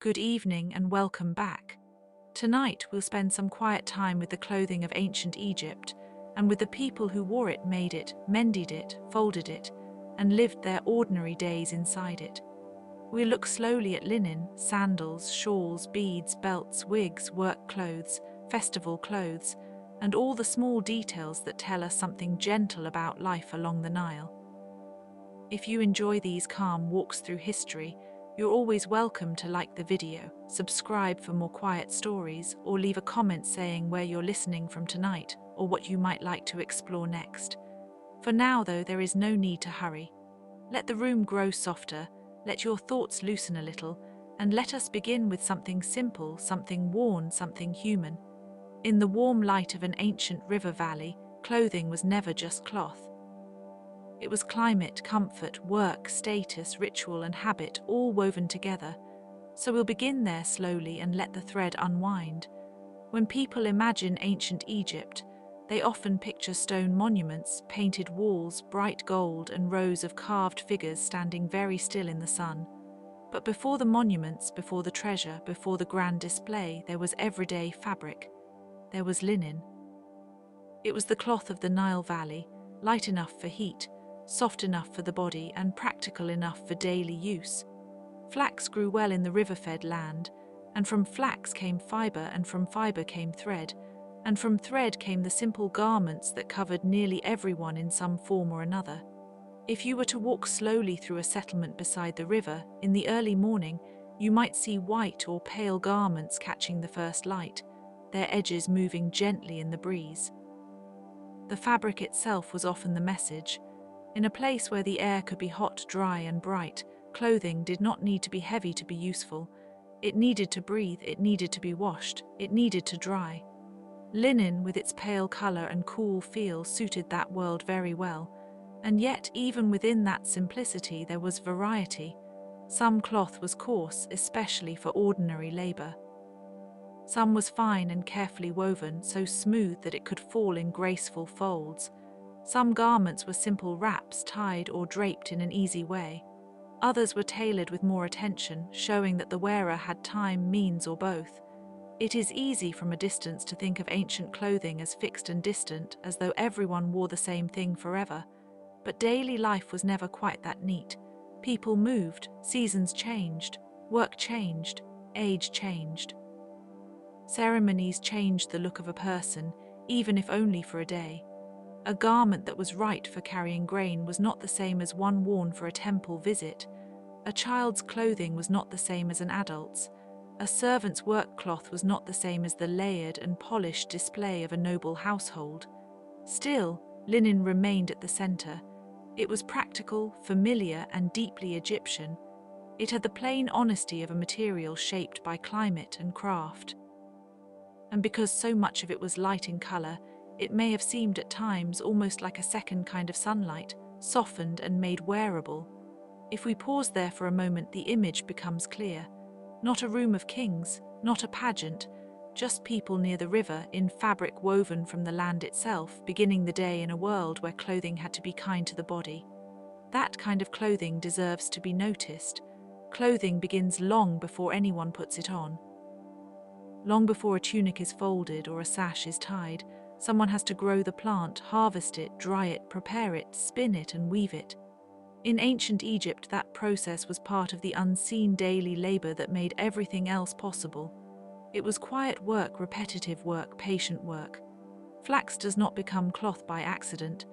Good evening and welcome back. Tonight we'll spend some quiet time with the clothing of ancient Egypt and with the people who wore it, made it, mended it, folded it, and lived their ordinary days inside it. We'll look slowly at linen, sandals, shawls, beads, belts, wigs, work clothes, festival clothes, and all the small details that tell us something gentle about life along the Nile. If you enjoy these calm walks through history, you're always welcome to like the video, subscribe for more quiet stories, or leave a comment saying where you're listening from tonight or what you might like to explore next. For now, though, there is no need to hurry. Let the room grow softer, let your thoughts loosen a little, and let us begin with something simple, something worn, something human. In the warm light of an ancient river valley, clothing was never just cloth. It was climate, comfort, work, status, ritual, and habit all woven together. So we'll begin there slowly and let the thread unwind. When people imagine ancient Egypt, they often picture stone monuments, painted walls, bright gold, and rows of carved figures standing very still in the sun. But before the monuments, before the treasure, before the grand display, there was everyday fabric. There was linen. It was the cloth of the Nile Valley, light enough for heat, soft enough for the body, and practical enough for daily use. Flax grew well in the river-fed land, and from flax came fiber, and from fiber came thread, and from thread came the simple garments that covered nearly everyone in some form or another. If you were to walk slowly through a settlement beside the river in the early morning, you might see white or pale garments catching the first light, their edges moving gently in the breeze. The fabric itself was often the message. In a place where the air could be hot, dry, and bright, clothing did not need to be heavy to be useful. It needed to breathe, it needed to be washed, it needed to dry. Linen, with its pale color and cool feel, suited that world very well. And yet, even within that simplicity, there was variety. Some cloth was coarse, especially for ordinary labor. Some was fine and carefully woven, so smooth that it could fall in graceful folds. Some garments were simple wraps tied or draped in an easy way. Others were tailored with more attention, showing that the wearer had time, means, or both. It is easy from a distance to think of ancient clothing as fixed and distant, as though everyone wore the same thing forever. But daily life was never quite that neat. People moved, seasons changed, work changed, age changed. Ceremonies changed the look of a person, even if only for a day. A garment that was right for carrying grain was not the same as one worn for a temple visit. A child's clothing was not the same as an adult's. A servant's work cloth was not the same as the layered and polished display of a noble household. Still, linen remained at the center. It was practical, familiar, and deeply Egyptian. It had the plain honesty of a material shaped by climate and craft. And because so much of it was light in color, it may have seemed at times almost like a second kind of sunlight, softened and made wearable. If we pause there for a moment, the image becomes clear. Not a room of kings, not a pageant, just people near the river in fabric woven from the land itself, beginning the day in a world where clothing had to be kind to the body. That kind of clothing deserves to be noticed. Clothing begins long before anyone puts it on. Long before a tunic is folded or a sash is tied, someone has to grow the plant, harvest it, dry it, prepare it, spin it, and weave it. In ancient Egypt, that process was part of the unseen daily labor that made everything else possible. It was quiet work, repetitive work, patient work. Flax does not become cloth by accident.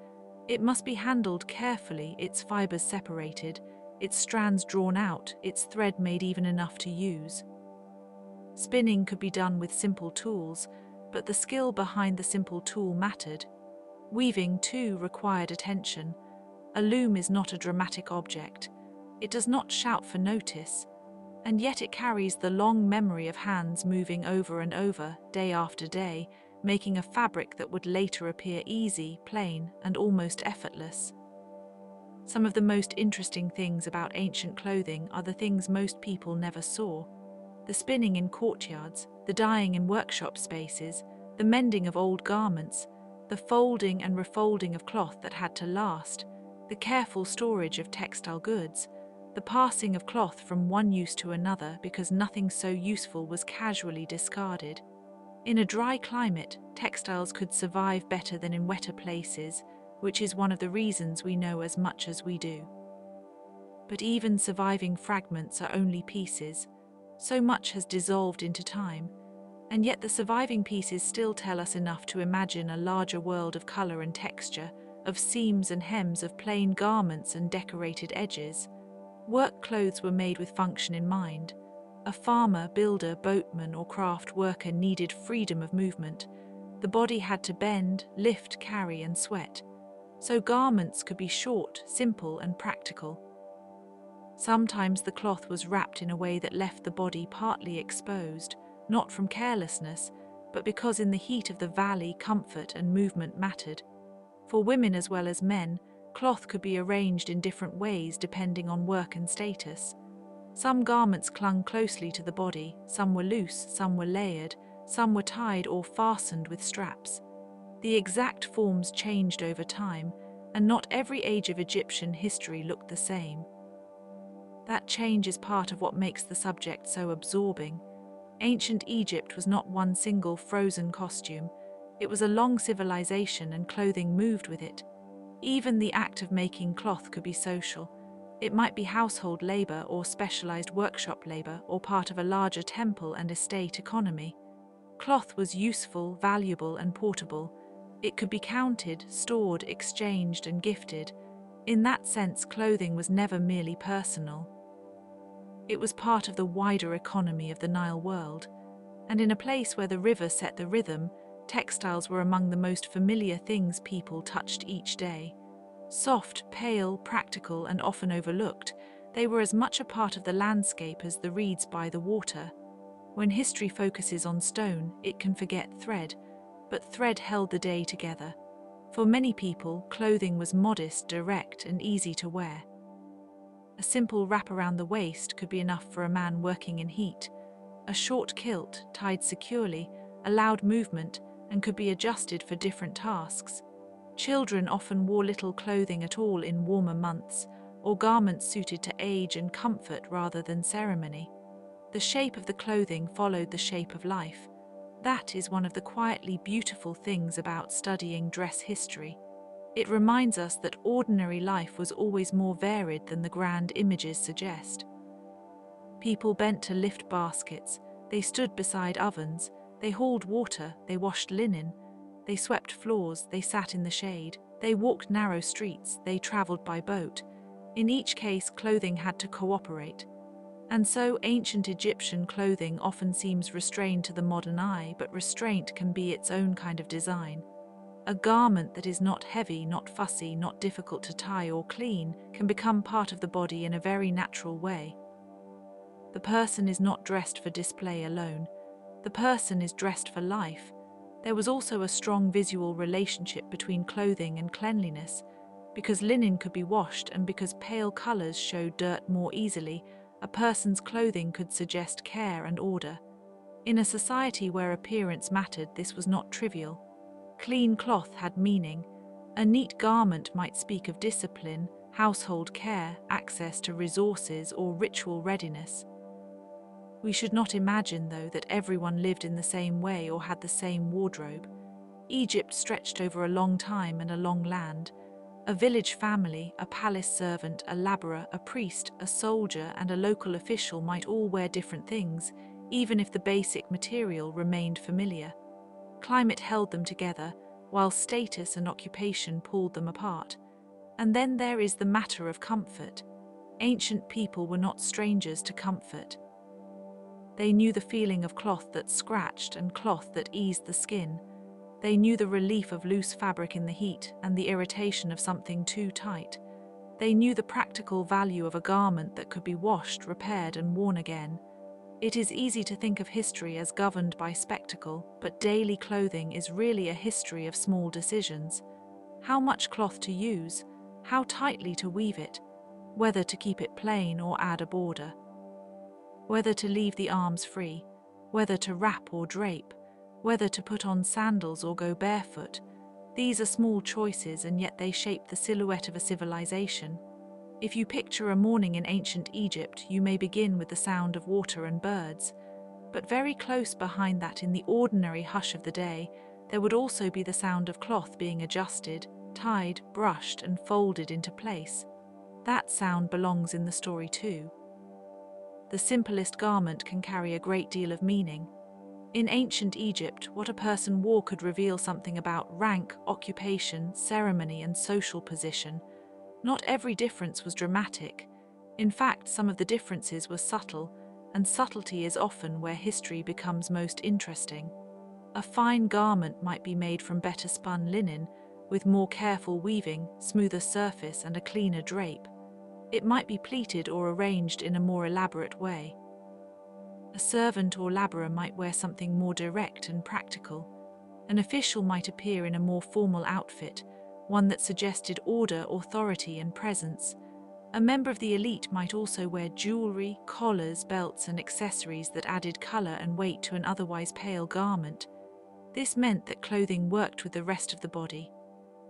It must be handled carefully, its fibers separated, its strands drawn out, its thread made even enough to use. Spinning could be done with simple tools, but the skill behind the simple tool mattered. Weaving, too, required attention. A loom is not a dramatic object. It does not shout for notice, and yet it carries the long memory of hands moving over and over, day after day, making a fabric that would later appear easy, plain, and almost effortless. Some of the most interesting things about ancient clothing are the things most people never saw. The spinning in courtyards, the dyeing in workshop spaces, the mending of old garments, the folding and refolding of cloth that had to last, the careful storage of textile goods. the passing of cloth from one use to another because nothing so useful was casually discarded. In a dry climate, textiles could survive better than in wetter places, which is one of the reasons we know as much as we do. But even surviving fragments are only pieces. So much has dissolved into time, and yet the surviving pieces still tell us enough to imagine a larger world of color and texture, of seams and hems, of plain garments and decorated edges. Work clothes were made with function in mind. A farmer, builder, boatman, or craft worker needed freedom of movement. The body had to bend, lift, carry, and sweat. So garments could be short, simple, and practical. Sometimes the cloth was wrapped in a way that left the body partly exposed, not from carelessness, but because in the heat of the valley, comfort and movement mattered. For women as well as men, cloth could be arranged in different ways depending on work and status. Some garments clung closely to the body, some were loose, some were layered, some were tied or fastened with straps. The exact forms changed over time, and not every age of Egyptian history looked the same. That change is part of what makes the subject so absorbing. Ancient Egypt was not one single frozen costume. It was a long civilization, and clothing moved with it. Even the act of making cloth could be social. It might be household labor or specialized workshop labor or part of a larger temple and estate economy. Cloth was useful, valuable, and portable. It could be counted, stored, exchanged, and gifted. In that sense, clothing was never merely personal. It was part of the wider economy of the Nile world, and in a place where the river set the rhythm, textiles were among the most familiar things people touched each day. Soft, pale, practical, and often overlooked, they were as much a part of the landscape as the reeds by the water. When history focuses on stone, it can forget thread, but thread held the day together. For many people, clothing was modest, direct, and easy to wear. A simple wrap around the waist could be enough for a man working in heat. A short kilt, tied securely, allowed movement and could be adjusted for different tasks. Children often wore little clothing at all in warmer months, or garments suited to age and comfort rather than ceremony. The shape of the clothing followed the shape of life. That is one of the quietly beautiful things about studying dress history. It reminds us that ordinary life was always more varied than the grand images suggest. People bent to lift baskets, they stood beside ovens, they hauled water, they washed linen, they swept floors, they sat in the shade, they walked narrow streets, they traveled by boat. In each case, clothing had to cooperate. And so ancient Egyptian clothing often seems restrained to the modern eye, but restraint can be its own kind of design. A garment that is not heavy, not fussy, not difficult to tie or clean can become part of the body in a very natural way. The person is not dressed for display alone. The person is dressed for life. There was also a strong visual relationship between clothing and cleanliness. Because linen could be washed and because pale colors showed dirt more easily, a person's clothing could suggest care and order. In a society where appearance mattered, this was not trivial. Clean cloth had meaning. A neat garment might speak of discipline, household care, access to resources, or ritual readiness. We should not imagine, though, that everyone lived in the same way or had the same wardrobe. Egypt stretched over a long time and a long land. A village family, a palace servant, a laborer, a priest, a soldier, and a local official might all wear different things, even if the basic material remained familiar. Climate held them together, while status and occupation pulled them apart. And then there is the matter of comfort. Ancient people were not strangers to comfort. They knew the feeling of cloth that scratched and cloth that eased the skin. They knew the relief of loose fabric in the heat and the irritation of something too tight. They knew the practical value of a garment that could be washed, repaired, and worn again. It is easy to think of history as governed by spectacle, but daily clothing is really a history of small decisions. How much cloth to use, how tightly to weave it, whether to keep it plain or add a border, whether to leave the arms free, whether to wrap or drape, whether to put on sandals or go barefoot. These are small choices, and yet they shape the silhouette of a civilization. If you picture a morning in ancient Egypt, you may begin with the sound of water and birds, but very close behind that, in the ordinary hush of the day, there would also be the sound of cloth being adjusted, tied, brushed, and folded into place. That sound belongs in the story too. The simplest garment can carry a great deal of meaning. In ancient Egypt, what a person wore could reveal something about rank, occupation, ceremony, and social position. Not every difference was dramatic. In fact, some of the differences were subtle, and subtlety is often where history becomes most interesting. A fine garment might be made from better spun linen, with more careful weaving, smoother surface, and a cleaner drape. It might be pleated or arranged in a more elaborate way. A servant or laborer might wear something more direct and practical. An official might appear in a more formal outfit, one that suggested order, authority, and presence. A member of the elite might also wear jewelry, collars, belts, and accessories that added color and weight to an otherwise pale garment. This meant that clothing worked with the rest of the body.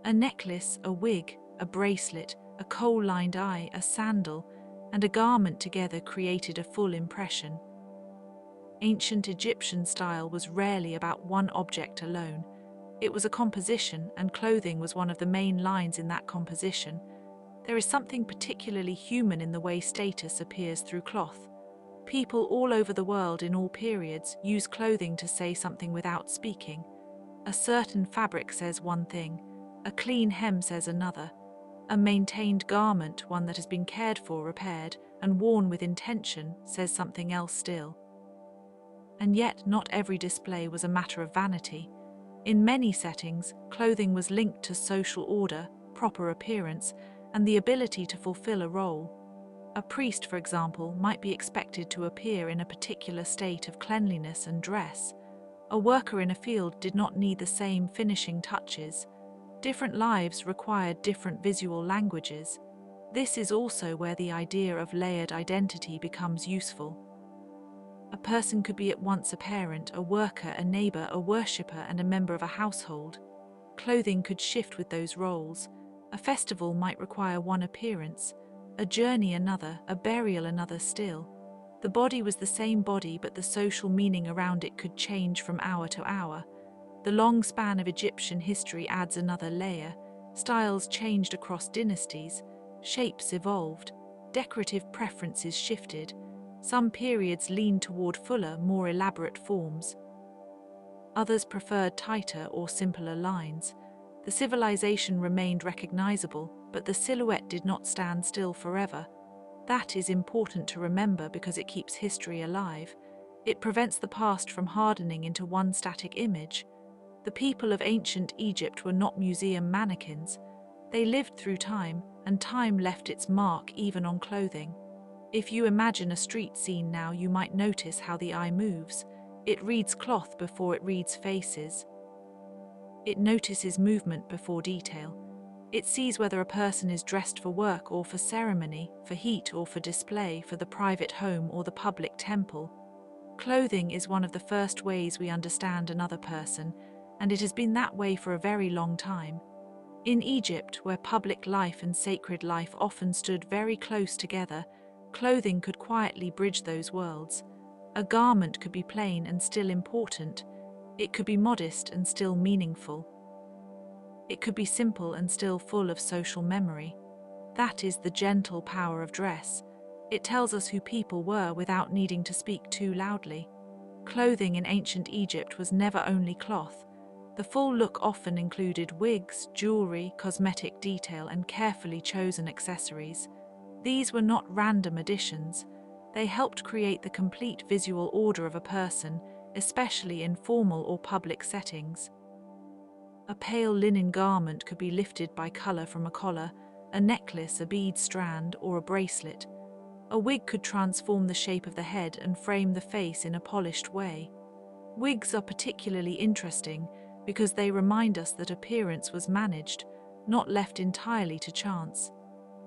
A necklace, a wig, a bracelet, a kohl-lined eye, a sandal, and a garment together created a full impression. Ancient Egyptian style was rarely about one object alone. It was a composition, and clothing was one of the main lines in that composition. There is something particularly human in the way status appears through cloth. People all over the world in all periods use clothing to say something without speaking. A certain fabric says one thing, a clean hem says another. A maintained garment, one that has been cared for, repaired, and worn with intention, says something else still. And yet, not every display was a matter of vanity. In many settings, clothing was linked to social order, proper appearance, and the ability to fulfill a role. A priest, for example, might be expected to appear in a particular state of cleanliness and dress. A worker in a field did not need the same finishing touches. Different lives required different visual languages. This is also where the idea of layered identity becomes useful. A person could be at once a parent, a worker, a neighbor, a worshipper, and a member of a household. Clothing could shift with those roles. A festival might require one appearance, a journey another, a burial another still. The body was the same body, but the social meaning around it could change from hour to hour. The long span of Egyptian history adds another layer. Styles changed across dynasties, shapes evolved, decorative preferences shifted. Some periods leaned toward fuller, more elaborate forms. Others preferred tighter or simpler lines. The civilization remained recognizable, but the silhouette did not stand still forever. That is important to remember because it keeps history alive. It prevents the past from hardening into one static image. The people of ancient Egypt were not museum mannequins. They lived through time, and time left its mark even on clothing. If you imagine a street scene now, you might notice how the eye moves. It reads cloth before it reads faces. It notices movement before detail. It sees whether a person is dressed for work or for ceremony, for heat or for display, for the private home or the public temple. Clothing is one of the first ways we understand another person, and it has been that way for a very long time. In Egypt, where public life and sacred life often stood very close together, clothing could quietly bridge those worlds. A garment could be plain and still important. It could be modest and still meaningful. It could be simple and still full of social memory. That is the gentle power of dress. It tells us who people were without needing to speak too loudly. Clothing in ancient Egypt was never only cloth. The full look often included wigs, jewelry, cosmetic detail, and carefully chosen accessories. These were not random additions. They helped create the complete visual order of a person, especially in formal or public settings. A pale linen garment could be lifted by color from a collar, a necklace, a bead strand, or a bracelet. A wig could transform the shape of the head and frame the face in a polished way. Wigs are particularly interesting because they remind us that appearance was managed, not left entirely to chance.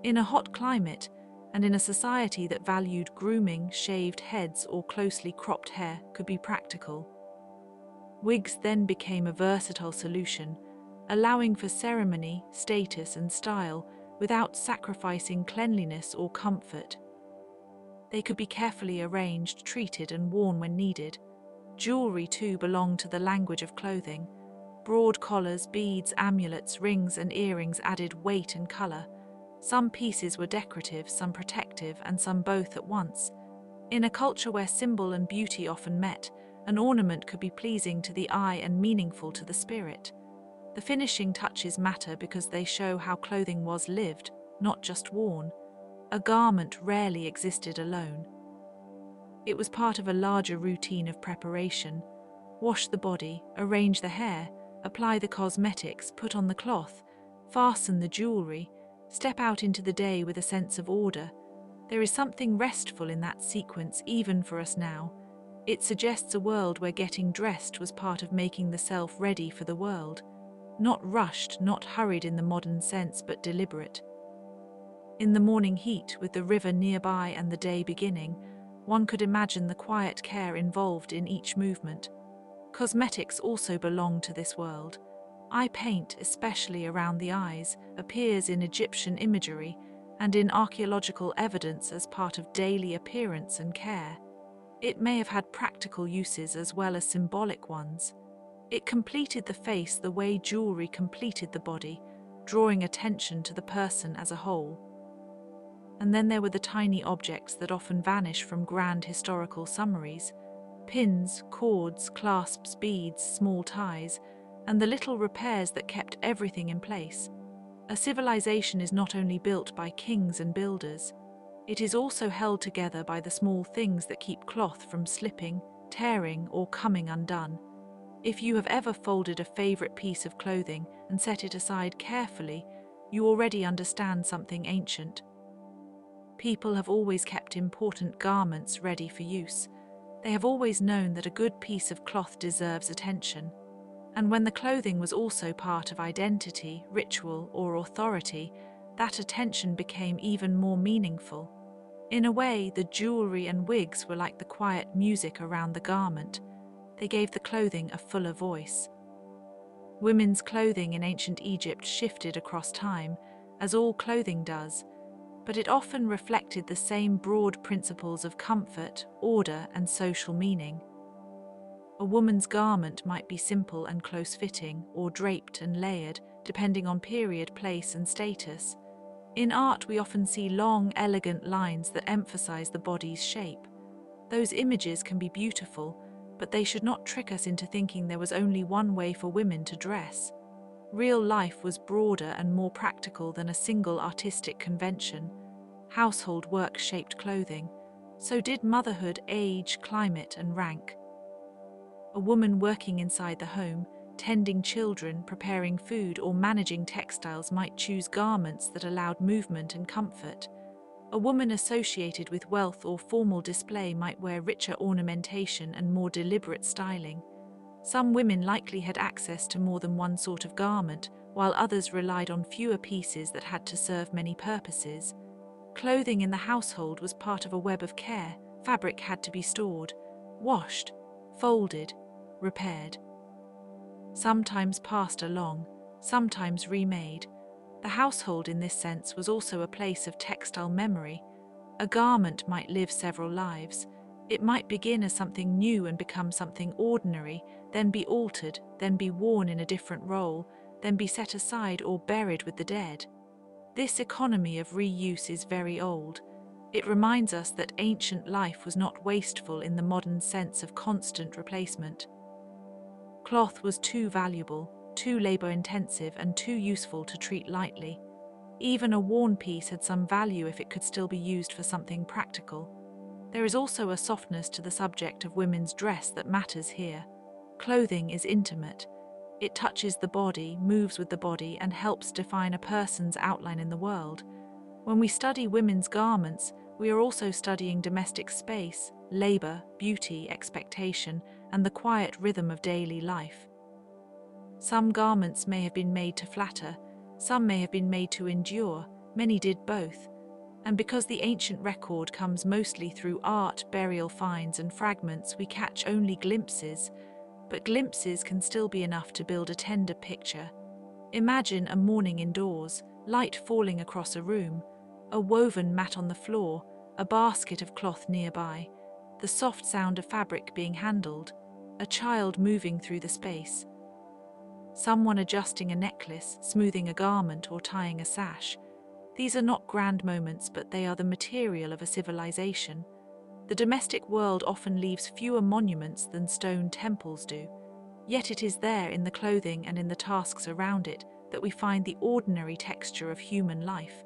In a hot climate, and in a society that valued grooming, shaved heads or closely cropped hair could be practical. Wigs then became a versatile solution, allowing for ceremony, status, and style, without sacrificing cleanliness or comfort. They could be carefully arranged, treated, and worn when needed. Jewelry, too, belonged to the language of clothing. Broad collars, beads, amulets, rings, and earrings added weight and color. Some pieces were decorative, some protective, and some both at once. In a culture where symbol and beauty often met, an ornament could be pleasing to the eye and meaningful to the spirit. The finishing touches matter because they show how clothing was lived, not just worn. A garment rarely existed alone. It was part of a larger routine of preparation. Wash the body, arrange the hair, apply the cosmetics, put on the cloth, fasten the jewelry, step out into the day with a sense of order. There is something restful in that sequence even for us now. It suggests a world where getting dressed was part of making the self ready for the world. Not rushed, not hurried in the modern sense, but deliberate. In the morning heat, with the river nearby and the day beginning, one could imagine the quiet care involved in each movement. Cosmetics also belong to this world. Eye paint, especially around the eyes, appears in Egyptian imagery and in archaeological evidence as part of daily appearance and care. It may have had practical uses as well as symbolic ones. It completed the face the way jewelry completed the body, drawing attention to the person as a whole. And then there were the tiny objects that often vanish from grand historical summaries: pins, cords, clasps, beads, small ties, and the little repairs that kept everything in place. A civilization is not only built by kings and builders, it is also held together by the small things that keep cloth from slipping, tearing, or coming undone. If you have ever folded a favorite piece of clothing and set it aside carefully, you already understand something ancient. People have always kept important garments ready for use. They have always known that a good piece of cloth deserves attention. And when the clothing was also part of identity, ritual, or authority, that attention became even more meaningful. In a way, the jewelry and wigs were like the quiet music around the garment. They gave the clothing a fuller voice. Women's clothing in ancient Egypt shifted across time, as all clothing does, but it often reflected the same broad principles of comfort, order, and social meaning. A woman's garment might be simple and close-fitting, or draped and layered, depending on period, place, and status. In art, we often see long, elegant lines that emphasize the body's shape. Those images can be beautiful, but they should not trick us into thinking there was only one way for women to dress. Real life was broader and more practical than a single artistic convention. Household work shaped clothing. So did motherhood, age, climate, and rank. A woman working inside the home, tending children, preparing food, or managing textiles might choose garments that allowed movement and comfort. A woman associated with wealth or formal display might wear richer ornamentation and more deliberate styling. Some women likely had access to more than one sort of garment, while others relied on fewer pieces that had to serve many purposes. Clothing in the household was part of a web of care. Fabric had to be stored, washed, folded, repaired. Sometimes passed along, sometimes remade. The household in this sense was also a place of textile memory. A garment might live several lives. It might begin as something new and become something ordinary, then be altered, then be worn in a different role, then be set aside or buried with the dead. This economy of reuse is very old. It reminds us that ancient life was not wasteful in the modern sense of constant replacement. Cloth was too valuable, too labor-intensive, and too useful to treat lightly. Even a worn piece had some value if it could still be used for something practical. There is also a softness to the subject of women's dress that matters here. Clothing is intimate. It touches the body, moves with the body, and helps define a person's outline in the world. When we study women's garments, we are also studying domestic space, labor, beauty, expectation, and the quiet rhythm of daily life. Some garments may have been made to flatter, some may have been made to endure, many did both. And because the ancient record comes mostly through art, burial finds, and fragments, we catch only glimpses, but glimpses can still be enough to build a tender picture. Imagine a morning indoors, light falling across a room, a woven mat on the floor, a basket of cloth nearby, the soft sound of fabric being handled, a child moving through the space. Someone adjusting a necklace, smoothing a garment, or tying a sash. These are not grand moments, but they are the material of a civilization. The domestic world often leaves fewer monuments than stone temples do, yet it is there in the clothing and in the tasks around it that we find the ordinary texture of human life.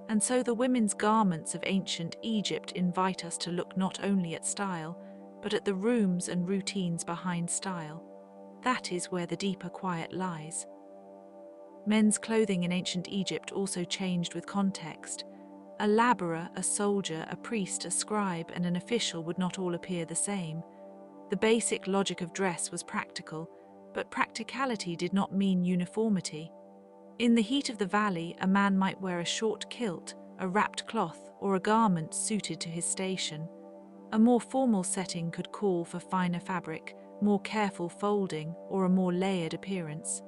And so the women's garments of ancient Egypt invite us to look not only at style, but at the rooms and routines behind style. That is where the deeper quiet lies. Men's clothing in ancient Egypt also changed with context. A laborer, a soldier, a priest, a scribe, and an official would not all appear the same. The basic logic of dress was practical, but practicality did not mean uniformity. In the heat of the valley, a man might wear a short kilt, a wrapped cloth, or a garment suited to his station. A more formal setting could call for finer fabric, more careful folding, or a more layered appearance.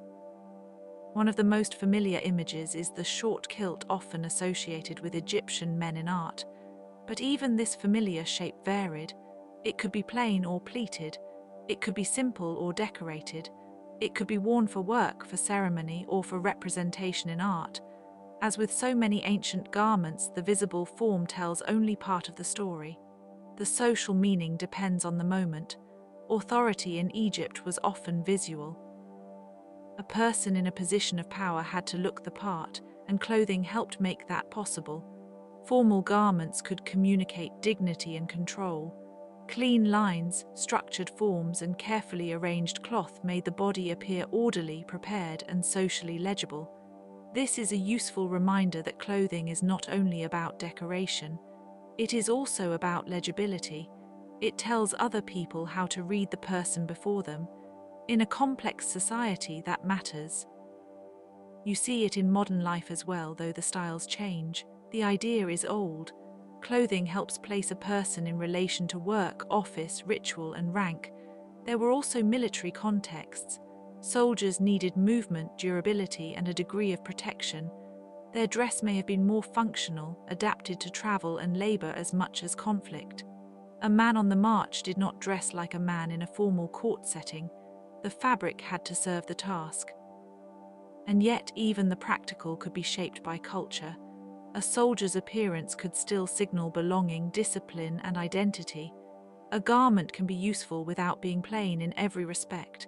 One of the most familiar images is the short kilt often associated with Egyptian men in art. But even this familiar shape varied. It could be plain or pleated. It could be simple or decorated. It could be worn for work, for ceremony, or for representation in art. As with so many ancient garments, the visible form tells only part of the story. The social meaning depends on the moment. Authority in Egypt was often visual. A person in a position of power had to look the part, and clothing helped make that possible. Formal garments could communicate dignity and control. Clean lines, structured forms, and carefully arranged cloth made the body appear orderly, prepared, and socially legible. This is a useful reminder that clothing is not only about decoration, it is also about legibility. It tells other people how to read the person before them. In a complex society, that matters. You see it in modern life as well, though the styles change. The idea is old. Clothing helps place a person in relation to work, office, ritual, and rank. There were also military contexts. Soldiers needed movement, durability, and a degree of protection. Their dress may have been more functional, adapted to travel and labor as much as conflict. A man on the march did not dress like a man in a formal court setting. The fabric had to serve the task. And yet, even the practical could be shaped by culture. A soldier's appearance could still signal belonging, discipline, and identity. A garment can be useful without being plain in every respect.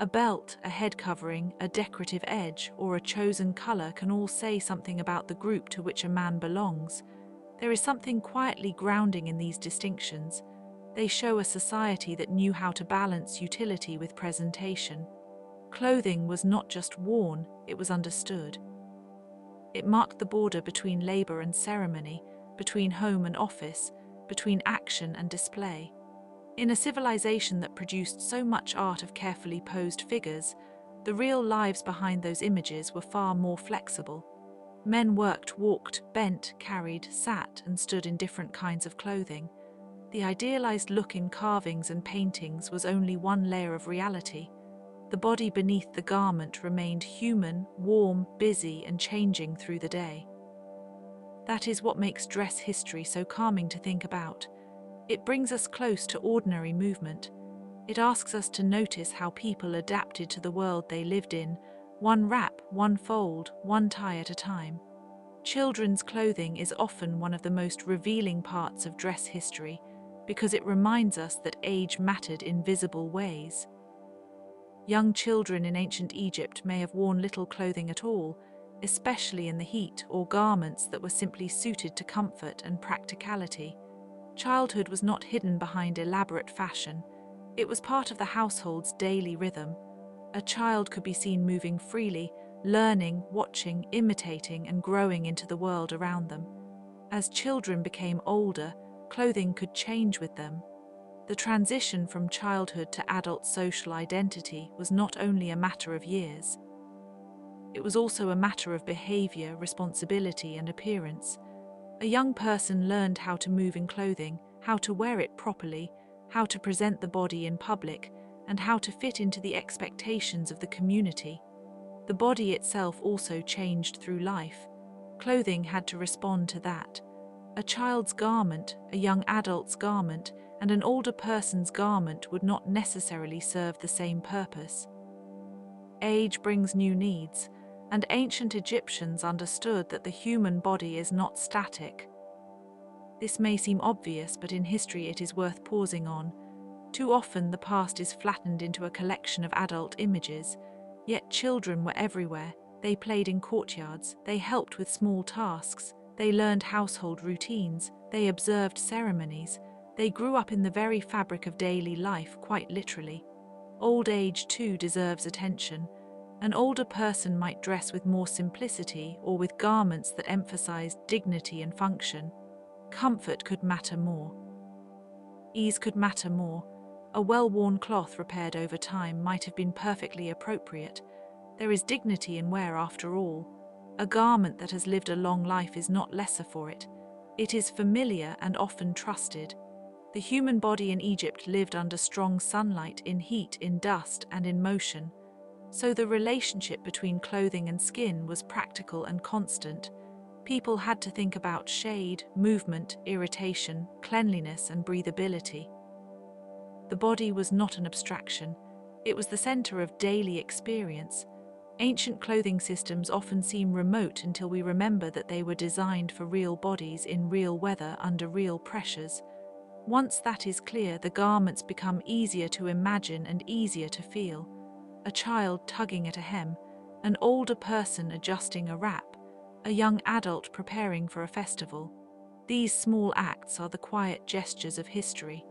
A belt, a head covering, a decorative edge, or a chosen color can all say something about the group to which a man belongs. There is something quietly grounding in these distinctions. They show a society that knew how to balance utility with presentation. Clothing was not just worn, it was understood. It marked the border between labor and ceremony, between home and office, between action and display. In a civilization that produced so much art of carefully posed figures, the real lives behind those images were far more flexible. Men worked, walked, bent, carried, sat, and stood in different kinds of clothing. The idealized look in carvings and paintings was only one layer of reality. The body beneath the garment remained human, warm, busy, and changing through the day. That is what makes dress history so calming to think about. It brings us close to ordinary movement. It asks us to notice how people adapted to the world they lived in, one wrap, one fold, one tie at a time. Children's clothing is often one of the most revealing parts of dress history, because it reminds us that age mattered in visible ways. Young children in ancient Egypt may have worn little clothing at all, especially in the heat, or garments that were simply suited to comfort and practicality. Childhood was not hidden behind elaborate fashion. It was part of the household's daily rhythm. A child could be seen moving freely, learning, watching, imitating, and growing into the world around them. As children became older, clothing could change with them. The transition from childhood to adult social identity was not only a matter of years. It was also a matter of behavior, responsibility, and appearance. A young person learned how to move in clothing, how to wear it properly, how to present the body in public, and how to fit into the expectations of the community. The body itself also changed through life. Clothing had to respond to that. A child's garment, a young adult's garment, and an older person's garment would not necessarily serve the same purpose. Age brings new needs, and ancient Egyptians understood that the human body is not static. This may seem obvious, but in history it is worth pausing on. Too often the past is flattened into a collection of adult images, yet children were everywhere. They played in courtyards, they helped with small tasks, they learned household routines, they observed ceremonies, they grew up in the very fabric of daily life, quite literally. Old age too deserves attention. An older person might dress with more simplicity or with garments that emphasized dignity and function. Comfort could matter more. Ease could matter more. A well-worn cloth repaired over time might have been perfectly appropriate. There is dignity in wear after all. A garment that has lived a long life is not lesser for it. It is familiar and often trusted. The human body in Egypt lived under strong sunlight, in heat, in dust, and in motion. So the relationship between clothing and skin was practical and constant. People had to think about shade, movement, irritation, cleanliness, and breathability. The body was not an abstraction. It was the center of daily experience. Ancient clothing systems often seem remote until we remember that they were designed for real bodies in real weather under real pressures. Once that is clear, the garments become easier to imagine and easier to feel. A child tugging at a hem, an older person adjusting a wrap, a young adult preparing for a festival. These small acts are the quiet gestures of history.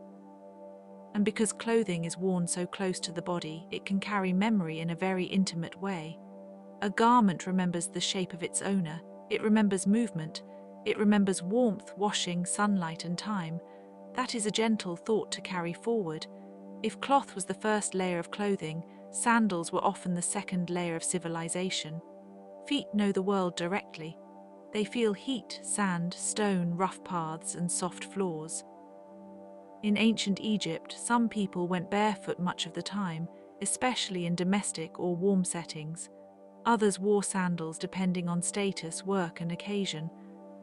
And because clothing is worn so close to the body, it can carry memory in a very intimate way. A garment remembers the shape of its owner, it remembers movement, it remembers warmth, washing, sunlight, and time. That is a gentle thought to carry forward. If cloth was the first layer of clothing, sandals were often the second layer of civilization. Feet know the world directly. They feel heat, sand, stone, rough paths, and soft floors. In ancient Egypt, some people went barefoot much of the time, especially in domestic or warm settings. Others wore sandals depending on status, work, and occasion.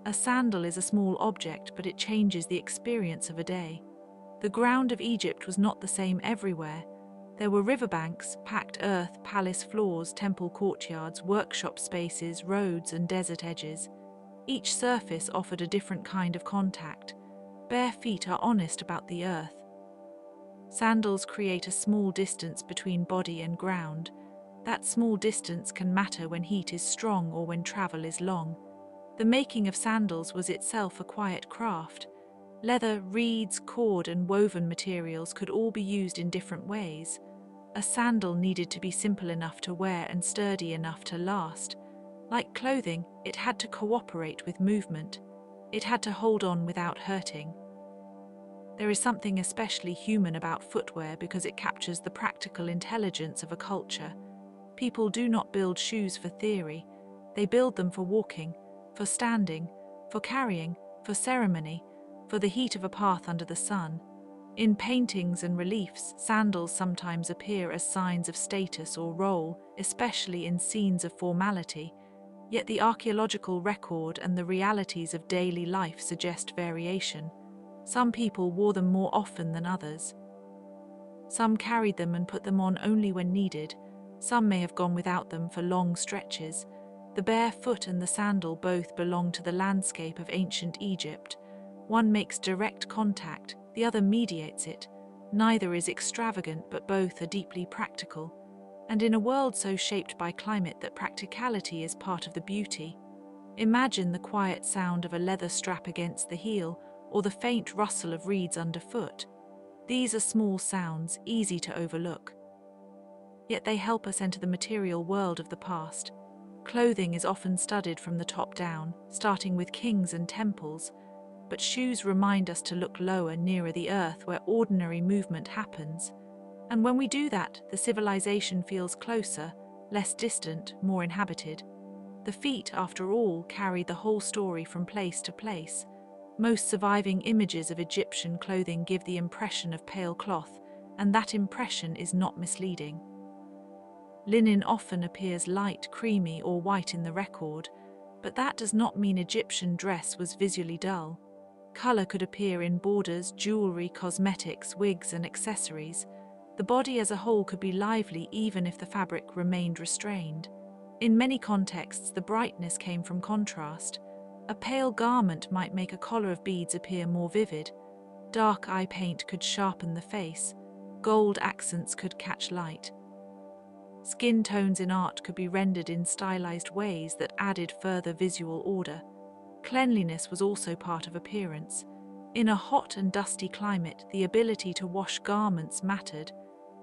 A sandal is a small object, but it changes the experience of a day. The ground of Egypt was not the same everywhere. There were riverbanks, packed earth, palace floors, temple courtyards, workshop spaces, roads, and desert edges. Each surface offered a different kind of contact. Bare feet are honest about the earth. Sandals create a small distance between body and ground. That small distance can matter when heat is strong or when travel is long. The making of sandals was itself a quiet craft. Leather, reeds, cord, and woven materials could all be used in different ways. A sandal needed to be simple enough to wear and sturdy enough to last. Like clothing, it had to cooperate with movement. It had to hold on without hurting. There is something especially human about footwear because it captures the practical intelligence of a culture. People do not build shoes for theory. They build them for walking, for standing, for carrying, for ceremony, for the heat of a path under the sun. In paintings and reliefs, sandals sometimes appear as signs of status or role, especially in scenes of formality. Yet the archaeological record and the realities of daily life suggest variation. Some people wore them more often than others. Some carried them and put them on only when needed. Some may have gone without them for long stretches. The bare foot and the sandal both belong to the landscape of ancient Egypt. One makes direct contact, the other mediates it. Neither is extravagant, but both are deeply practical. And in a world so shaped by climate that practicality is part of the beauty. Imagine the quiet sound of a leather strap against the heel, or the faint rustle of reeds underfoot. These are small sounds, easy to overlook. Yet they help us enter the material world of the past. Clothing is often studied from the top down, starting with kings and temples, but shoes remind us to look lower, nearer the earth where ordinary movement happens. And when we do that, the civilization feels closer, less distant, more inhabited. The feet, after all, carry the whole story from place to place. Most surviving images of Egyptian clothing give the impression of pale cloth, and that impression is not misleading. Linen often appears light, creamy, or white in the record. But that does not mean Egyptian dress was visually dull. Color could appear in borders, jewelry, cosmetics, wigs, and accessories. The body as a whole could be lively even if the fabric remained restrained. In many contexts, the brightness came from contrast. A pale garment might make a collar of beads appear more vivid. Dark eye paint could sharpen the face. Gold accents could catch light. Skin tones in art could be rendered in stylized ways that added further visual order. Cleanliness was also part of appearance. In a hot and dusty climate, the ability to wash garments mattered.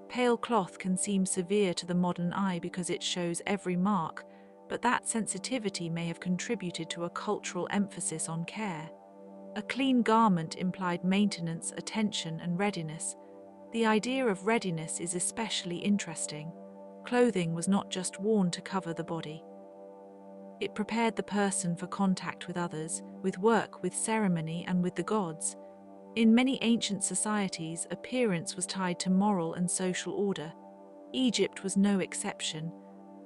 Pale cloth can seem severe to the modern eye because it shows every mark, but that sensitivity may have contributed to a cultural emphasis on care. A clean garment implied maintenance, attention, and readiness. The idea of readiness is especially interesting. Clothing was not just worn to cover the body. It prepared the person for contact with others, with work, with ceremony, and with the gods. In many ancient societies, appearance was tied to moral and social order. Egypt was no exception.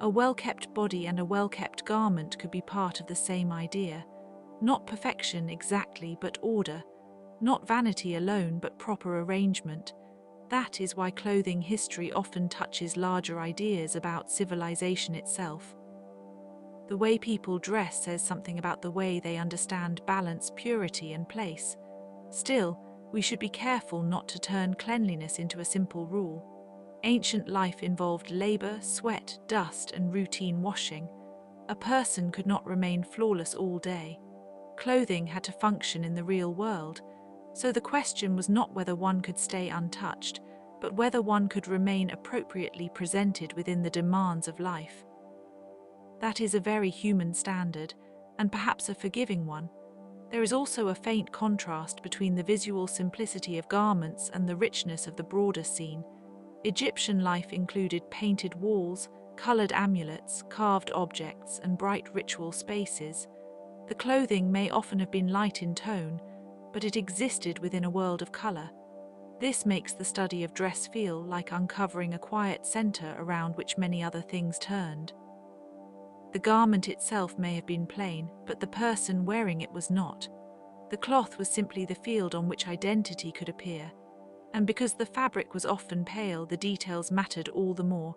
A well-kept body and a well-kept garment could be part of the same idea. Not perfection exactly, but order. Not vanity alone, but proper arrangement. That is why clothing history often touches larger ideas about civilization itself. The way people dress says something about the way they understand balance, purity, and place. Still, we should be careful not to turn cleanliness into a simple rule. Ancient life involved labor, sweat, dust, and routine washing. A person could not remain flawless all day. Clothing had to function in the real world, so the question was not whether one could stay untouched, but whether one could remain appropriately presented within the demands of life. That is a very human standard, and perhaps a forgiving one. There is also a faint contrast between the visual simplicity of garments and the richness of the broader scene. Egyptian life included painted walls, colored amulets, carved objects, and bright ritual spaces. The clothing may often have been light in tone, but it existed within a world of color. This makes the study of dress feel like uncovering a quiet center around which many other things turned. The garment itself may have been plain, but the person wearing it was not. The cloth was simply the field on which identity could appear. And because the fabric was often pale, the details mattered all the more.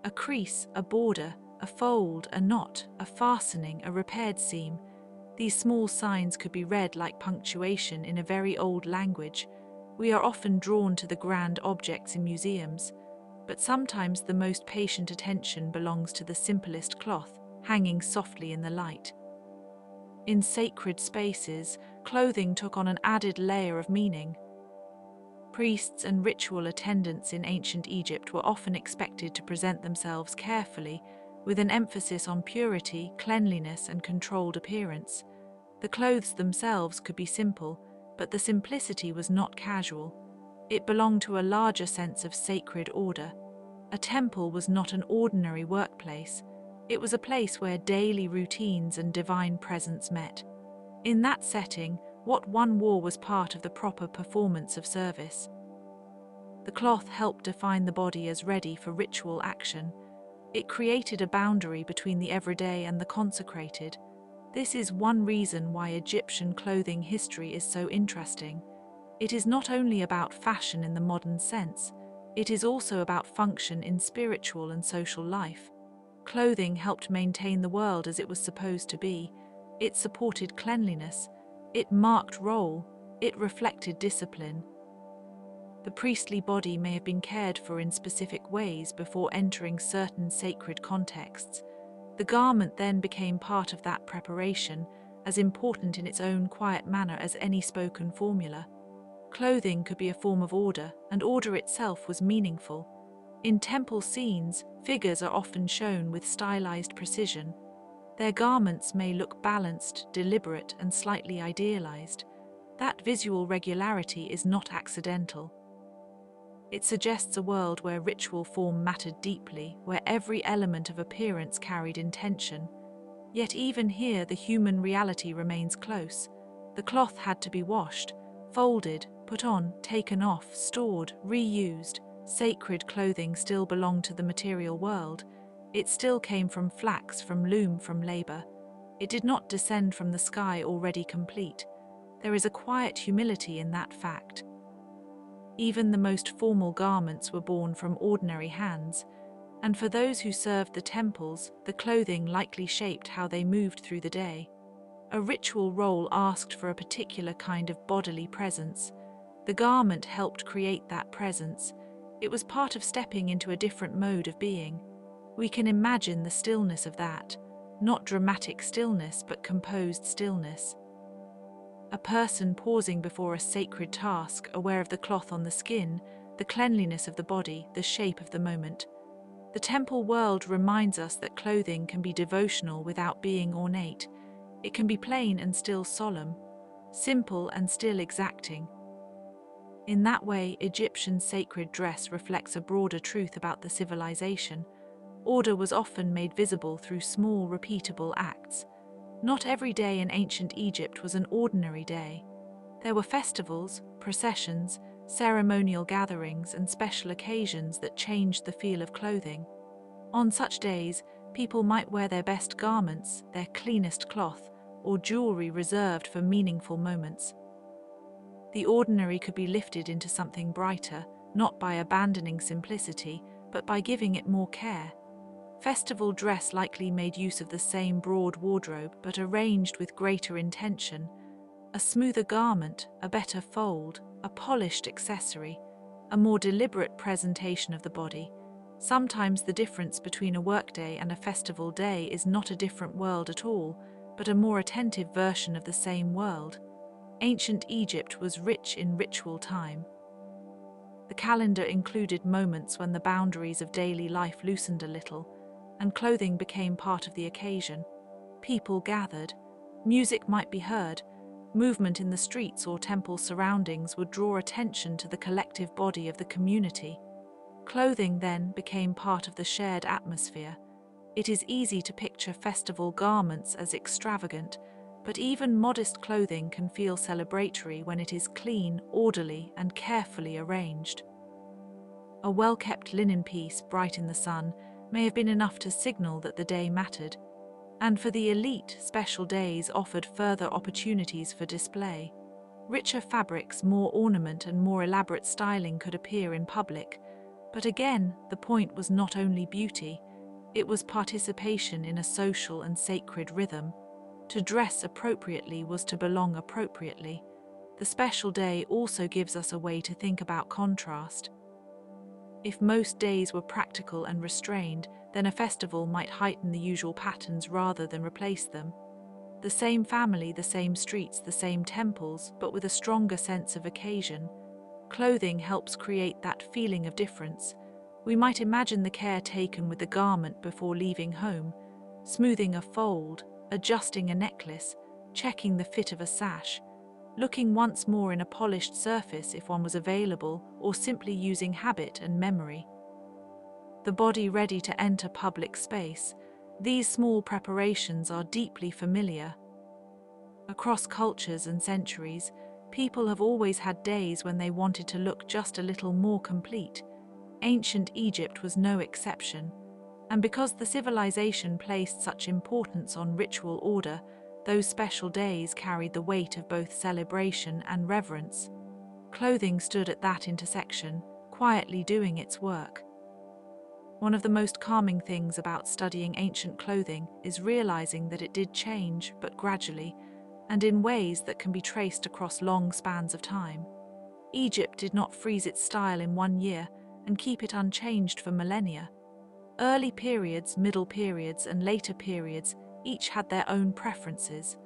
A crease, a border, a fold, a knot, a fastening, a repaired seam. These small signs could be read like punctuation in a very old language. We are often drawn to the grand objects in museums, but sometimes the most patient attention belongs to the simplest cloth, hanging softly in the light. In sacred spaces, clothing took on an added layer of meaning. Priests and ritual attendants in ancient Egypt were often expected to present themselves carefully, with an emphasis on purity, cleanliness, and controlled appearance. The clothes themselves could be simple, but the simplicity was not casual. It belonged to a larger sense of sacred order. A temple was not an ordinary workplace. It was a place where daily routines and divine presence met. In that setting, what one wore was part of the proper performance of service. The cloth helped define the body as ready for ritual action. It created a boundary between the everyday and the consecrated. This is one reason why Egyptian clothing history is so interesting. It is not only about fashion in the modern sense, it is also about function in spiritual and social life. Clothing helped maintain the world as it was supposed to be. It supported cleanliness. It marked role. It reflected discipline. The priestly body may have been cared for in specific ways before entering certain sacred contexts. The garment then became part of that preparation, as important in its own quiet manner as any spoken formula. Clothing could be a form of order, and order itself was meaningful. In temple scenes, figures are often shown with stylized precision. Their garments may look balanced, deliberate, and slightly idealized. That visual regularity is not accidental. It suggests a world where ritual form mattered deeply, where every element of appearance carried intention. Yet even here, the human reality remains close. The cloth had to be washed, folded, put on, taken off, stored, reused. Sacred clothing still belonged to the material world. It still came from flax, from loom, from labor. It did not descend from the sky already complete. There is a quiet humility in that fact. Even the most formal garments were born from ordinary hands, and for those who served the temples, the clothing likely shaped how they moved through the day. A ritual role asked for a particular kind of bodily presence. The garment helped create that presence. It was part of stepping into a different mode of being. We can imagine the stillness of that, not dramatic stillness, but composed stillness. A person pausing before a sacred task, aware of the cloth on the skin, the cleanliness of the body, the shape of the moment. The temple world reminds us that clothing can be devotional without being ornate. It can be plain and still solemn, simple and still exacting. In that way, Egyptian sacred dress reflects a broader truth about the civilization. Order was often made visible through small, repeatable acts. Not every day in ancient Egypt was an ordinary day. There were festivals, processions, ceremonial gatherings, and special occasions that changed the feel of clothing. On such days, people might wear their best garments, their cleanest cloth, or jewelry reserved for meaningful moments. The ordinary could be lifted into something brighter, not by abandoning simplicity, but by giving it more care. Festival dress likely made use of the same broad wardrobe, but arranged with greater intention. A smoother garment, a better fold, a polished accessory, a more deliberate presentation of the body. Sometimes the difference between a workday and a festival day is not a different world at all, but a more attentive version of the same world. Ancient Egypt was rich in ritual time. The calendar included moments when the boundaries of daily life loosened a little, and clothing became part of the occasion. People gathered, music might be heard, movement in the streets or temple surroundings would draw attention to the collective body of the community. Clothing then became part of the shared atmosphere. It is easy to picture festival garments as extravagant, but even modest clothing can feel celebratory when it is clean, orderly, and carefully arranged. A well-kept linen piece, bright in the sun, may have been enough to signal that the day mattered, and for the elite, special days offered further opportunities for display. Richer fabrics, more ornament, and more elaborate styling could appear in public, but again, the point was not only beauty, it was participation in a social and sacred rhythm. To dress appropriately was to belong appropriately. The special day also gives us a way to think about contrast. If most days were practical and restrained, then a festival might heighten the usual patterns rather than replace them. The same family, the same streets, the same temples, but with a stronger sense of occasion. Clothing helps create that feeling of difference. We might imagine the care taken with the garment before leaving home, smoothing a fold, adjusting a necklace, checking the fit of a sash, looking once more in a polished surface if one was available, or simply using habit and memory. The body ready to enter public space. These small preparations are deeply familiar. Across cultures and centuries, people have always had days when they wanted to look just a little more complete. Ancient Egypt was no exception. And because the civilization placed such importance on ritual order, those special days carried the weight of both celebration and reverence. Clothing stood at that intersection, quietly doing its work. One of the most calming things about studying ancient clothing is realizing that it did change, but gradually, and in ways that can be traced across long spans of time. Egypt did not freeze its style in one year and keep it unchanged for millennia. Early periods, middle periods, and later periods each had their own preferences.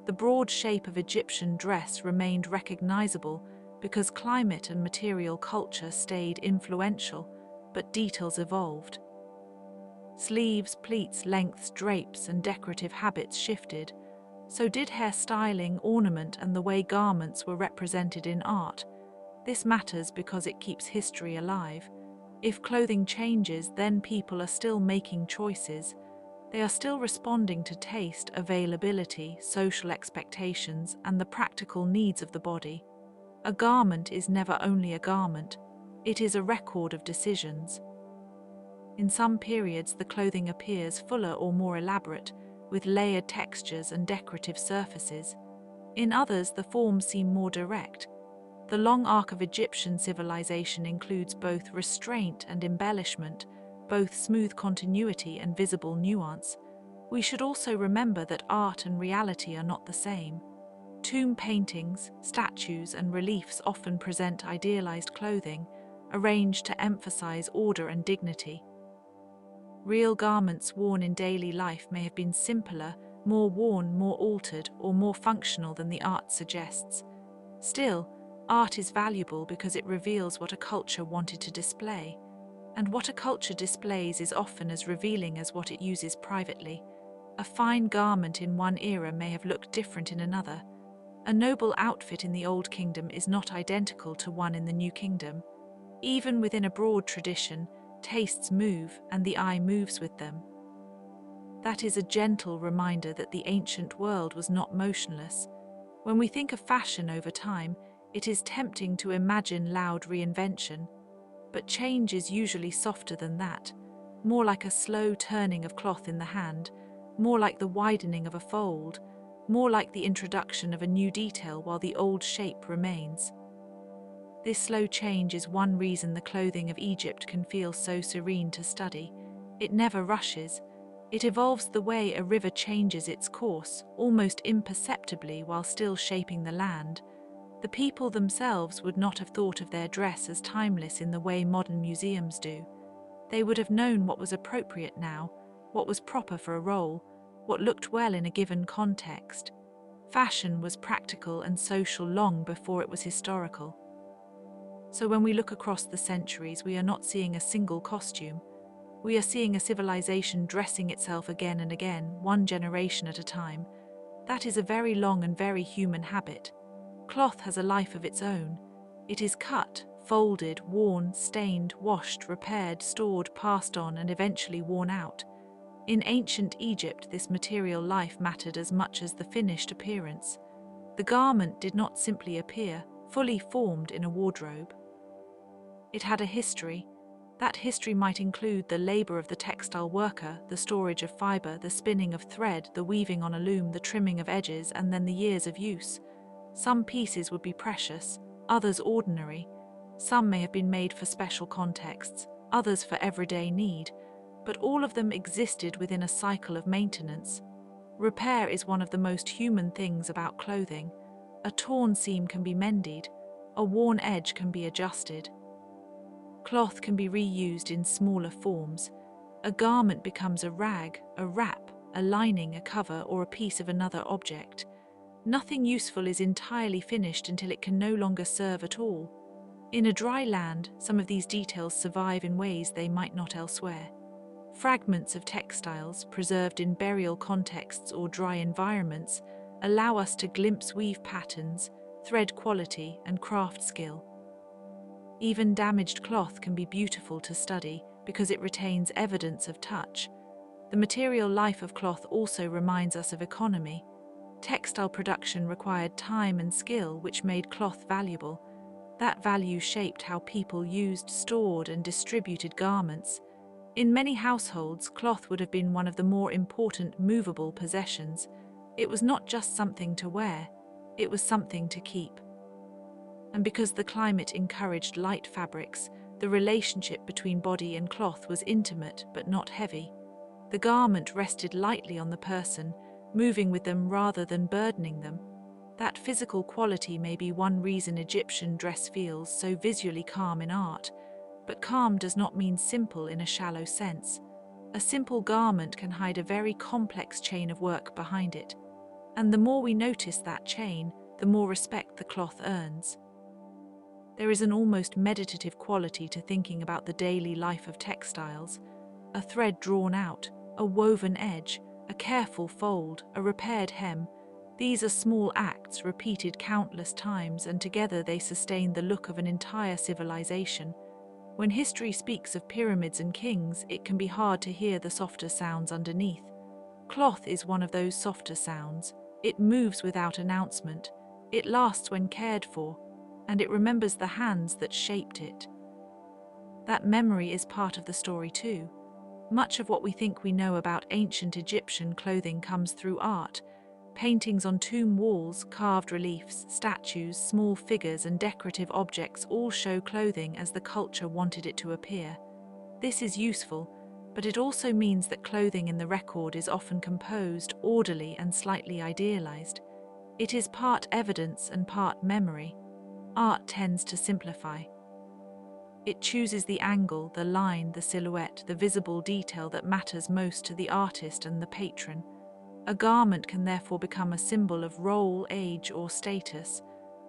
The broad shape of Egyptian dress remained recognizable because climate and material culture stayed influential, but details evolved. Sleeves, pleats, lengths, drapes, and decorative habits shifted. So did hairstyling, ornament, and the way garments were represented in art. This matters because it keeps history alive. If clothing changes, then people are still making choices. They are still responding to taste, availability, social expectations, and the practical needs of the body. A garment is never only a garment. It is a record of decisions. In some periods, the clothing appears fuller or more elaborate, with layered textures and decorative surfaces. In others, the forms seem more direct. The long arc of Egyptian civilization includes both restraint and embellishment, both smooth continuity and visible nuance. We should also remember that art and reality are not the same. Tomb paintings, statues, and reliefs often present idealized clothing, arranged to emphasize order and dignity. Real garments worn in daily life may have been simpler, more worn, more altered, or more functional than the art suggests. Still, art is valuable because it reveals what a culture wanted to display. And what a culture displays is often as revealing as what it uses privately. A fine garment in one era may have looked different in another. A noble outfit in the Old Kingdom is not identical to one in the New Kingdom. Even within a broad tradition, tastes move and the eye moves with them. That is a gentle reminder that the ancient world was not motionless. When we think of fashion over time, it is tempting to imagine loud reinvention. But change is usually softer than that, more like a slow turning of cloth in the hand, more like the widening of a fold, more like the introduction of a new detail while the old shape remains. This slow change is one reason the clothing of Egypt can feel so serene to study. It never rushes. It evolves the way a river changes its course, almost imperceptibly while still shaping the land. The people themselves would not have thought of their dress as timeless in the way modern museums do. They would have known what was appropriate now, what was proper for a role, what looked well in a given context. Fashion was practical and social long before it was historical. So when we look across the centuries, we are not seeing a single costume. We are seeing a civilization dressing itself again and again, one generation at a time. That is a very long and very human habit. Cloth has a life of its own. It is cut, folded, worn, stained, washed, repaired, stored, passed on, and eventually worn out. In ancient Egypt, this material life mattered as much as the finished appearance. The garment did not simply appear, fully formed in a wardrobe. It had a history. That history might include the labor of the textile worker, the storage of fiber, the spinning of thread, the weaving on a loom, the trimming of edges, and then the years of use. Some pieces would be precious, others ordinary. Some may have been made for special contexts, others for everyday need, but all of them existed within a cycle of maintenance. Repair is one of the most human things about clothing. A torn seam can be mended, a worn edge can be adjusted. Cloth can be reused in smaller forms. A garment becomes a rag, a wrap, a lining, a cover, or a piece of another object. Nothing useful is entirely finished until it can no longer serve at all. In a dry land, some of these details survive in ways they might not elsewhere. Fragments of textiles, preserved in burial contexts or dry environments, allow us to glimpse weave patterns, thread quality, and craft skill. Even damaged cloth can be beautiful to study because it retains evidence of touch. The material life of cloth also reminds us of economy. Textile production required time and skill, which made cloth valuable. That value shaped how people used, stored, and distributed garments. In many households, cloth would have been one of the more important movable possessions. It was not just something to wear, it was something to keep. And because the climate encouraged light fabrics, the relationship between body and cloth was intimate but not heavy. The garment rested lightly on the person, moving with them rather than burdening them. That physical quality may be one reason Egyptian dress feels so visually calm in art. But calm does not mean simple in a shallow sense. A simple garment can hide a very complex chain of work behind it. And the more we notice that chain, the more respect the cloth earns. There is an almost meditative quality to thinking about the daily life of textiles. A thread drawn out, a woven edge, a careful fold, a repaired hem. These are small acts repeated countless times, and together they sustain the look of an entire civilization. When history speaks of pyramids and kings, it can be hard to hear the softer sounds underneath. Cloth is one of those softer sounds. It moves without announcement. It lasts when cared for, and it remembers the hands that shaped it. That memory is part of the story too. Much of what we think we know about ancient Egyptian clothing comes through art. Paintings on tomb walls, carved reliefs, statues, small figures, and decorative objects all show clothing as the culture wanted it to appear. This is useful, but it also means that clothing in the record is often composed, orderly, and slightly idealized. It is part evidence and part memory. Art tends to simplify. It chooses the angle, the line, the silhouette, the visible detail that matters most to the artist and the patron. A garment can therefore become a symbol of role, age, or status.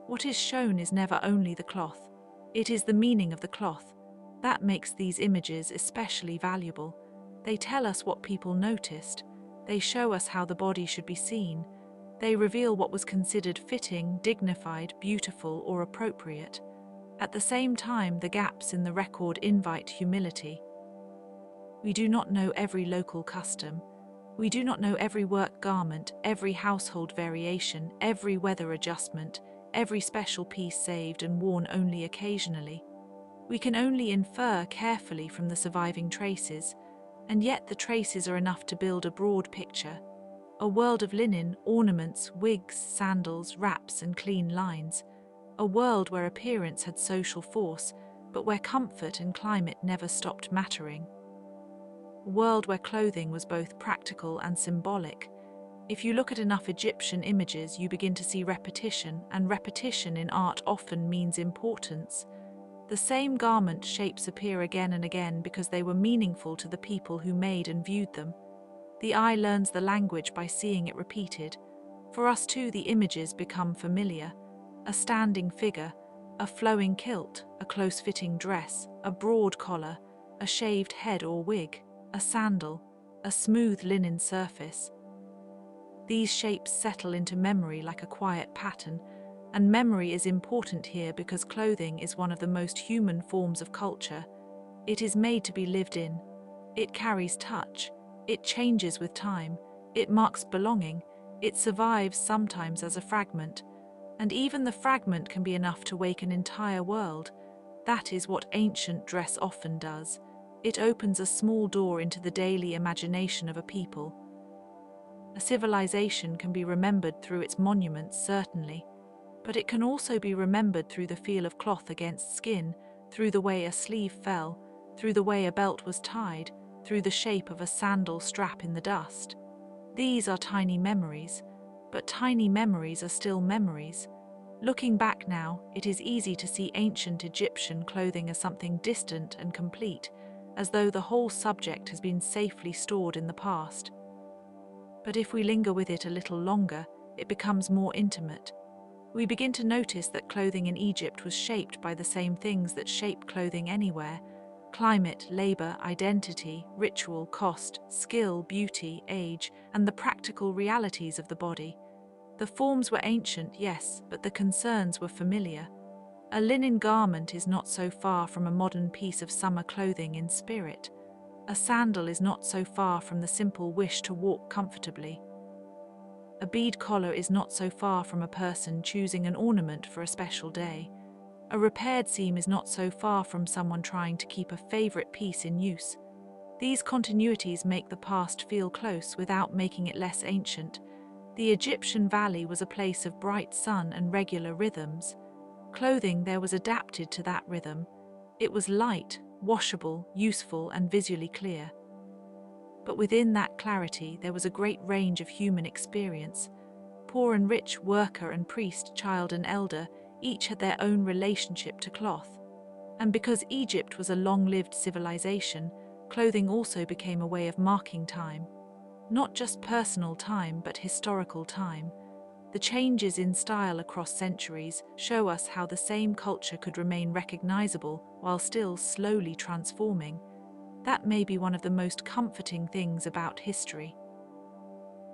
What is shown is never only the cloth. It is the meaning of the cloth. That makes these images especially valuable. They tell us what people noticed. They show us how the body should be seen. They reveal what was considered fitting, dignified, beautiful, or appropriate. At the same time, the gaps in the record invite humility. We do not know every local custom. We do not know every work garment, every household variation, every weather adjustment, every special piece saved and worn only occasionally. We can only infer carefully from the surviving traces, and yet the traces are enough to build a broad picture. A world of linen, ornaments, wigs, sandals, wraps, and clean lines. A world where appearance had social force, but where comfort and climate never stopped mattering. A world where clothing was both practical and symbolic. If you look at enough Egyptian images, you begin to see repetition, and repetition in art often means importance. The same garment shapes appear again and again because they were meaningful to the people who made and viewed them. The eye learns the language by seeing it repeated. For us too, the images become familiar. A standing figure, a flowing kilt, a close-fitting dress, a broad collar, a shaved head or wig, a sandal, a smooth linen surface. These shapes settle into memory like a quiet pattern, and memory is important here because clothing is one of the most human forms of culture. It is made to be lived in. It carries touch. It changes with time. It marks belonging. It survives sometimes as a fragment. And even the fragment can be enough to wake an entire world. That is what ancient dress often does. It opens a small door into the daily imagination of a people. A civilization can be remembered through its monuments, certainly, but it can also be remembered through the feel of cloth against skin, through the way a sleeve fell, through the way a belt was tied, through the shape of a sandal strap in the dust. These are tiny memories, but tiny memories are still memories. Looking back now, it is easy to see ancient Egyptian clothing as something distant and complete, as though the whole subject has been safely stored in the past. But if we linger with it a little longer, it becomes more intimate. We begin to notice that clothing in Egypt was shaped by the same things that shape clothing anywhere: climate, labor, identity, ritual, cost, skill, beauty, age, and the practical realities of the body. The forms were ancient, yes, but the concerns were familiar. A linen garment is not so far from a modern piece of summer clothing in spirit. A sandal is not so far from the simple wish to walk comfortably. A bead collar is not so far from a person choosing an ornament for a special day. A repaired seam is not so far from someone trying to keep a favorite piece in use. These continuities make the past feel close without making it less ancient. The Egyptian valley was a place of bright sun and regular rhythms. Clothing there was adapted to that rhythm. It was light, washable, useful, and visually clear. But within that clarity there was a great range of human experience. Poor and rich, worker and priest, child and elder, each had their own relationship to cloth. And because Egypt was a long-lived civilization, clothing also became a way of marking time. Not just personal time, but historical time. The changes in style across centuries show us how the same culture could remain recognizable while still slowly transforming. That may be one of the most comforting things about history.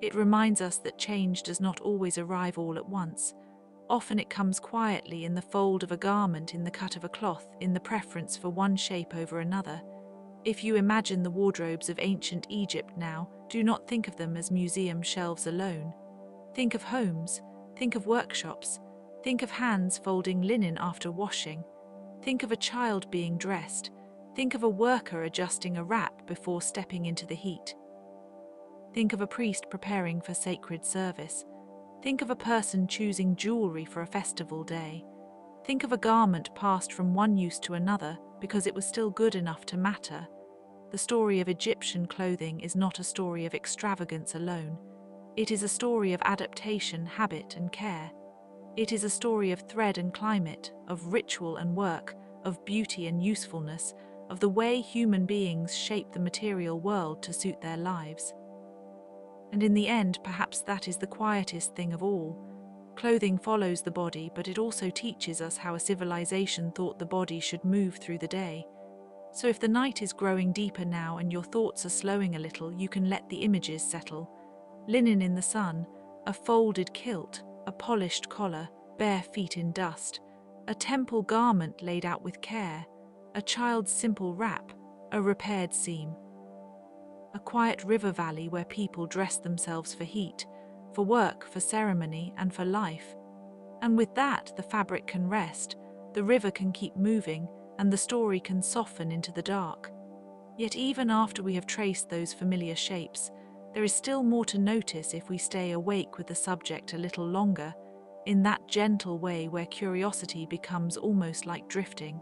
It reminds us that change does not always arrive all at once. Often it comes quietly in the fold of a garment, in the cut of a cloth, in the preference for one shape over another. If you imagine the wardrobes of ancient Egypt now, do not think of them as museum shelves alone. Think of homes, think of workshops, think of hands folding linen after washing. Think of a child being dressed. Think of a worker adjusting a wrap before stepping into the heat. Think of a priest preparing for sacred service. Think of a person choosing jewelry for a festival day. Think of a garment passed from one use to another because it was still good enough to matter. The story of Egyptian clothing is not a story of extravagance alone. It is a story of adaptation, habit, and care. It is a story of thread and climate, of ritual and work, of beauty and usefulness, of the way human beings shape the material world to suit their lives. And in the end, perhaps that is the quietest thing of all. Clothing follows the body, but it also teaches us how a civilization thought the body should move through the day. So if the night is growing deeper now and your thoughts are slowing a little, you can let the images settle. Linen in the sun, a folded kilt, a polished collar, bare feet in dust, a temple garment laid out with care, a child's simple wrap, a repaired seam. A quiet river valley where people dress themselves for heat, for work, for ceremony, and for life. And with that, the fabric can rest, the river can keep moving, and the story can soften into the dark. Yet even after we have traced those familiar shapes, there is still more to notice if we stay awake with the subject a little longer, in that gentle way where curiosity becomes almost like drifting.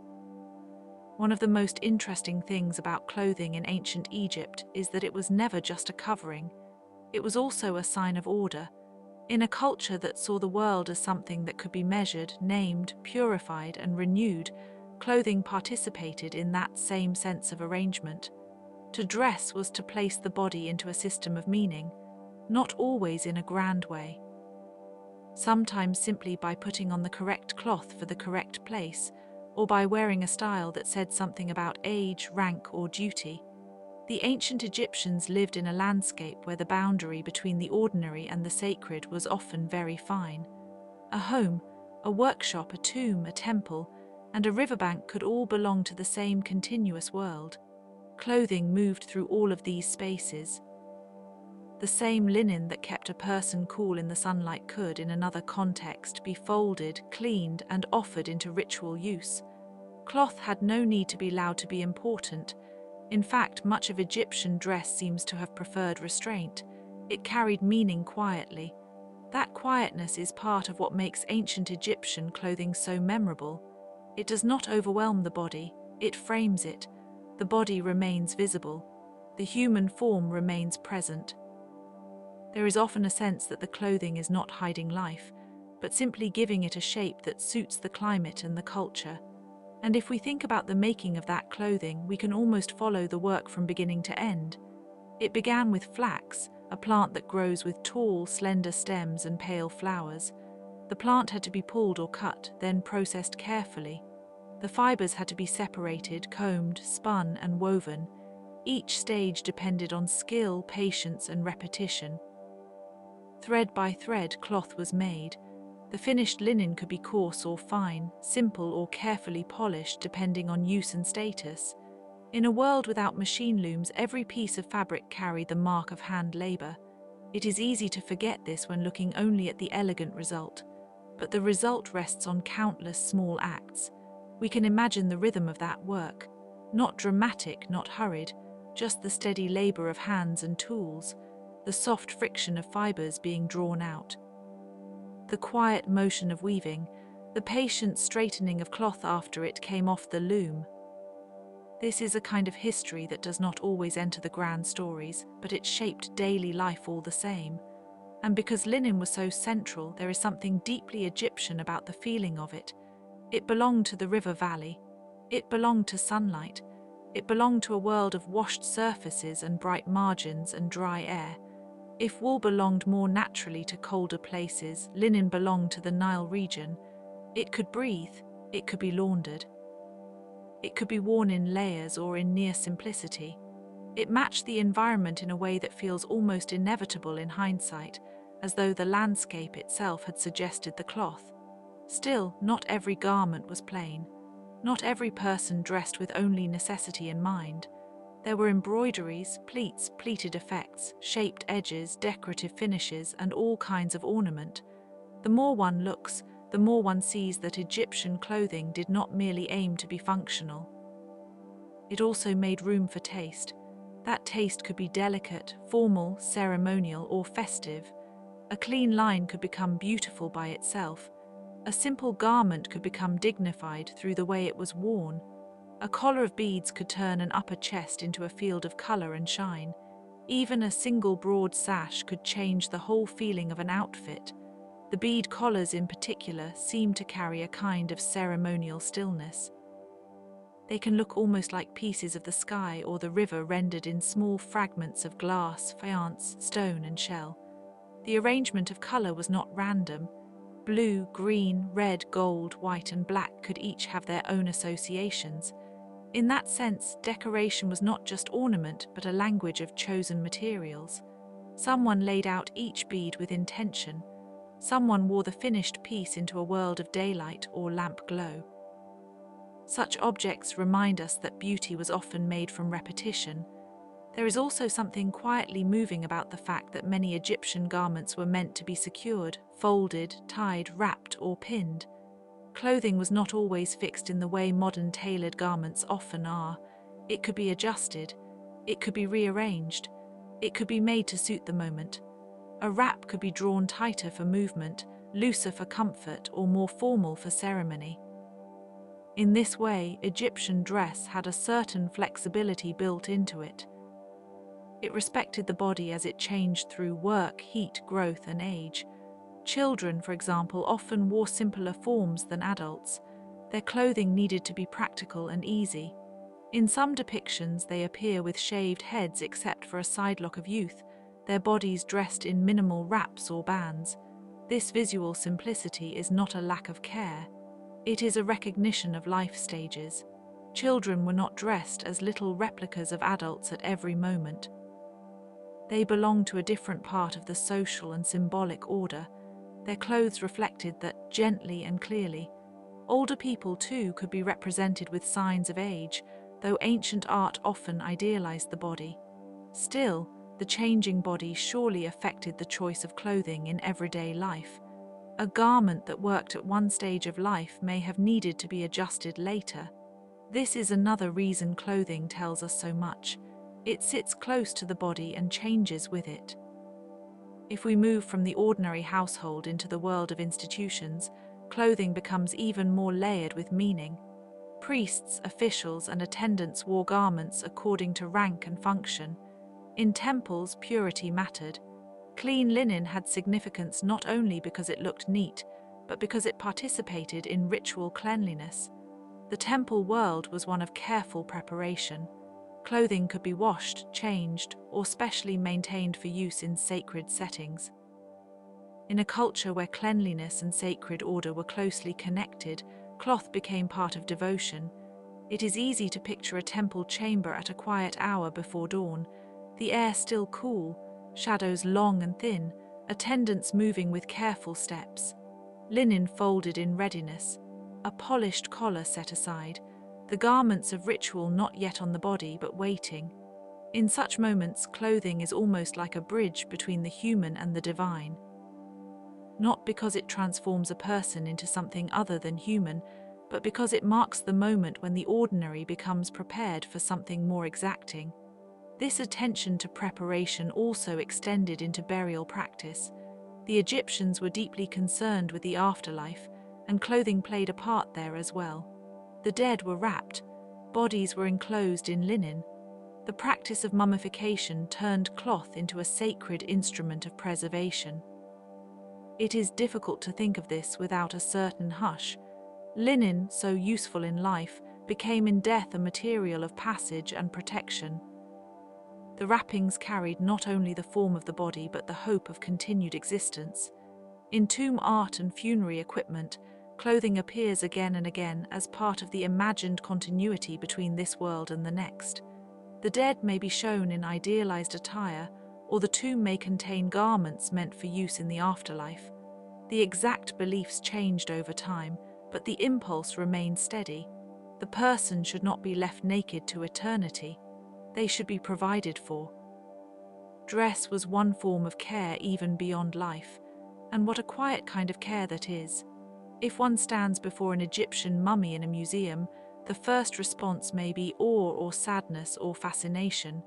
One of the most interesting things about clothing in ancient Egypt is that it was never just a covering. It was also a sign of order. In a culture that saw the world as something that could be measured, named, purified, and renewed, clothing participated in that same sense of arrangement. To dress was to place the body into a system of meaning, not always in a grand way. Sometimes simply by putting on the correct cloth for the correct place, or by wearing a style that said something about age, rank, or duty. The ancient Egyptians lived in a landscape where the boundary between the ordinary and the sacred was often very fine. A home, a workshop, a tomb, a temple, and a riverbank could all belong to the same continuous world. Clothing moved through all of these spaces. The same linen that kept a person cool in the sunlight could, in another context, be folded, cleaned, and offered into ritual use. Cloth had no need to be loud to be important. In fact, much of Egyptian dress seems to have preferred restraint. It carried meaning quietly. That quietness is part of what makes ancient Egyptian clothing so memorable. It does not overwhelm the body, it frames it. The body remains visible. The human form remains present. There is often a sense that the clothing is not hiding life, but simply giving it a shape that suits the climate and the culture. And if we think about the making of that clothing, we can almost follow the work from beginning to end. It began with flax, a plant that grows with tall, slender stems and pale flowers. The plant had to be pulled or cut, then processed carefully. The fibers had to be separated, combed, spun, and woven. Each stage depended on skill, patience, and repetition. Thread by thread, cloth was made. The finished linen could be coarse or fine, simple or carefully polished depending on use and status. In a world without machine looms, every piece of fabric carried the mark of hand labor. It is easy to forget this when looking only at the elegant result, but the result rests on countless small acts. We can imagine the rhythm of that work, not dramatic, not hurried, just the steady labor of hands and tools, the soft friction of fibers being drawn out. The quiet motion of weaving, the patient straightening of cloth after it came off the loom. This is a kind of history that does not always enter the grand stories, but it shaped daily life all the same. And because linen was so central, there is something deeply Egyptian about the feeling of it. It belonged to the river valley. It belonged to sunlight. It belonged to a world of washed surfaces and bright margins and dry air. If wool belonged more naturally to colder places, linen belonged to the Nile region. It could breathe, it could be laundered. It could be worn in layers or in near simplicity. It matched the environment in a way that feels almost inevitable in hindsight, as though the landscape itself had suggested the cloth. Still, not every garment was plain. Not every person dressed with only necessity in mind. There were embroideries, pleats, pleated effects, shaped edges, decorative finishes, and all kinds of ornament. The more one looks, the more one sees that Egyptian clothing did not merely aim to be functional. It also made room for taste. That taste could be delicate, formal, ceremonial, or festive. A clean line could become beautiful by itself. A simple garment could become dignified through the way it was worn. A collar of beads could turn an upper chest into a field of color and shine. Even a single broad sash could change the whole feeling of an outfit. The bead collars in particular seem to carry a kind of ceremonial stillness. They can look almost like pieces of the sky or the river rendered in small fragments of glass, faience, stone, and shell. The arrangement of color was not random. Blue, green, red, gold, white, and black could each have their own associations. In that sense, decoration was not just ornament, but a language of chosen materials. Someone laid out each bead with intention. Someone wore the finished piece into a world of daylight or lamp glow. Such objects remind us that beauty was often made from repetition. There is also something quietly moving about the fact that many Egyptian garments were meant to be secured, folded, tied, wrapped, or pinned. Clothing was not always fixed in the way modern tailored garments often are. It could be adjusted. It could be rearranged. It could be made to suit the moment. A wrap could be drawn tighter for movement, looser for comfort, or more formal for ceremony. In this way, Egyptian dress had a certain flexibility built into it. It respected the body as it changed through work, heat, growth, and age. Children, for example, often wore simpler forms than adults. Their clothing needed to be practical and easy. In some depictions, they appear with shaved heads except for a sidelock of youth, their bodies dressed in minimal wraps or bands. This visual simplicity is not a lack of care. It is a recognition of life stages. Children were not dressed as little replicas of adults at every moment. They belonged to a different part of the social and symbolic order. Their clothes reflected that gently and clearly. Older people, too, could be represented with signs of age, though ancient art often idealized the body. Still, the changing body surely affected the choice of clothing in everyday life. A garment that worked at one stage of life may have needed to be adjusted later. This is another reason clothing tells us so much. It sits close to the body and changes with it. If we move from the ordinary household into the world of institutions, clothing becomes even more layered with meaning. Priests, officials, and attendants wore garments according to rank and function. In temples, purity mattered. Clean linen had significance not only because it looked neat, but because it participated in ritual cleanliness. The temple world was one of careful preparation. Clothing could be washed, changed, or specially maintained for use in sacred settings. In a culture where cleanliness and sacred order were closely connected, cloth became part of devotion. It is easy to picture a temple chamber at a quiet hour before dawn, the air still cool, shadows long and thin, attendants moving with careful steps. Linen folded in readiness, a polished collar set aside, the garments of ritual not yet on the body but waiting. In such moments, clothing is almost like a bridge between the human and the divine. Not because it transforms a person into something other than human, but because it marks the moment when the ordinary becomes prepared for something more exacting. This attention to preparation also extended into burial practice. The Egyptians were deeply concerned with the afterlife, and clothing played a part there as well. The dead were wrapped, bodies were enclosed in linen. The practice of mummification turned cloth into a sacred instrument of preservation. It is difficult to think of this without a certain hush. Linen, so useful in life, became in death a material of passage and protection. The wrappings carried not only the form of the body but the hope of continued existence. In tomb art and funerary equipment, clothing appears again and again as part of the imagined continuity between this world and the next. The dead may be shown in idealized attire, or the tomb may contain garments meant for use in the afterlife. The exact beliefs changed over time, but the impulse remained steady. The person should not be left naked to eternity. They should be provided for. Dress was one form of care even beyond life, and what a quiet kind of care that is. If one stands before an Egyptian mummy in a museum, The first response may be awe or sadness or fascination,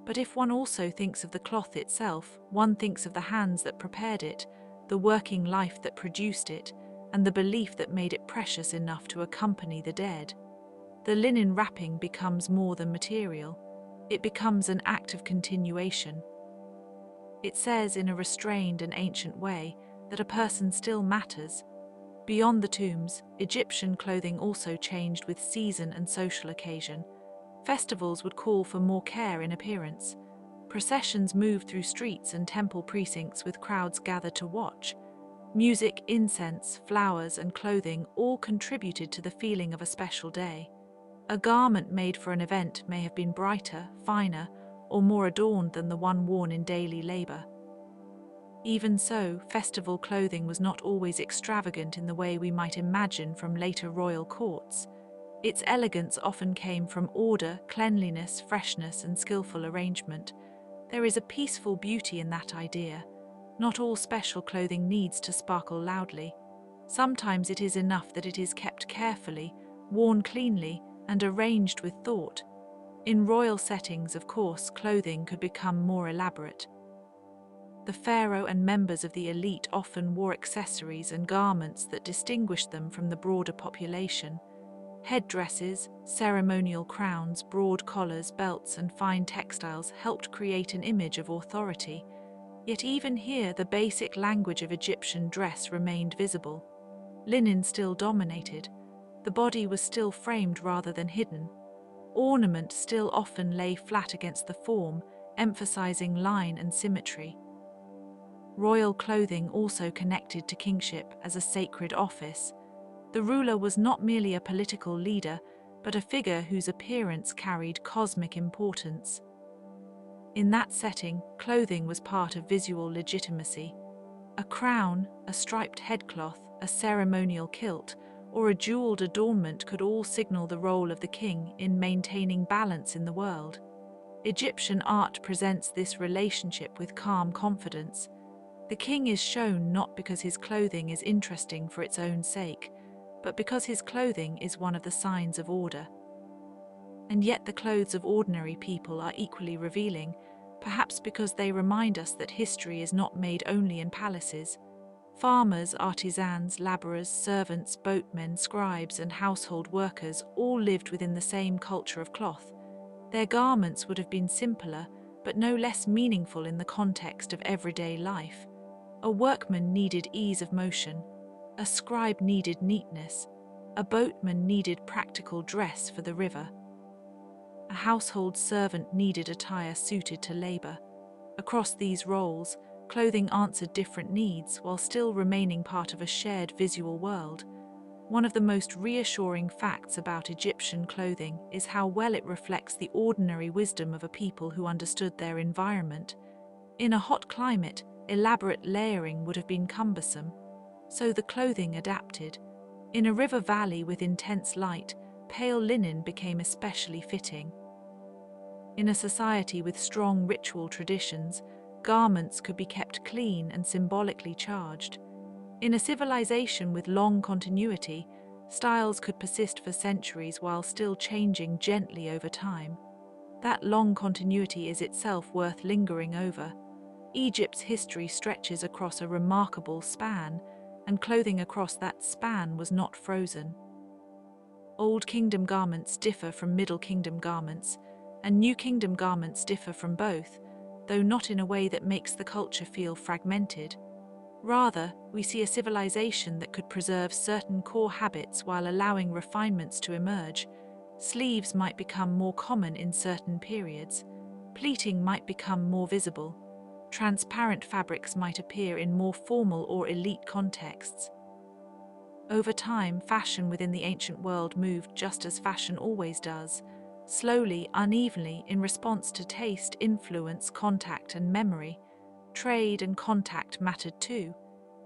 but if one also thinks of the cloth itself, one thinks of the hands that prepared it, the working life that produced it, and the belief that made it precious enough to accompany the dead. The linen wrapping becomes more than material. It becomes an act of continuation. It says in a restrained and ancient way that a person still matters. Beyond the tombs, Egyptian clothing also changed with season and social occasion. Festivals would call for more care in appearance. Processions moved through streets and temple precincts with crowds gathered to watch. Music, incense, flowers, and clothing all contributed to the feeling of a special day. A garment made for an event may have been brighter, finer, or more adorned than the one worn in daily labor. Even so, festival clothing was not always extravagant in the way we might imagine from later royal courts. Its elegance often came from order, cleanliness, freshness, and skillful arrangement. There is a peaceful beauty in that idea. Not all special clothing needs to sparkle loudly. Sometimes it is enough that it is kept carefully, worn cleanly, and arranged with thought. In royal settings, of course, clothing could become more elaborate. The pharaoh and members of the elite often wore accessories and garments that distinguished them from the broader population. Headdresses, ceremonial crowns, broad collars, belts, and fine textiles helped create an image of authority. Yet even here, the basic language of Egyptian dress remained visible. Linen still dominated. The body was still framed rather than hidden. Ornament still often lay flat against the form, emphasizing line and symmetry. Royal clothing also connected to kingship as a sacred office. The ruler was not merely a political leader, but a figure whose appearance carried cosmic importance. In that setting, clothing was part of visual legitimacy. A crown, a striped headcloth, a ceremonial kilt, or a jeweled adornment could all signal the role of the king in maintaining balance in the world. Egyptian art presents this relationship with calm confidence. The king is shown not because his clothing is interesting for its own sake, but because his clothing is one of the signs of order. And yet the clothes of ordinary people are equally revealing, perhaps because they remind us that history is not made only in palaces. Farmers, artisans, labourers, servants, boatmen, scribes, and household workers all lived within the same culture of cloth. Their garments would have been simpler, but no less meaningful in the context of everyday life. A workman needed ease of motion. A scribe needed neatness. A boatman needed practical dress for the river. A household servant needed attire suited to labour. Across these roles, clothing answered different needs while still remaining part of a shared visual world. One of the most reassuring facts about Egyptian clothing is how well it reflects the ordinary wisdom of a people who understood their environment. In a hot climate, elaborate layering would have been cumbersome, so the clothing adapted. In a river valley with intense light, pale linen became especially fitting. In a society with strong ritual traditions, garments could be kept clean and symbolically charged. In a civilization with long continuity, styles could persist for centuries while still changing gently over time. That long continuity is itself worth lingering over. Egypt's history stretches across a remarkable span, and clothing across that span was not frozen. Old Kingdom garments differ from Middle Kingdom garments, and New Kingdom garments differ from both, though not in a way that makes the culture feel fragmented. Rather, we see a civilization that could preserve certain core habits while allowing refinements to emerge. Sleeves might become more common in certain periods. Pleating might become more visible. Transparent fabrics might appear in more formal or elite contexts. Over time, fashion within the ancient world moved just as fashion always does, slowly, unevenly, in response to taste, influence, contact, and memory. Trade and contact mattered too.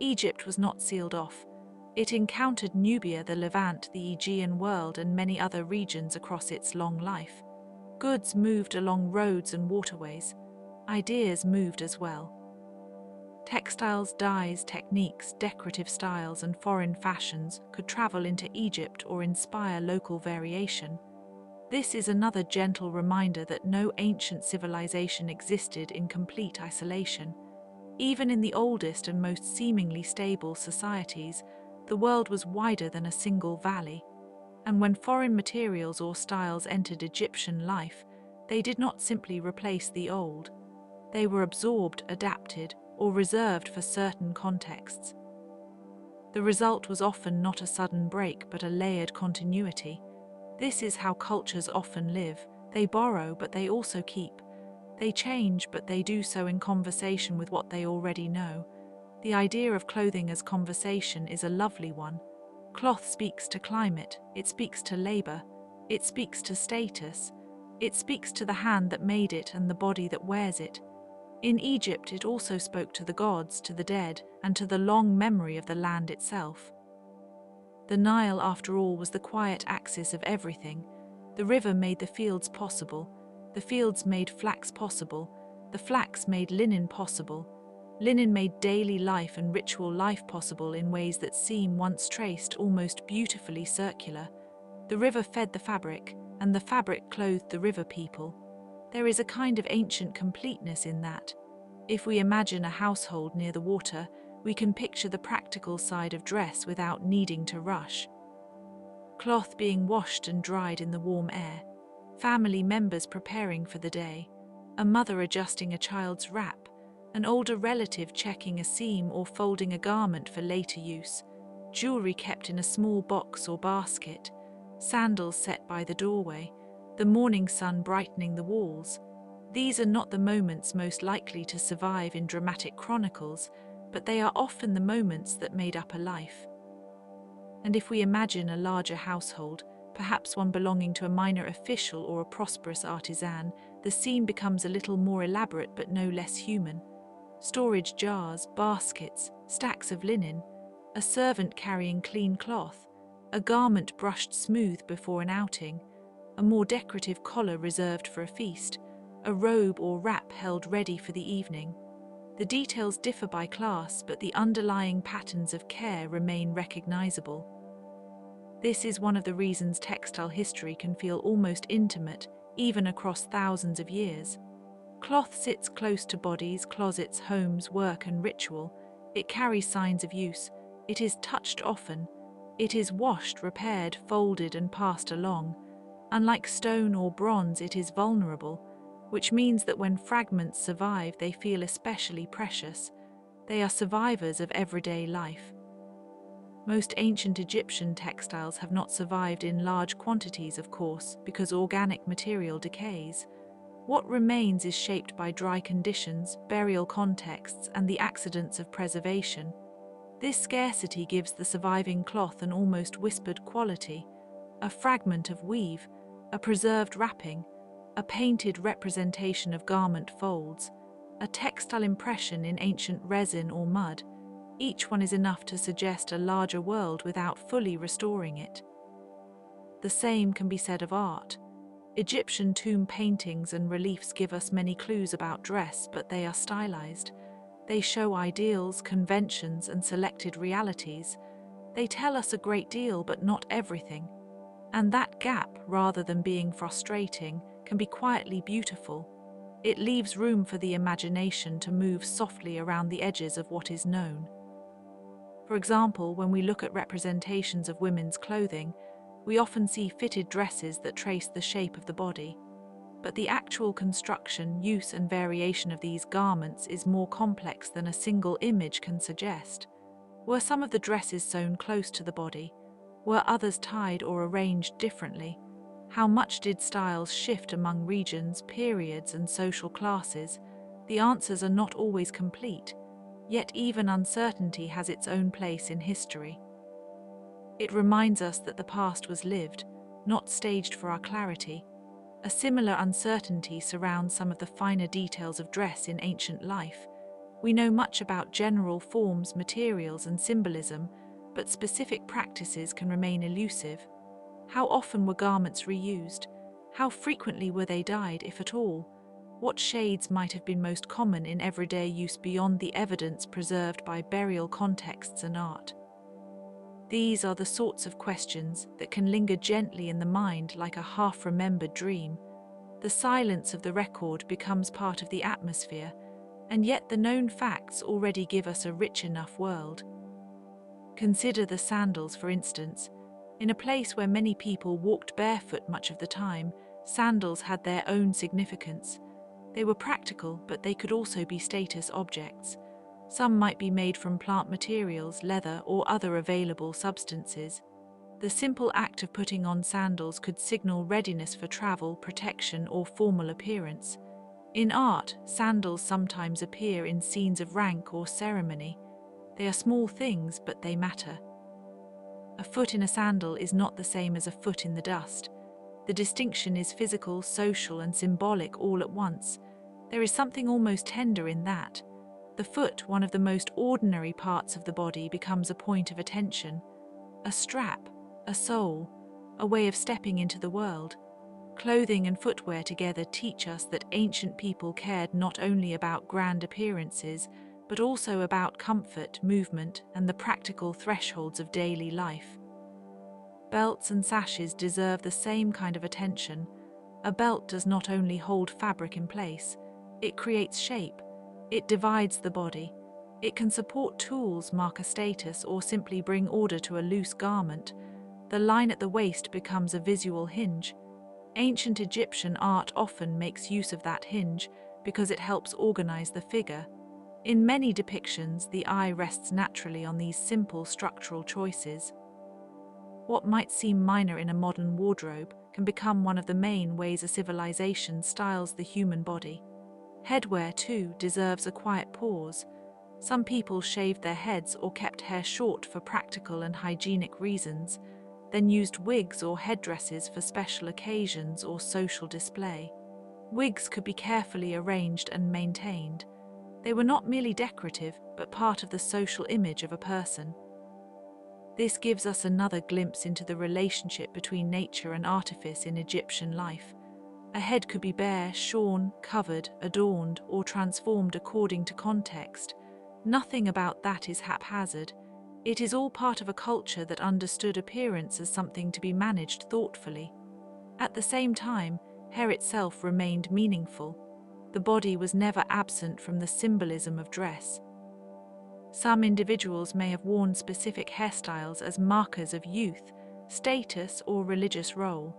Egypt was not sealed off. It encountered Nubia, the Levant, the Aegean world, and many other regions across its long life. Goods moved along roads and waterways. Ideas moved as well. Textiles, dyes, techniques, decorative styles, and foreign fashions could travel into Egypt or inspire local variation. This is another gentle reminder that no ancient civilization existed in complete isolation. Even in the oldest and most seemingly stable societies, the world was wider than a single valley. And when foreign materials or styles entered Egyptian life, they did not simply replace the old. They were absorbed, adapted, or reserved for certain contexts. The result was often not a sudden break but a layered continuity. This is how cultures often live. They borrow, but they also keep. They change, but they do so in conversation with what they already know. The idea of clothing as conversation is a lovely one. Cloth speaks to climate, it speaks to labor, it speaks to status, it speaks to the hand that made it and the body that wears it. In Egypt, it also spoke to the gods, to the dead, and to the long memory of the land itself. The Nile, after all, was the quiet axis of everything. The river made the fields possible. The fields made flax possible. The flax made linen possible. Linen made daily life and ritual life possible in ways that seem, once traced, almost beautifully circular. The river fed the fabric, and the fabric clothed the river people. There is a kind of ancient completeness in that. If we imagine a household near the water, we can picture the practical side of dress without needing to rush. Cloth being washed and dried in the warm air, family members preparing for the day, a mother adjusting a child's wrap, an older relative checking a seam or folding a garment for later use, jewelry kept in a small box or basket, sandals set by the doorway, the morning sun brightening the walls. These are not the moments most likely to survive in dramatic chronicles, but they are often the moments that made up a life. And if we imagine a larger household, perhaps one belonging to a minor official or a prosperous artisan, the scene becomes a little more elaborate but no less human. Storage jars, baskets, stacks of linen, a servant carrying clean cloth, a garment brushed smooth before an outing, a more decorative collar reserved for a feast, a robe or wrap held ready for the evening. The details differ by class, but the underlying patterns of care remain recognizable. This is one of the reasons textile history can feel almost intimate, even across thousands of years. Cloth sits close to bodies, closets, homes, work, and ritual. It carries signs of use. It is touched often. It is washed, repaired, folded, and passed along. Unlike stone or bronze, it is vulnerable, which means that when fragments survive, they feel especially precious. They are survivors of everyday life. Most ancient Egyptian textiles have not survived in large quantities, of course, because organic material decays. What remains is shaped by dry conditions, burial contexts, and the accidents of preservation. This scarcity gives the surviving cloth an almost whispered quality, a fragment of weave, a preserved wrapping, a painted representation of garment folds, a textile impression in ancient resin or mud. Each one is enough to suggest a larger world without fully restoring it. The same can be said of art. Egyptian tomb paintings and reliefs give us many clues about dress, but they are stylized. They show ideals, conventions, and selected realities. They tell us a great deal, but not everything. And that gap, rather than being frustrating, can be quietly beautiful. It leaves room for the imagination to move softly around the edges of what is known. For example, when we look at representations of women's clothing, we often see fitted dresses that trace the shape of the body. But the actual construction, use, and variation of these garments is more complex than a single image can suggest. Were some of the dresses sewn close to the body? Were others tied or arranged differently? How much did styles shift among regions, periods, and social classes? The answers are not always complete, yet even uncertainty has its own place in history. It reminds us that the past was lived, not staged for our clarity. A similar uncertainty surrounds some of the finer details of dress in ancient life. We know much about general forms, materials, and symbolism, but specific practices can remain elusive. How often were garments reused? How frequently were they dyed, if at all? what shades might have been most common in everyday use beyond the evidence preserved by burial contexts and art? These are the sorts of questions that can linger gently in the mind like a half-remembered dream. The silence of the record becomes part of the atmosphere, and yet the known facts already give us a rich enough world. Consider the sandals, for instance. In a place where many people walked barefoot much of the time, sandals had their own significance. They were practical, but they could also be status objects. Some might be made from plant materials, leather, or other available substances. The simple act of putting on sandals could signal readiness for travel, protection, or formal appearance. In art, sandals sometimes appear in scenes of rank or ceremony. They are small things, but they matter. A foot in a sandal is not the same as a foot in the dust. The distinction is physical, social, and symbolic all at once. There is something almost tender in that. The foot, one of the most ordinary parts of the body, becomes a point of attention. A strap, a soul, a way of stepping into the world. Clothing and footwear together teach us that ancient people cared not only about grand appearances, but also about comfort, movement, and the practical thresholds of daily life. Belts and sashes deserve the same kind of attention. A belt does not only hold fabric in place, it creates shape. It divides the body. It can support tools, mark a status, or simply bring order to a loose garment. The line at the waist becomes a visual hinge. Ancient Egyptian art often makes use of that hinge because it helps organize the figure. In many depictions, the eye rests naturally on these simple structural choices. What might seem minor in a modern wardrobe can become one of the main ways a civilization styles the human body. Headwear, too, deserves a quiet pause. Some people shaved their heads or kept hair short for practical and hygienic reasons, then used wigs or headdresses for special occasions or social display. Wigs could be carefully arranged and maintained. They were not merely decorative, but part of the social image of a person. This gives us another glimpse into the relationship between nature and artifice in Egyptian life. A head could be bare, shorn, covered, adorned, or transformed according to context. Nothing about that is haphazard. It is all part of a culture that understood appearance as something to be managed thoughtfully. At the same time, hair itself remained meaningful. The body was never absent from the symbolism of dress. Some individuals may have worn specific hairstyles as markers of youth, status, or religious role.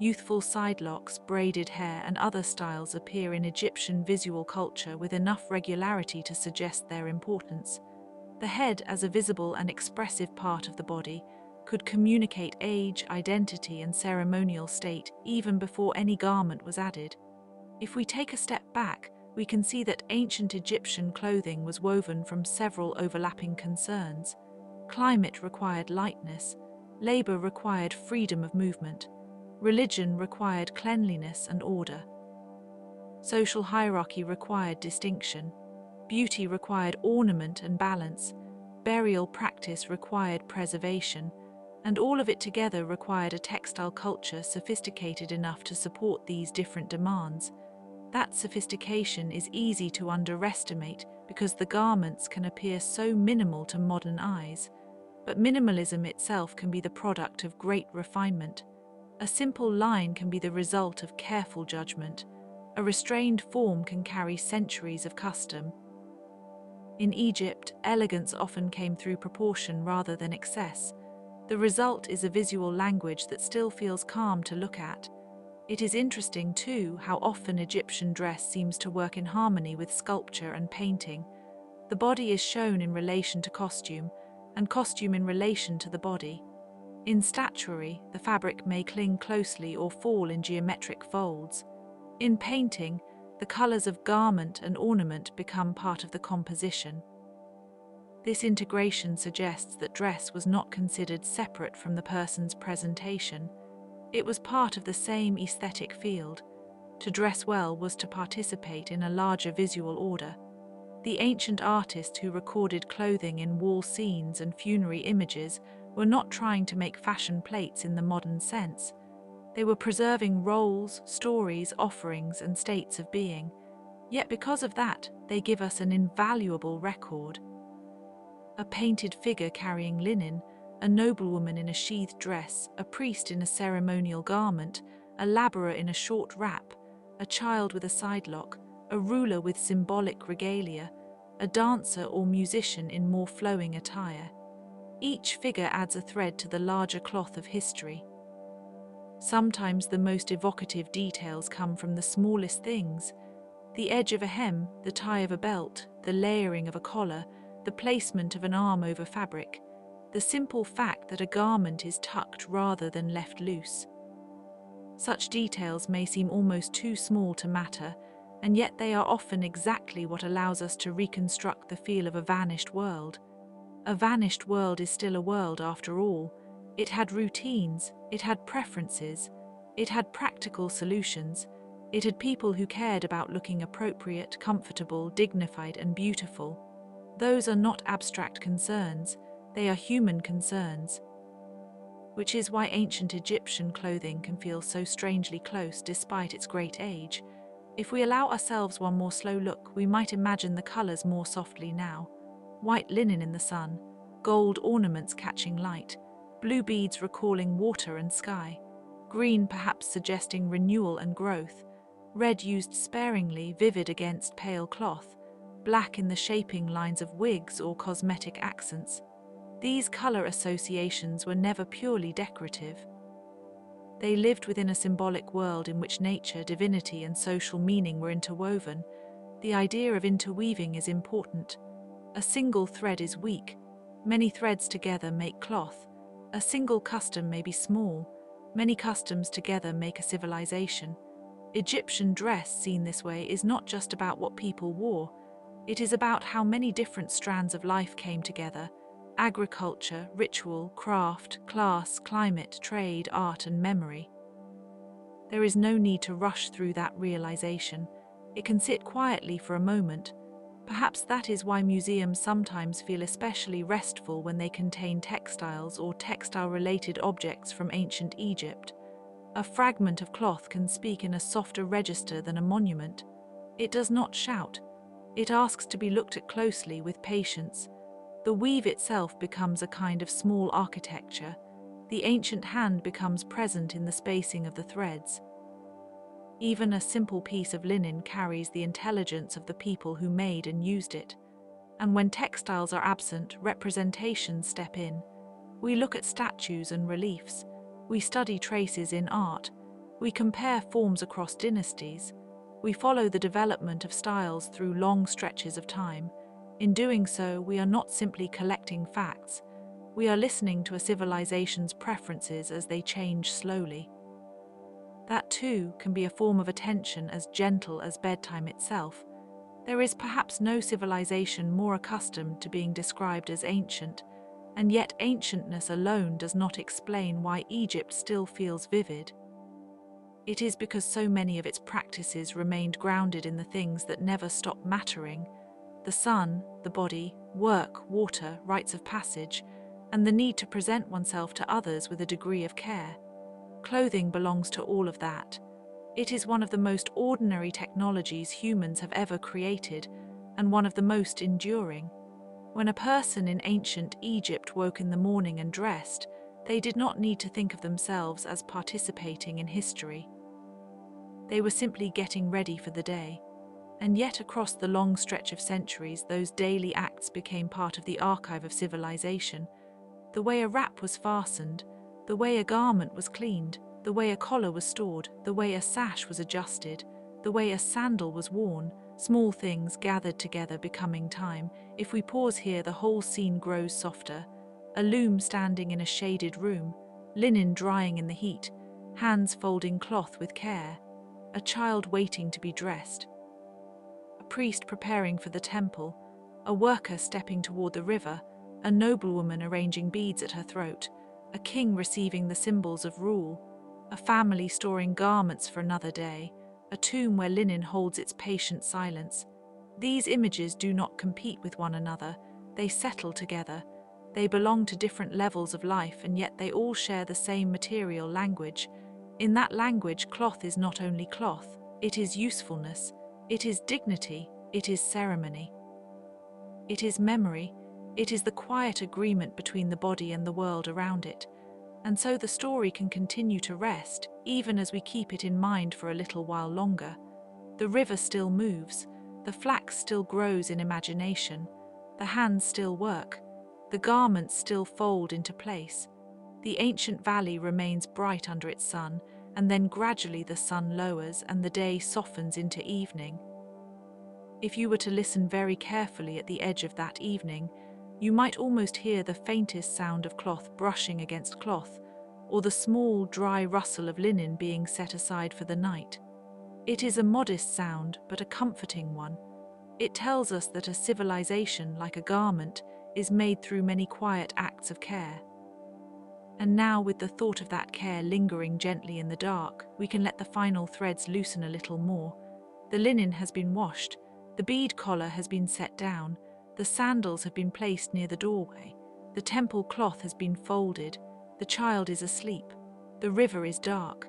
Youthful sidelocks, braided hair, and other styles appear in Egyptian visual culture with enough regularity to suggest their importance. The head, as a visible and expressive part of the body, could communicate age, identity, and ceremonial state even before any garment was added. If we take a step back, we can see that ancient Egyptian clothing was woven from several overlapping concerns. Climate required lightness, labor required freedom of movement, religion required cleanliness and order. Social hierarchy required distinction. Beauty required ornament and balance. Burial practice required preservation. And all of it together required a textile culture sophisticated enough to support these different demands. That sophistication is easy to underestimate because the garments can appear so minimal to modern eyes. But minimalism itself can be the product of great refinement. A simple line can be the result of careful judgment. A restrained form can carry centuries of custom. In Egypt, elegance often came through proportion rather than excess. The result is a visual language that still feels calm to look at. It is interesting, too, how often Egyptian dress seems to work in harmony with sculpture and painting. The body is shown in relation to costume, and costume in relation to the body. In statuary, the fabric may cling closely or fall in geometric folds. In painting, the colors of garment and ornament become part of the composition. This integration suggests that dress was not considered separate from the person's presentation. It was part of the same aesthetic field. To dress well was to participate in a larger visual order. The ancient artists who recorded clothing in wall scenes and funerary images were not trying to make fashion plates in the modern sense. They were preserving roles, stories, offerings, and states of being. Yet because of that, they give us an invaluable record. A painted figure carrying linen, a noblewoman in a sheathed dress, a priest in a ceremonial garment, a laborer in a short wrap, a child with a sidelock, a ruler with symbolic regalia, a dancer or musician in more flowing attire. Each figure adds a thread to the larger cloth of history. Sometimes the most evocative details come from the smallest things: the edge of a hem, the tie of a belt, the layering of a collar, the placement of an arm over fabric, the simple fact that a garment is tucked rather than left loose. Such details may seem almost too small to matter, and yet they are often exactly what allows us to reconstruct the feel of a vanished world. A vanished world is still a world after all. It had routines, it had preferences, it had practical solutions, it had people who cared about looking appropriate, comfortable, dignified, and beautiful. Those are not abstract concerns, they are human concerns. Which is why ancient Egyptian clothing can feel so strangely close despite its great age. If we allow ourselves one more slow look, we might imagine the colours more softly now. White linen in the sun, gold ornaments catching light, blue beads recalling water and sky, green perhaps suggesting renewal and growth, red used sparingly, vivid against pale cloth, black in the shaping lines of wigs or cosmetic accents. These colour associations were never purely decorative. They lived within a symbolic world in which nature, divinity, and social meaning were interwoven. The idea of interweaving is important. A single thread is weak. Many threads together make cloth. A single custom may be small. Many customs together make a civilization. Egyptian dress, seen this way, is not just about what people wore. It is about how many different strands of life came together: agriculture, ritual, craft, class, climate, trade, art, and memory. There is no need to rush through that realization. It can sit quietly for a moment. Perhaps that is why museums sometimes feel especially restful when they contain textiles or textile-related objects from ancient Egypt. A fragment of cloth can speak in a softer register than a monument. It does not shout. It asks to be looked at closely with patience. The weave itself becomes a kind of small architecture. The ancient hand becomes present in the spacing of the threads. Even a simple piece of linen carries the intelligence of the people who made and used it. And when textiles are absent, representations step in. We look at statues and reliefs. We study traces in art. We compare forms across dynasties. We follow the development of styles through long stretches of time. In doing so, we are not simply collecting facts. We are listening to a civilization's preferences as they change slowly. That too can be a form of attention as gentle as bedtime itself. There is perhaps no civilization more accustomed to being described as ancient, and yet ancientness alone does not explain why Egypt still feels vivid. It is because so many of its practices remained grounded in the things that never stop mattering: the sun, the body, work, water, rites of passage, and the need to present oneself to others with a degree of care. Clothing belongs to all of that. It is one of the most ordinary technologies humans have ever created, and one of the most enduring. When a person in ancient Egypt woke in the morning and dressed, they did not need to think of themselves as participating in history. They were simply getting ready for the day. And yet across the long stretch of centuries, those daily acts became part of the archive of civilization. The way a wrap was fastened, the way a garment was cleaned, the way a collar was stored, the way a sash was adjusted, the way a sandal was worn, small things gathered together becoming time. If we pause here, the whole scene grows softer. A loom standing in a shaded room, linen drying in the heat, hands folding cloth with care, a child waiting to be dressed, a priest preparing for the temple, a worker stepping toward the river, a noblewoman arranging beads at her throat, a king receiving the symbols of rule, a family storing garments for another day, a tomb where linen holds its patient silence. These images do not compete with one another, they settle together. They belong to different levels of life, and yet they all share the same material language. In that language, cloth is not only cloth, it is usefulness, it is dignity, it is ceremony. It is memory, it is the quiet agreement between the body and the world around it. And so the story can continue to rest, even as we keep it in mind for a little while longer. The river still moves, the flax still grows in imagination, the hands still work, the garments still fold into place. The ancient valley remains bright under its sun, and then gradually the sun lowers and the day softens into evening. If you were to listen very carefully at the edge of that evening, you might almost hear the faintest sound of cloth brushing against cloth, or the small, dry rustle of linen being set aside for the night. It is a modest sound, but a comforting one. It tells us that a civilization, like a garment, is made through many quiet acts of care. And now, with the thought of that care lingering gently in the dark, we can let the final threads loosen a little more. The linen has been washed, the bead collar has been set down, the sandals have been placed near the doorway, the temple cloth has been folded, the child is asleep, the river is dark.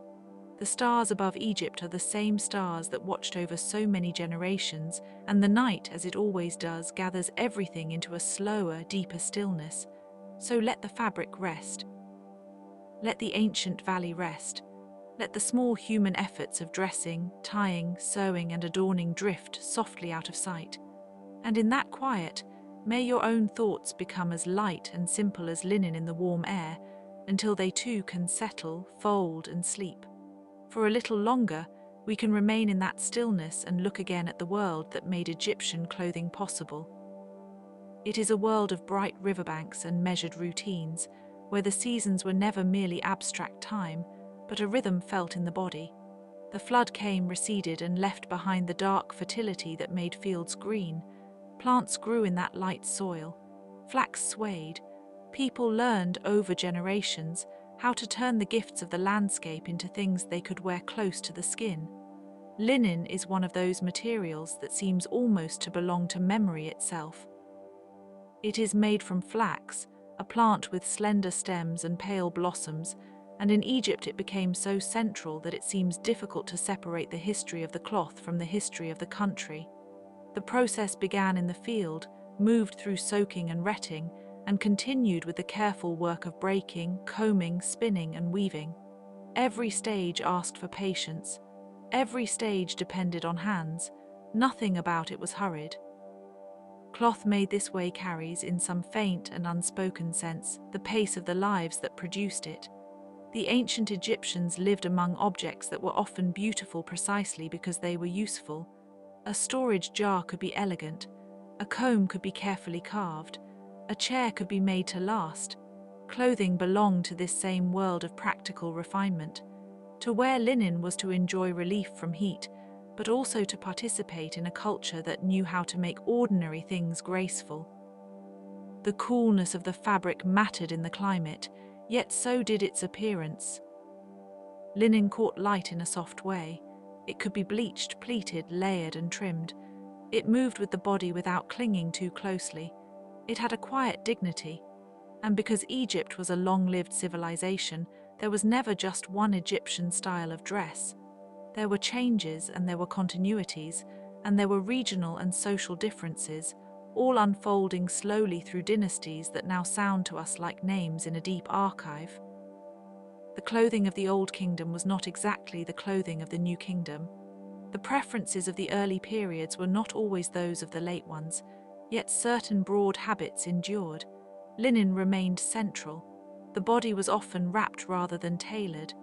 The stars above Egypt are the same stars that watched over so many generations, and the night, as it always does, gathers everything into a slower, deeper stillness. So let the fabric rest. Let the ancient valley rest. Let the small human efforts of dressing, tying, sewing, and adorning drift softly out of sight. And in that quiet, may your own thoughts become as light and simple as linen in the warm air, until they too can settle, fold, and sleep. For a little longer, we can remain in that stillness and look again at the world that made Egyptian clothing possible. It is a world of bright riverbanks and measured routines, where the seasons were never merely abstract time, but a rhythm felt in the body. The flood came, receded, and left behind the dark fertility that made fields green. Plants grew in that light soil. Flax swayed. People learned over generations how to turn the gifts of the landscape into things they could wear close to the skin. Linen is one of those materials that seems almost to belong to memory itself. It is made from flax, a plant with slender stems and pale blossoms, and in Egypt it became so central that it seems difficult to separate the history of the cloth from the history of the country. The process began in the field, moved through soaking and retting, and continued with the careful work of breaking, combing, spinning, and weaving. Every stage asked for patience. Every stage depended on hands. Nothing about it was hurried. Cloth made this way carries, in some faint and unspoken sense, the pace of the lives that produced it. The ancient Egyptians lived among objects that were often beautiful precisely because they were useful. A storage jar could be elegant, a comb could be carefully carved, a chair could be made to last. Clothing belonged to this same world of practical refinement. To wear linen was to enjoy relief from heat, but also to participate in a culture that knew how to make ordinary things graceful. The coolness of the fabric mattered in the climate, yet so did its appearance. Linen caught light in a soft way. It could be bleached, pleated, layered, and trimmed. It moved with the body without clinging too closely. It had a quiet dignity. And because Egypt was a long-lived civilization, there was never just one Egyptian style of dress. There were changes and there were continuities, and there were regional and social differences, all unfolding slowly through dynasties that now sound to us like names in a deep archive. The clothing of the Old Kingdom was not exactly the clothing of the New Kingdom. The preferences of the early periods were not always those of the late ones, yet certain broad habits endured. Linen remained central. The body was often wrapped rather than tailored.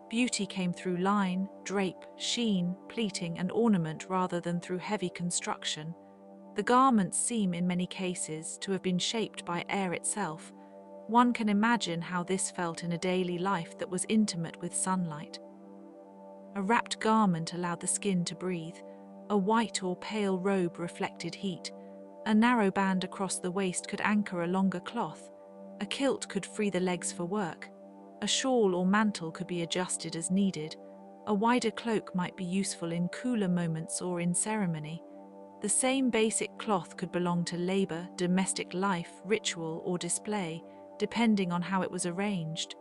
Beauty came through line, drape, sheen, pleating, and ornament rather than through heavy construction. The garments seem, in many cases, to have been shaped by air itself. One can imagine how this felt in a daily life that was intimate with sunlight. A wrapped garment allowed the skin to breathe. A white or pale robe reflected heat. A narrow band across the waist could anchor a longer cloth. A kilt could free the legs for work. A shawl or mantle could be adjusted as needed. A wider cloak might be useful in cooler moments or in ceremony. The same basic cloth could belong to labor, domestic life, ritual, or display, depending on how it was arranged.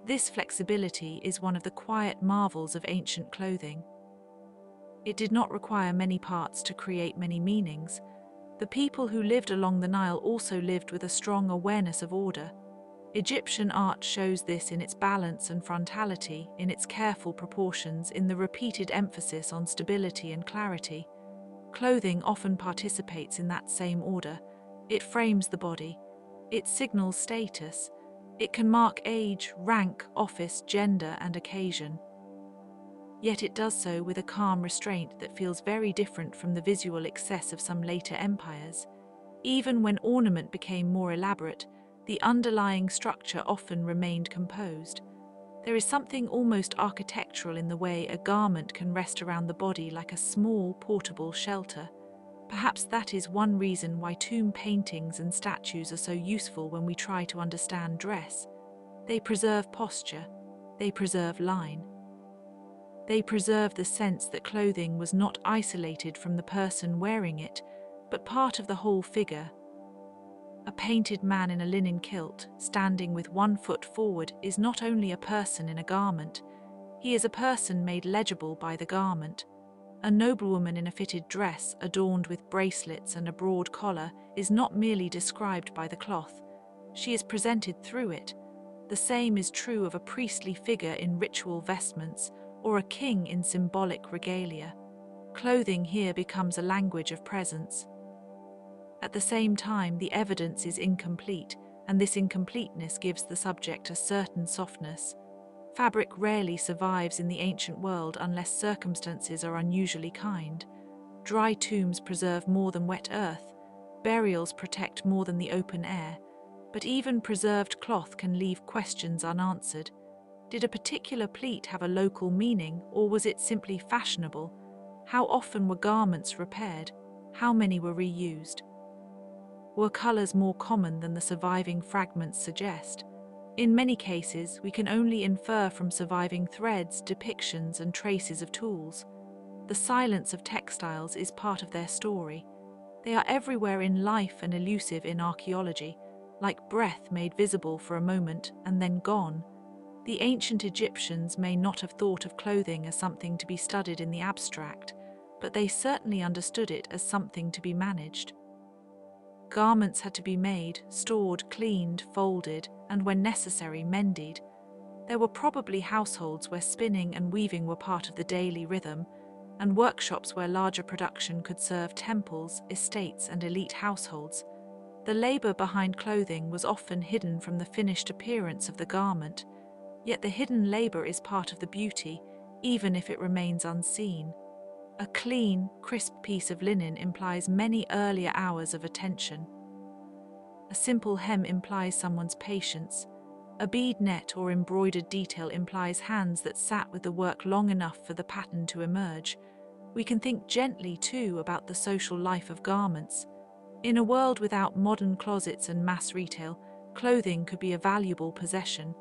This flexibility is one of the quiet marvels of ancient clothing. It did not require many parts to create many meanings. The people who lived along the Nile also lived with a strong awareness of order. Egyptian art shows this in its balance and frontality, in its careful proportions, in the repeated emphasis on stability and clarity. Clothing often participates in that same order. It frames the body. It signals status. It can mark age, rank, office, gender, and occasion. Yet it does so with a calm restraint that feels very different from the visual excess of some later empires. Even when ornament became more elaborate, the underlying structure often remained composed. There is something almost architectural in the way a garment can rest around the body like a small, portable shelter. Perhaps that is one reason why tomb paintings and statues are so useful when we try to understand dress. They preserve posture. They preserve line. They preserve the sense that clothing was not isolated from the person wearing it, but part of the whole figure. A painted man in a linen kilt, standing with one foot forward, is not only a person in a garment, he is a person made legible by the garment. A noblewoman in a fitted dress, adorned with bracelets and a broad collar, is not merely described by the cloth, she is presented through it. The same is true of a priestly figure in ritual vestments, or a king in symbolic regalia. Clothing here becomes a language of presence. At the same time, the evidence is incomplete, and this incompleteness gives the subject a certain softness. Fabric rarely survives in the ancient world unless circumstances are unusually kind. Dry tombs preserve more than wet earth, burials protect more than the open air, but even preserved cloth can leave questions unanswered. Did a particular pleat have a local meaning, or was it simply fashionable? How often were garments repaired? How many were reused? Were colors more common than the surviving fragments suggest? In many cases, we can only infer from surviving threads, depictions, and traces of tools. The silence of textiles is part of their story. They are everywhere in life and elusive in archaeology, like breath made visible for a moment and then gone. The ancient Egyptians may not have thought of clothing as something to be studied in the abstract, but they certainly understood it as something to be managed. Garments had to be made, stored, cleaned, folded, and when necessary, mended. There were probably households where spinning and weaving were part of the daily rhythm, and workshops where larger production could serve temples, estates, and elite households. The labor behind clothing was often hidden from the finished appearance of the garment, yet the hidden labor is part of the beauty, even if it remains unseen. A clean, crisp piece of linen implies many earlier hours of attention. A simple hem implies someone's patience. A bead net or embroidered detail implies hands that sat with the work long enough for the pattern to emerge. We can think gently, too, about the social life of garments. In a world without modern closets and mass retail, clothing could be a valuable possession.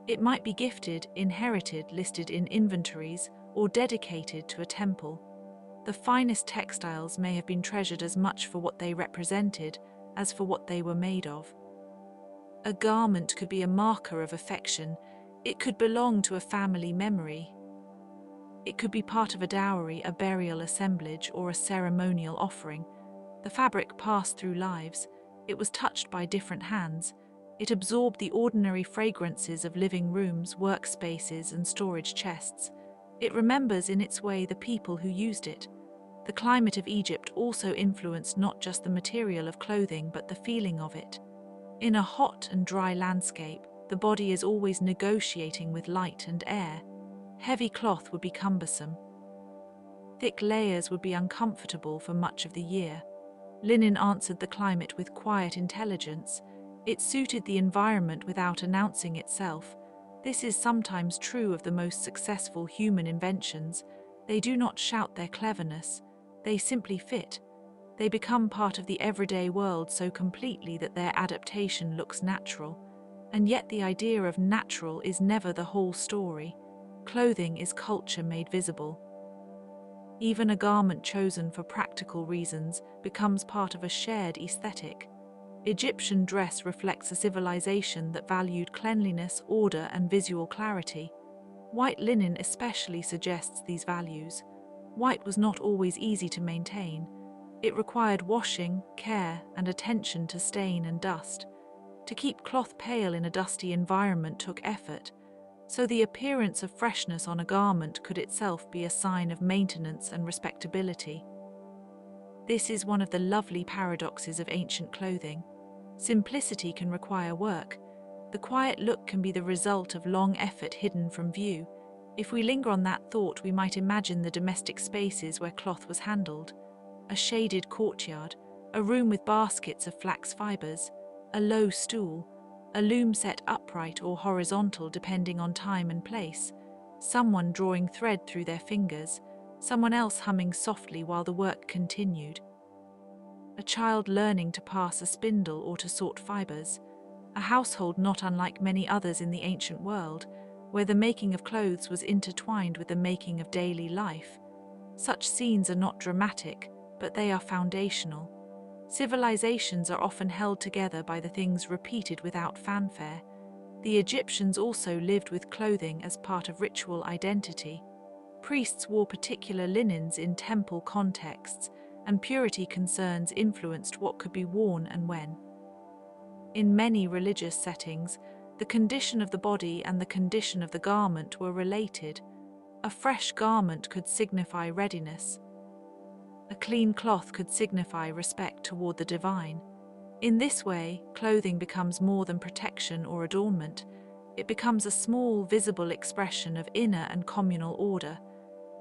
It might be gifted, inherited, listed in inventories, or dedicated to a temple. The finest textiles may have been treasured as much for what they represented as for what they were made of. A garment could be a marker of affection. It could belong to a family memory. It could be part of a dowry, a burial assemblage, or a ceremonial offering. The fabric passed through lives. It was touched by different hands. It absorbed the ordinary fragrances of living rooms, workspaces, and storage chests. It remembers in its way the people who used it. The climate of Egypt also influenced not just the material of clothing but the feeling of it. In a hot and dry landscape, the body is always negotiating with light and air. Heavy cloth would be cumbersome. Thick layers would be uncomfortable for much of the year. Linen answered the climate with quiet intelligence. It suited the environment without announcing itself. This is sometimes true of the most successful human inventions. They do not shout their cleverness. They simply fit. They become part of the everyday world so completely that their adaptation looks natural. And yet the idea of natural is never the whole story. Clothing is culture made visible. Even a garment chosen for practical reasons becomes part of a shared aesthetic. Egyptian dress reflects a civilization that valued cleanliness, order, and visual clarity. White linen especially suggests these values. White was not always easy to maintain. It required washing, care, and attention to stain and dust. To keep cloth pale in a dusty environment took effort, so the appearance of freshness on a garment could itself be a sign of maintenance and respectability. This is one of the lovely paradoxes of ancient clothing. Simplicity can require work. The quiet look can be the result of long effort hidden from view. If we linger on that thought, we might imagine the domestic spaces where cloth was handled. A shaded courtyard, a room with baskets of flax fibers, a low stool, a loom set upright or horizontal depending on time and place, someone drawing thread through their fingers, someone else humming softly while the work continued. A child learning to pass a spindle or to sort fibers, a household not unlike many others in the ancient world, where the making of clothes was intertwined with the making of daily life. Such scenes are not dramatic, but they are foundational. Civilizations are often held together by the things repeated without fanfare. The Egyptians also lived with clothing as part of ritual identity. Priests wore particular linens in temple contexts, and purity concerns influenced what could be worn and when. In many religious settings, the condition of the body and the condition of the garment were related. A fresh garment could signify readiness. A clean cloth could signify respect toward the divine. In this way, clothing becomes more than protection or adornment. It becomes a small, visible expression of inner and communal order.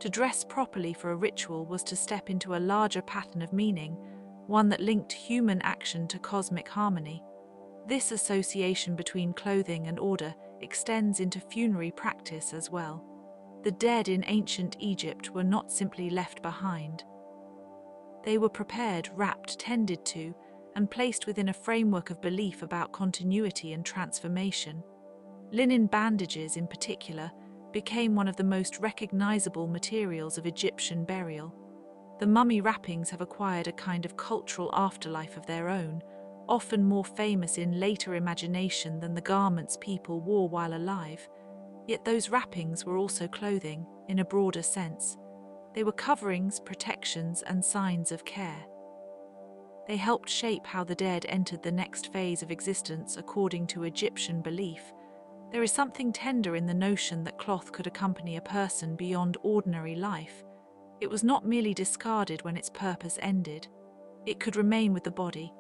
To dress properly for a ritual was to step into a larger pattern of meaning, one that linked human action to cosmic harmony. This association between clothing and order extends into funerary practice as well. The dead in ancient Egypt were not simply left behind. They were prepared, wrapped, tended to, and placed within a framework of belief about continuity and transformation. Linen bandages, in particular, became one of the most recognizable materials of Egyptian burial. The mummy wrappings have acquired a kind of cultural afterlife of their own, often more famous in later imagination than the garments people wore while alive. Yet those wrappings were also clothing, in a broader sense. They were coverings, protections, and signs of care. They helped shape how the dead entered the next phase of existence according to Egyptian belief. There is something tender in the notion that cloth could accompany a person beyond ordinary life. It was not merely discarded when its purpose ended. It could remain with the body.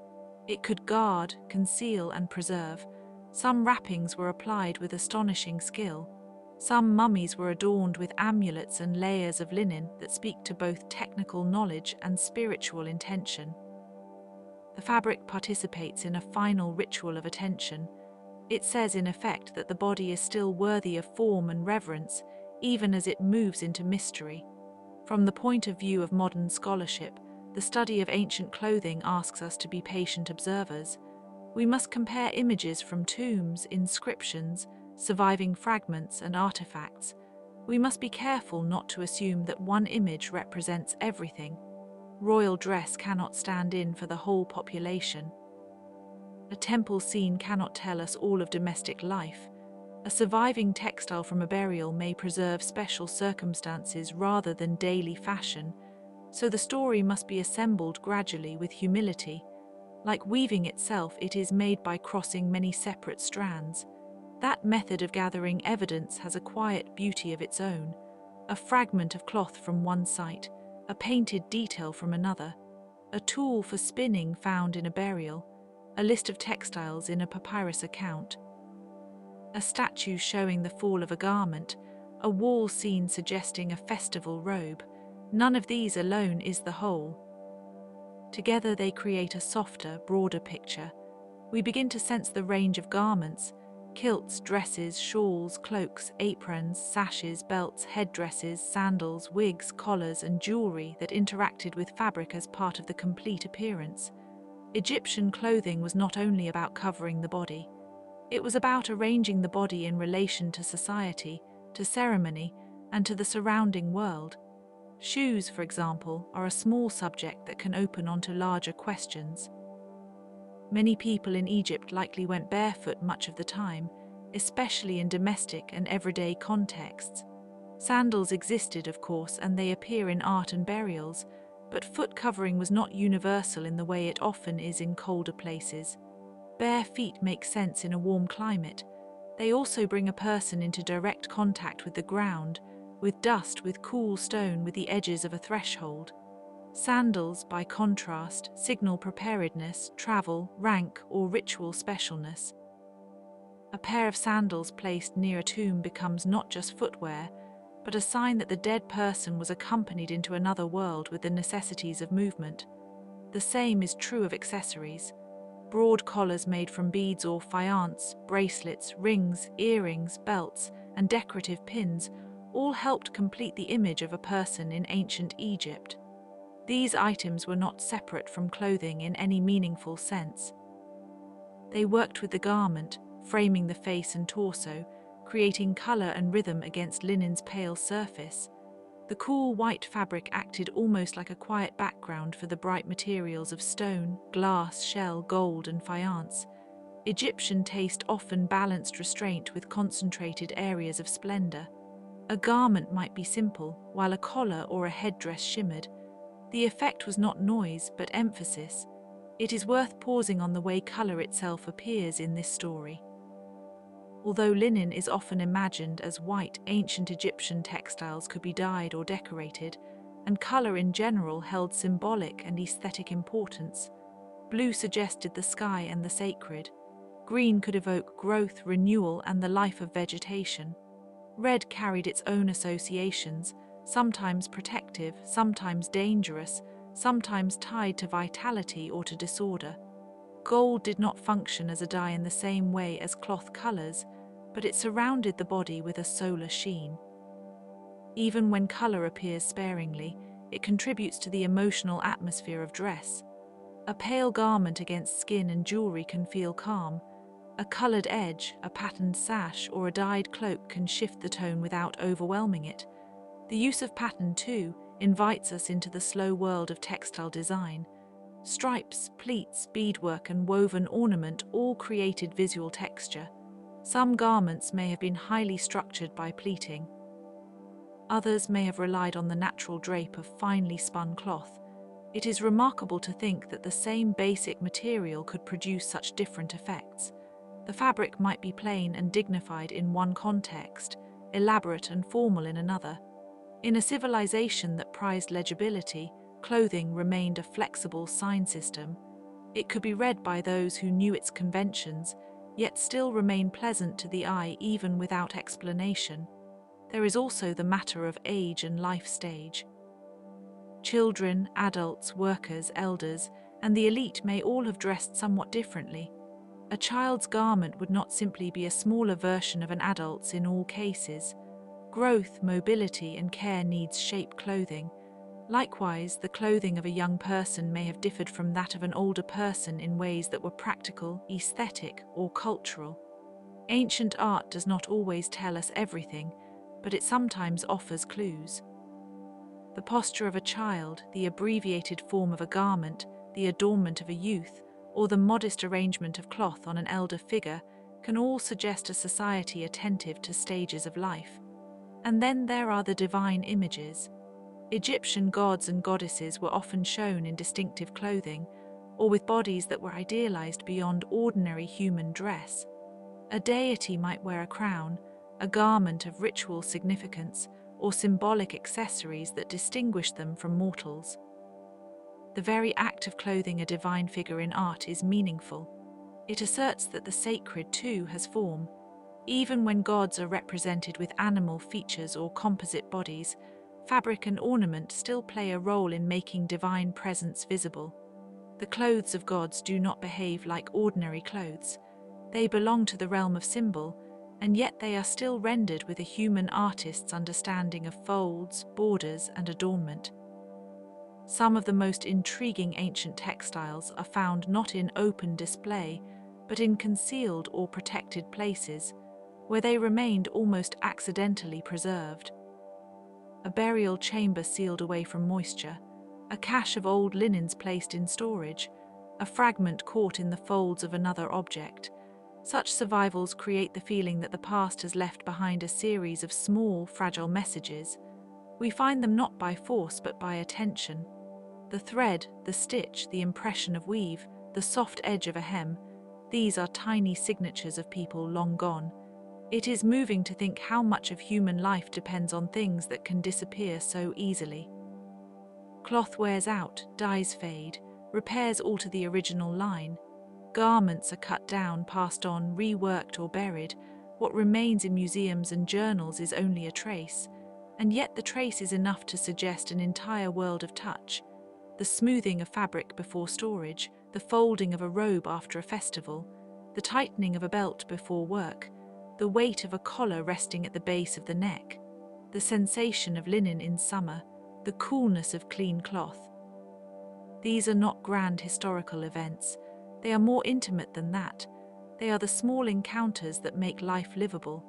It could guard, conceal, and preserve. Some wrappings were applied with astonishing skill. Some mummies were adorned with amulets and layers of linen that speak to both technical knowledge and spiritual intention. The fabric participates in a final ritual of attention. It says in effect that the body is still worthy of form and reverence, even as it moves into mystery. From the point of view of modern scholarship, the study of ancient clothing asks us to be patient observers. We must compare images from tombs, inscriptions, surviving fragments, and artifacts. We must be careful not to assume that one image represents everything. Royal dress cannot stand in for the whole population. A temple scene cannot tell us all of domestic life. A surviving textile from a burial may preserve special circumstances rather than daily fashion, so the story must be assembled gradually with humility. Like weaving itself, it is made by crossing many separate strands. That method of gathering evidence has a quiet beauty of its own. A fragment of cloth from one site, a painted detail from another, a tool for spinning found in a burial, a list of textiles in a papyrus account, a statue showing the fall of a garment, a wall scene suggesting a festival robe. None of these alone is the whole. Together they create a softer, broader picture. We begin to sense the range of garments: kilts, dresses, shawls, cloaks, aprons, sashes, belts, headdresses, sandals, wigs, collars, and jewelry that interacted with fabric as part of the complete appearance. Egyptian clothing was not only about covering the body. It was about arranging the body in relation to society, to ceremony, and to the surrounding world. Shoes, for example, are a small subject that can open onto larger questions. Many people in Egypt likely went barefoot much of the time, especially in domestic and everyday contexts. Sandals existed, of course, and they appear in art and burials, but foot covering was not universal in the way it often is in colder places. Bare feet make sense in a warm climate. They also bring a person into direct contact with the ground, with dust, with cool stone, with the edges of a threshold. Sandals, by contrast, signal preparedness, travel, rank, or ritual specialness. A pair of sandals placed near a tomb becomes not just footwear, but a sign that the dead person was accompanied into another world with the necessities of movement. The same is true of accessories. Broad collars made from beads or faience, bracelets, rings, earrings, belts, and decorative pins all helped complete the image of a person in ancient Egypt. These items were not separate from clothing in any meaningful sense. They worked with the garment, framing the face and torso, creating color and rhythm against linen's pale surface. The cool white fabric acted almost like a quiet background for the bright materials of stone, glass, shell, gold, and faience. Egyptian taste often balanced restraint with concentrated areas of splendor. A garment might be simple, while a collar or a headdress shimmered. The effect was not noise, but emphasis. It is worth pausing on the way color itself appears in this story. Although linen is often imagined as white, ancient Egyptian textiles could be dyed or decorated, and color in general held symbolic and aesthetic importance. Blue suggested the sky and the sacred. Green could evoke growth, renewal, and the life of vegetation. Red carried its own associations, sometimes protective, sometimes dangerous, sometimes tied to vitality or to disorder. Gold did not function as a dye in the same way as cloth colors, but it surrounded the body with a solar sheen. Even when color appears sparingly, it contributes to the emotional atmosphere of dress. A pale garment against skin and jewelry can feel calm. A colored edge, a patterned sash, or a dyed cloak can shift the tone without overwhelming it. The use of pattern, too, invites us into the slow world of textile design. Stripes, pleats, beadwork, and woven ornament all created visual texture. Some garments may have been highly structured by pleating. Others may have relied on the natural drape of finely spun cloth. It is remarkable to think that the same basic material could produce such different effects. The fabric might be plain and dignified in one context, elaborate and formal in another. In a civilization that prized legibility, clothing remained a flexible sign system. It could be read by those who knew its conventions, yet still remain pleasant to the eye even without explanation. There is also the matter of age and life stage. Children, adults, workers, elders, and the elite may all have dressed somewhat differently. A child's garment would not simply be a smaller version of an adult's in all cases. Growth, mobility, and care needs shape clothing. Likewise, the clothing of a young person may have differed from that of an older person in ways that were practical, aesthetic, or cultural. Ancient art does not always tell us everything, but it sometimes offers clues. The posture of a child, the abbreviated form of a garment, the adornment of a youth, or the modest arrangement of cloth on an elder figure can all suggest a society attentive to stages of life. And then there are the divine images. Egyptian gods and goddesses were often shown in distinctive clothing, or with bodies that were idealized beyond ordinary human dress. A deity might wear a crown, a garment of ritual significance, or symbolic accessories that distinguish them from mortals. The very act of clothing a divine figure in art is meaningful. It asserts that the sacred, too, has form. Even when gods are represented with animal features or composite bodies, fabric and ornament still play a role in making divine presence visible. The clothes of gods do not behave like ordinary clothes. They belong to the realm of symbol, and yet they are still rendered with a human artist's understanding of folds, borders, and adornment. Some of the most intriguing ancient textiles are found not in open display, but in concealed or protected places, where they remained almost accidentally preserved. A burial chamber sealed away from moisture, a cache of old linens placed in storage, a fragment caught in the folds of another object. Such survivals create the feeling that the past has left behind a series of small, fragile messages. We find them not by force but by attention. The thread, the stitch, the impression of weave, the soft edge of a hem, these are tiny signatures of people long gone. It is moving to think how much of human life depends on things that can disappear so easily. Cloth wears out, dyes fade, repairs alter the original line. Garments are cut down, passed on, reworked or buried. What remains in museums and journals is only a trace, and yet the trace is enough to suggest an entire world of touch. The smoothing of fabric before storage, the folding of a robe after a festival, the tightening of a belt before work, the weight of a collar resting at the base of the neck, the sensation of linen in summer, the coolness of clean cloth. These are not grand historical events. They are more intimate than that. They are the small encounters that make life livable.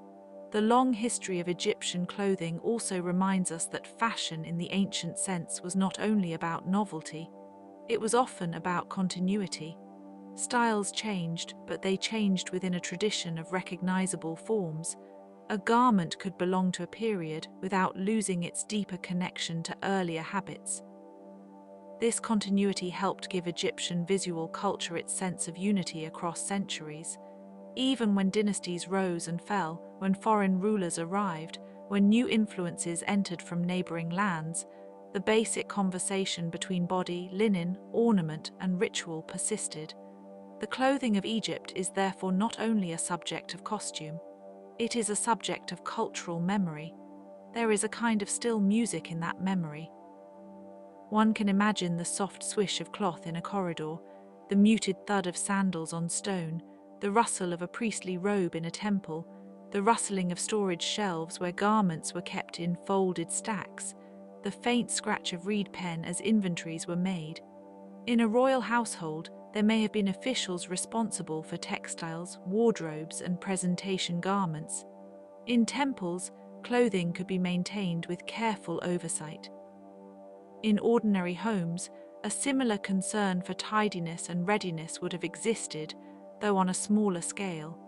The long history of Egyptian clothing also reminds us that fashion in the ancient sense was not only about novelty, it was often about continuity. Styles changed, but they changed within a tradition of recognizable forms. A garment could belong to a period without losing its deeper connection to earlier habits. This continuity helped give Egyptian visual culture its sense of unity across centuries. Even when dynasties rose and fell, when foreign rulers arrived, when new influences entered from neighboring lands, the basic conversation between body, linen, ornament, and ritual persisted. The clothing of Egypt is therefore not only a subject of costume, it is a subject of cultural memory. There is a kind of still music in that memory. One can imagine the soft swish of cloth in a corridor, the muted thud of sandals on stone, the rustle of a priestly robe in a temple, the rustling of storage shelves where garments were kept in folded stacks, the faint scratch of reed pen as inventories were made. In a royal household, there may have been officials responsible for textiles, wardrobes, and presentation garments. In temples, clothing could be maintained with careful oversight. In ordinary homes, a similar concern for tidiness and readiness would have existed, though on a smaller scale.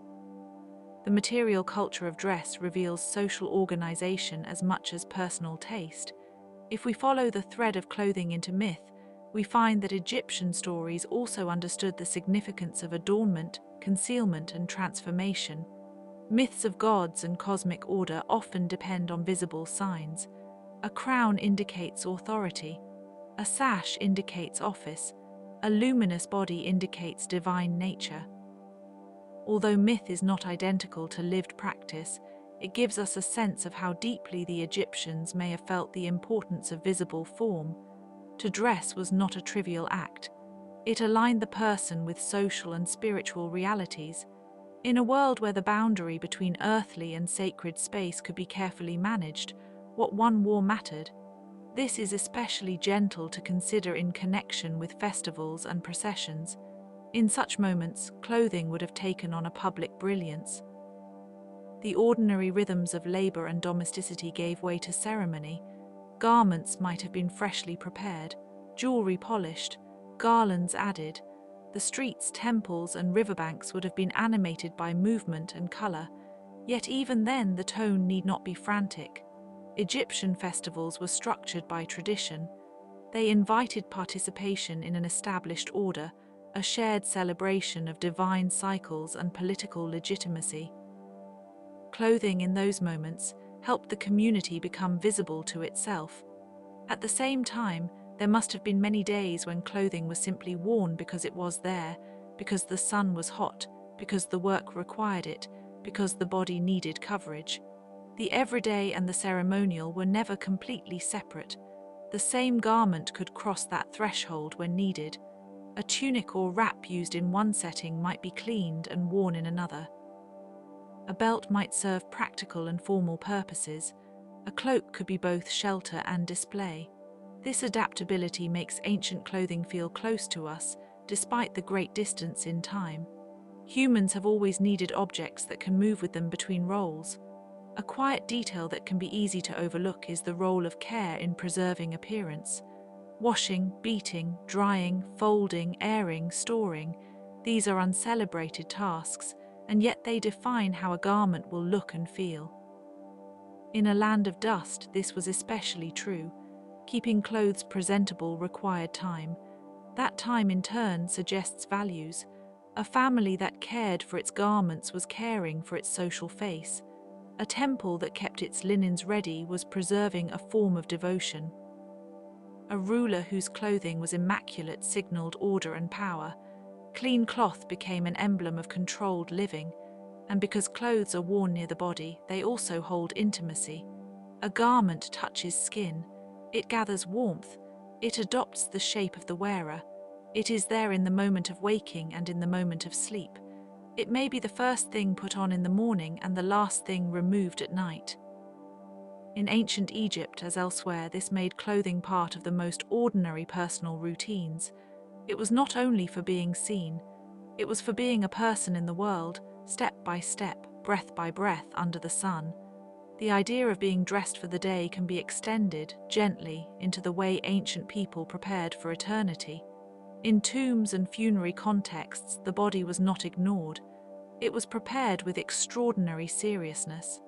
The material culture of dress reveals social organization as much as personal taste. If we follow the thread of clothing into myth, we find that Egyptian stories also understood the significance of adornment, concealment, and transformation. Myths of gods and cosmic order often depend on visible signs. A crown indicates authority, a sash indicates office, a luminous body indicates divine nature. Although myth is not identical to lived practice, it gives us a sense of how deeply the Egyptians may have felt the importance of visible form. To dress was not a trivial act. It aligned the person with social and spiritual realities. In a world where the boundary between earthly and sacred space could be carefully managed, what one wore mattered. This is especially gentle to consider in connection with festivals and processions. In such moments, clothing would have taken on a public brilliance. The ordinary rhythms of labor and domesticity gave way to ceremony. Garments might have been freshly prepared, jewelry polished, garlands added. The streets, temples, and riverbanks would have been animated by movement and color. Yet even then, the tone need not be frantic. Egyptian festivals were structured by tradition. They invited participation in an established order, a shared celebration of divine cycles and political legitimacy. Clothing in those moments helped the community become visible to itself. At the same time, there must have been many days when clothing was simply worn because it was there, because the sun was hot, because the work required it, because the body needed coverage. The everyday and the ceremonial were never completely separate. The same garment could cross that threshold when needed. A tunic or wrap used in one setting might be cleaned and worn in another. A belt might serve practical and formal purposes. A cloak could be both shelter and display. This adaptability makes ancient clothing feel close to us, despite the great distance in time. Humans have always needed objects that can move with them between roles. A quiet detail that can be easy to overlook is the role of care in preserving appearance. Washing, beating, drying, folding, airing, storing, these are uncelebrated tasks, and yet they define how a garment will look and feel. In a land of dust, this was especially true. Keeping clothes presentable required time. That time in turn suggests values. A family that cared for its garments was caring for its social face. A temple that kept its linens ready was preserving a form of devotion. A ruler whose clothing was immaculate signaled order and power. Clean cloth became an emblem of controlled living, and because clothes are worn near the body, they also hold intimacy. A garment touches skin. It gathers warmth. It adopts the shape of the wearer. It is there in the moment of waking and in the moment of sleep. It may be the first thing put on in the morning and the last thing removed at night. In ancient Egypt, as elsewhere, this made clothing part of the most ordinary personal routines. It was not only for being seen, it was for being a person in the world, step by step, breath by breath under the sun. The idea of being dressed for the day can be extended, gently, into the way ancient people prepared for eternity. In tombs and funerary contexts, the body was not ignored. It was prepared with extraordinary seriousness.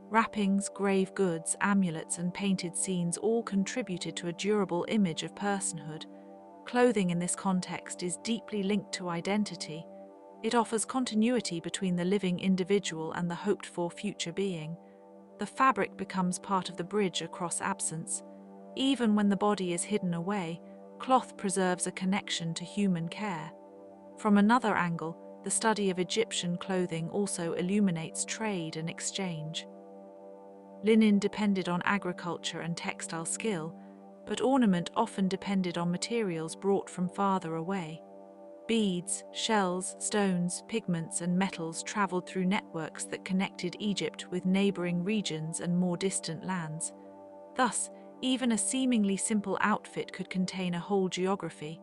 Wrappings, grave goods, amulets, and painted scenes all contributed to a durable image of personhood. Clothing in this context is deeply linked to identity. It offers continuity between the living individual and the hoped-for future being. The fabric becomes part of the bridge across absence. Even when the body is hidden away, cloth preserves a connection to human care. From another angle, the study of Egyptian clothing also illuminates trade and exchange. Linen depended on agriculture and textile skill, but ornament often depended on materials brought from farther away. Beads, shells, stones, pigments, and metals traveled through networks that connected Egypt with neighboring regions and more distant lands. Thus, even a seemingly simple outfit could contain a whole geography.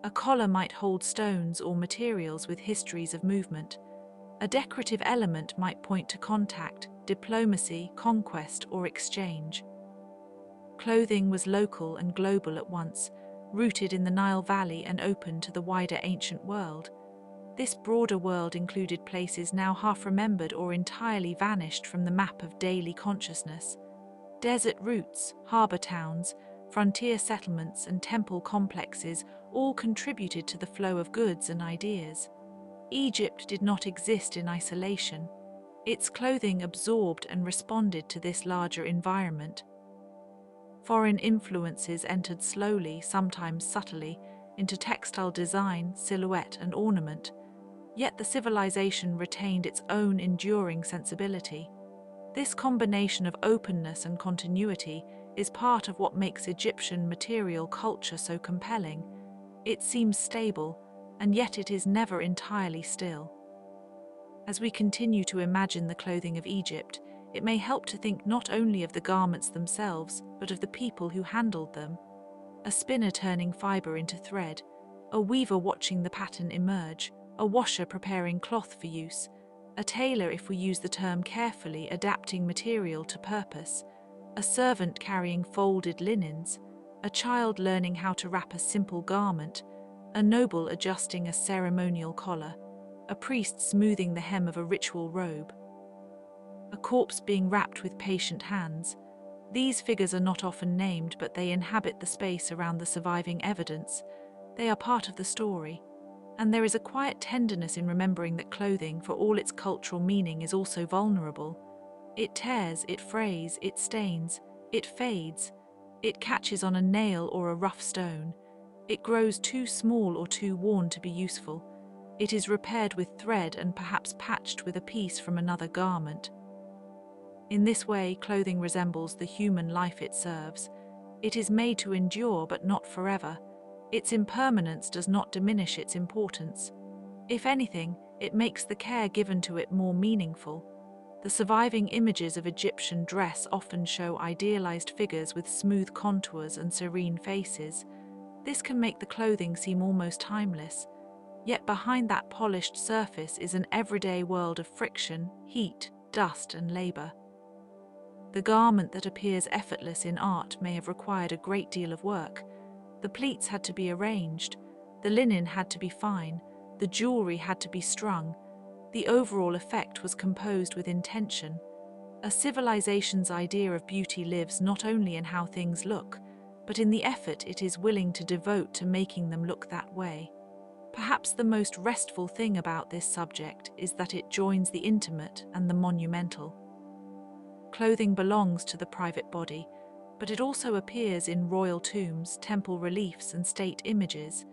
A collar might hold stones or materials with histories of movement. A decorative element might point to contact, diplomacy, conquest, or exchange. Clothing was local and global at once, rooted in the Nile Valley and open to the wider ancient world. This broader world included places now half remembered or entirely vanished from the map of daily consciousness. Desert routes, harbour towns, frontier settlements, and temple complexes all contributed to the flow of goods and ideas. Egypt did not exist in isolation. Its clothing absorbed and responded to this larger environment. Foreign influences entered slowly, sometimes subtly, into textile design, silhouette, and ornament, yet the civilization retained its own enduring sensibility. This combination of openness and continuity is part of what makes Egyptian material culture so compelling. It seems stable, and yet it is never entirely still. As we continue to imagine the clothing of Egypt, it may help to think not only of the garments themselves, but of the people who handled them. A spinner turning fiber into thread, a weaver watching the pattern emerge, a washer preparing cloth for use, a tailor, if we use the term carefully, adapting material to purpose, a servant carrying folded linens, a child learning how to wrap a simple garment, a noble adjusting a ceremonial collar, a priest smoothing the hem of a ritual robe, a corpse being wrapped with patient hands. These figures are not often named, but they inhabit the space around the surviving evidence. They are part of the story. And there is a quiet tenderness in remembering that clothing, for all its cultural meaning, is also vulnerable. It tears, it frays, it stains, it fades. It catches on a nail or a rough stone. It grows too small or too worn to be useful. It is repaired with thread and perhaps patched with a piece from another garment. In this way, clothing resembles the human life it serves. It is made to endure, but not forever. Its impermanence does not diminish its importance. If anything, it makes the care given to it more meaningful. The surviving images of Egyptian dress often show idealized figures with smooth contours and serene faces. This can make the clothing seem almost timeless. Yet behind that polished surface is an everyday world of friction, heat, dust, and labor. The garment that appears effortless in art may have required a great deal of work. The pleats had to be arranged, the linen had to be fine, the jewelry had to be strung. The overall effect was composed with intention. A civilization's idea of beauty lives not only in how things look, but in the effort it is willing to devote to making them look that way. Perhaps the most restful thing about this subject is that it joins the intimate and the monumental. Clothing belongs to the private body, but it also appears in royal tombs, temple reliefs, and state images.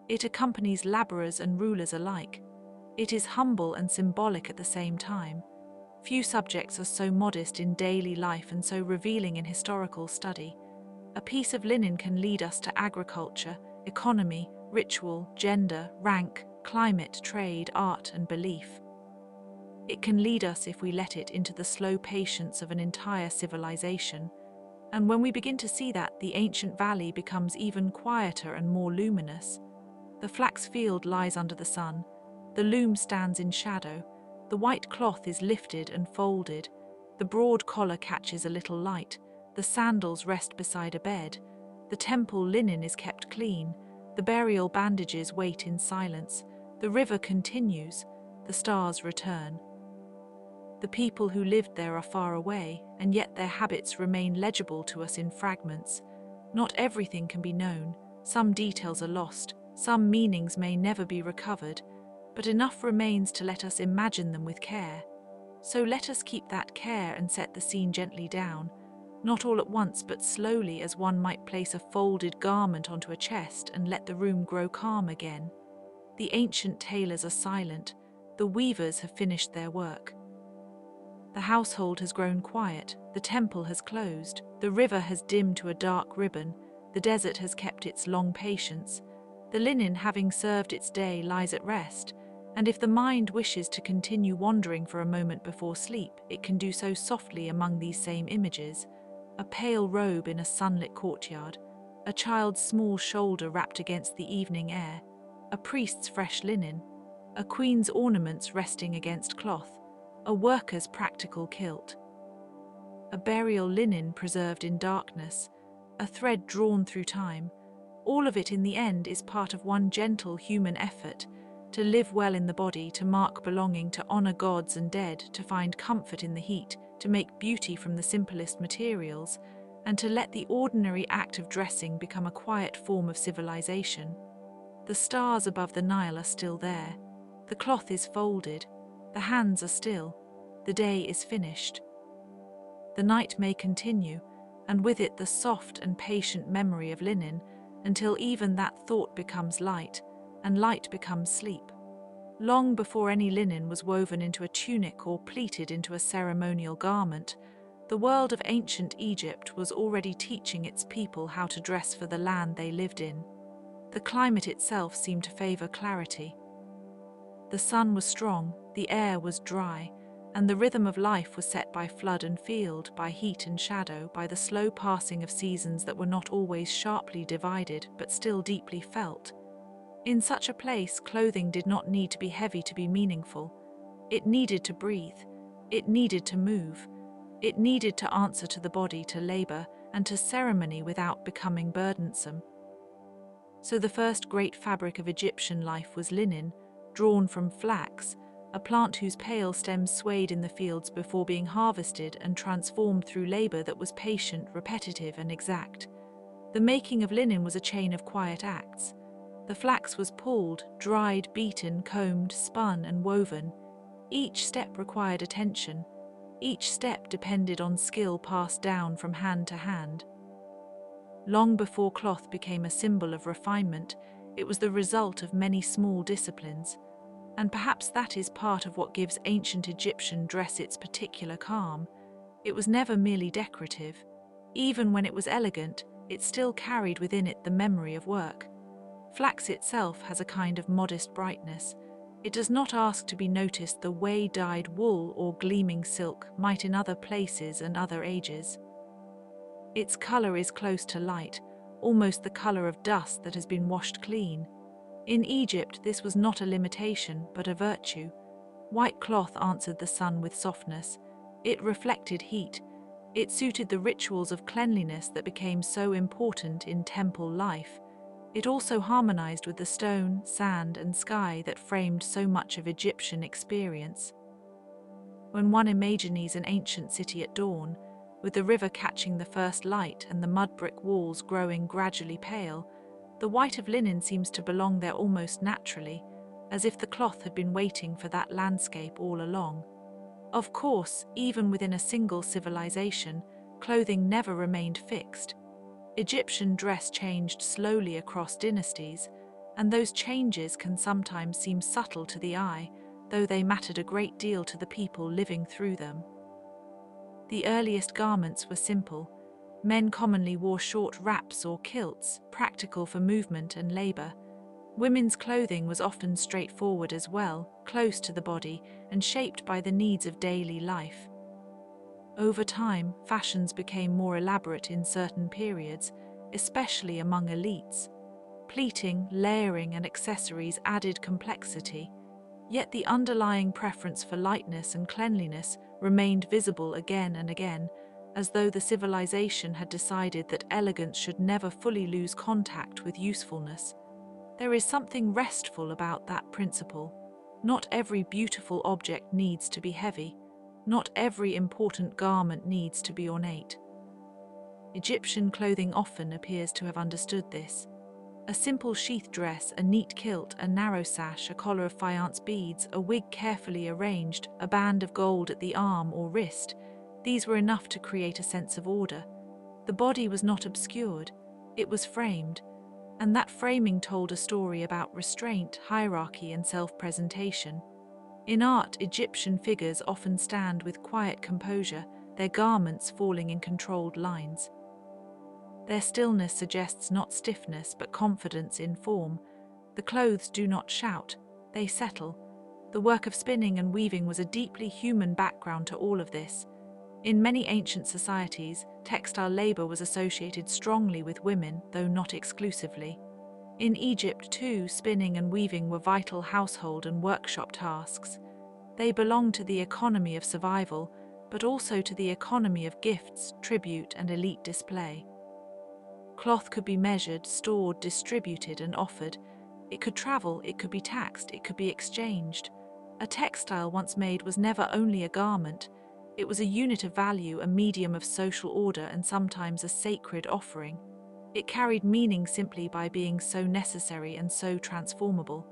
It accompanies laborers and rulers alike. It is humble and symbolic at the same time. Few subjects are so modest in daily life and so revealing in historical study. A piece of linen can lead us to agriculture, economy, ritual, gender, rank, climate, trade, art, and belief. It can lead us, if we let it, into the slow patience of an entire civilization. And when we begin to see that, the ancient valley becomes even quieter and more luminous. The flax field lies under the sun. The loom stands in shadow. The white cloth is lifted and folded. The broad collar catches a little light. The sandals rest beside a bed. The temple linen is kept clean. The burial bandages wait in silence. The river continues. The stars return. The people who lived there are far away, and yet their habits remain legible to us in fragments. Not everything can be known. Some details are lost. Some meanings may never be recovered, but enough remains to let us imagine them with care. So let us keep that care and set the scene gently down, not all at once but slowly, as one might place a folded garment onto a chest and let the room grow calm again. The ancient tailors are silent. The weavers have finished their work. The household has grown quiet. The temple has closed. The river has dimmed to a dark ribbon. The desert has kept its long patience. The linen, having served its day, lies at rest, and if the mind wishes to continue wandering for a moment before sleep, it can do so softly among these same images. A pale robe in a sunlit courtyard, a child's small shoulder wrapped against the evening air, a priest's fresh linen, a queen's ornaments resting against cloth, a worker's practical kilt, a burial linen preserved in darkness, a thread drawn through time. All of it in the end is part of one gentle human effort to live well in the body, to mark belonging, to honor gods and dead, to find comfort in the heat, to make beauty from the simplest materials, and to let the ordinary act of dressing become a quiet form of civilization. The stars above the Nile are still there. The cloth is folded. The hands are still. The day is finished. The night may continue, and with it the soft and patient memory of linen, until even that thought becomes light, and light becomes sleep. Long before any linen was woven into a tunic or pleated into a ceremonial garment, the world of ancient Egypt was already teaching its people how to dress for the land they lived in. The climate itself seemed to favor clarity. The sun was strong, the air was dry, and the rhythm of life was set by flood and field, by heat and shadow, by the slow passing of seasons that were not always sharply divided, but still deeply felt. In such a place, clothing did not need to be heavy to be meaningful. It needed to breathe. It needed to move. It needed to answer to the body, to labor, and to ceremony without becoming burdensome. So the first great fabric of Egyptian life was linen, drawn from flax, a plant whose pale stems swayed in the fields before being harvested and transformed through labor that was patient, repetitive, and exact. The making of linen was a chain of quiet acts. The flax was pulled, dried, beaten, combed, spun, and woven. Each step required attention. Each step depended on skill passed down from hand to hand. Long before cloth became a symbol of refinement, it was the result of many small disciplines. And perhaps that is part of what gives ancient Egyptian dress its particular calm. It was never merely decorative. Even when it was elegant, it still carried within it the memory of work. Flax itself has a kind of modest brightness. It does not ask to be noticed the way dyed wool or gleaming silk might in other places and other ages. Its color is close to light, almost the color of dust that has been washed clean. In Egypt, this was not a limitation, but a virtue. White cloth answered the sun with softness. It reflected heat. It suited the rituals of cleanliness that became so important in temple life. It also harmonized with the stone, sand, and sky that framed so much of Egyptian experience. When one imagines an ancient city at dawn, with the river catching the first light and the mud brick walls growing gradually pale, the white of linen seems to belong there almost naturally, as if the cloth had been waiting for that landscape all along. Of course, even within a single civilization, clothing never remained fixed. Egyptian dress changed slowly across dynasties, and those changes can sometimes seem subtle to the eye, though they mattered a great deal to the people living through them. The earliest garments were simple. Men commonly wore short wraps or kilts, practical for movement and labor. Women's clothing was often straightforward as well, close to the body and shaped by the needs of daily life. Over time, fashions became more elaborate in certain periods, especially among elites. Pleating, layering, and accessories added complexity, yet the underlying preference for lightness and cleanliness remained visible again and again, as though the civilization had decided that elegance should never fully lose contact with usefulness. There is something restful about that principle. Not every beautiful object needs to be heavy. Not every important garment needs to be ornate. Egyptian clothing often appears to have understood this. A simple sheath dress, a neat kilt, a narrow sash, a collar of faience beads, a wig carefully arranged, a band of gold at the arm or wrist, these were enough to create a sense of order. The body was not obscured, it was framed, and that framing told a story about restraint, hierarchy, and self-presentation. In art, Egyptian figures often stand with quiet composure, their garments falling in controlled lines. Their stillness suggests not stiffness but confidence in form. The clothes do not shout, they settle. The work of spinning and weaving was a deeply human background to all of this. In many ancient societies, textile labor was associated strongly with women, though not exclusively. In Egypt, too, spinning and weaving were vital household and workshop tasks. They belonged to the economy of survival, but also to the economy of gifts, tribute, and elite display. Cloth could be measured, stored, distributed, and offered. It could travel, it could be taxed, it could be exchanged. A textile once made was never only a garment. It was a unit of value, a medium of social order, and sometimes a sacred offering. It carried meaning simply by being so necessary and so transformable.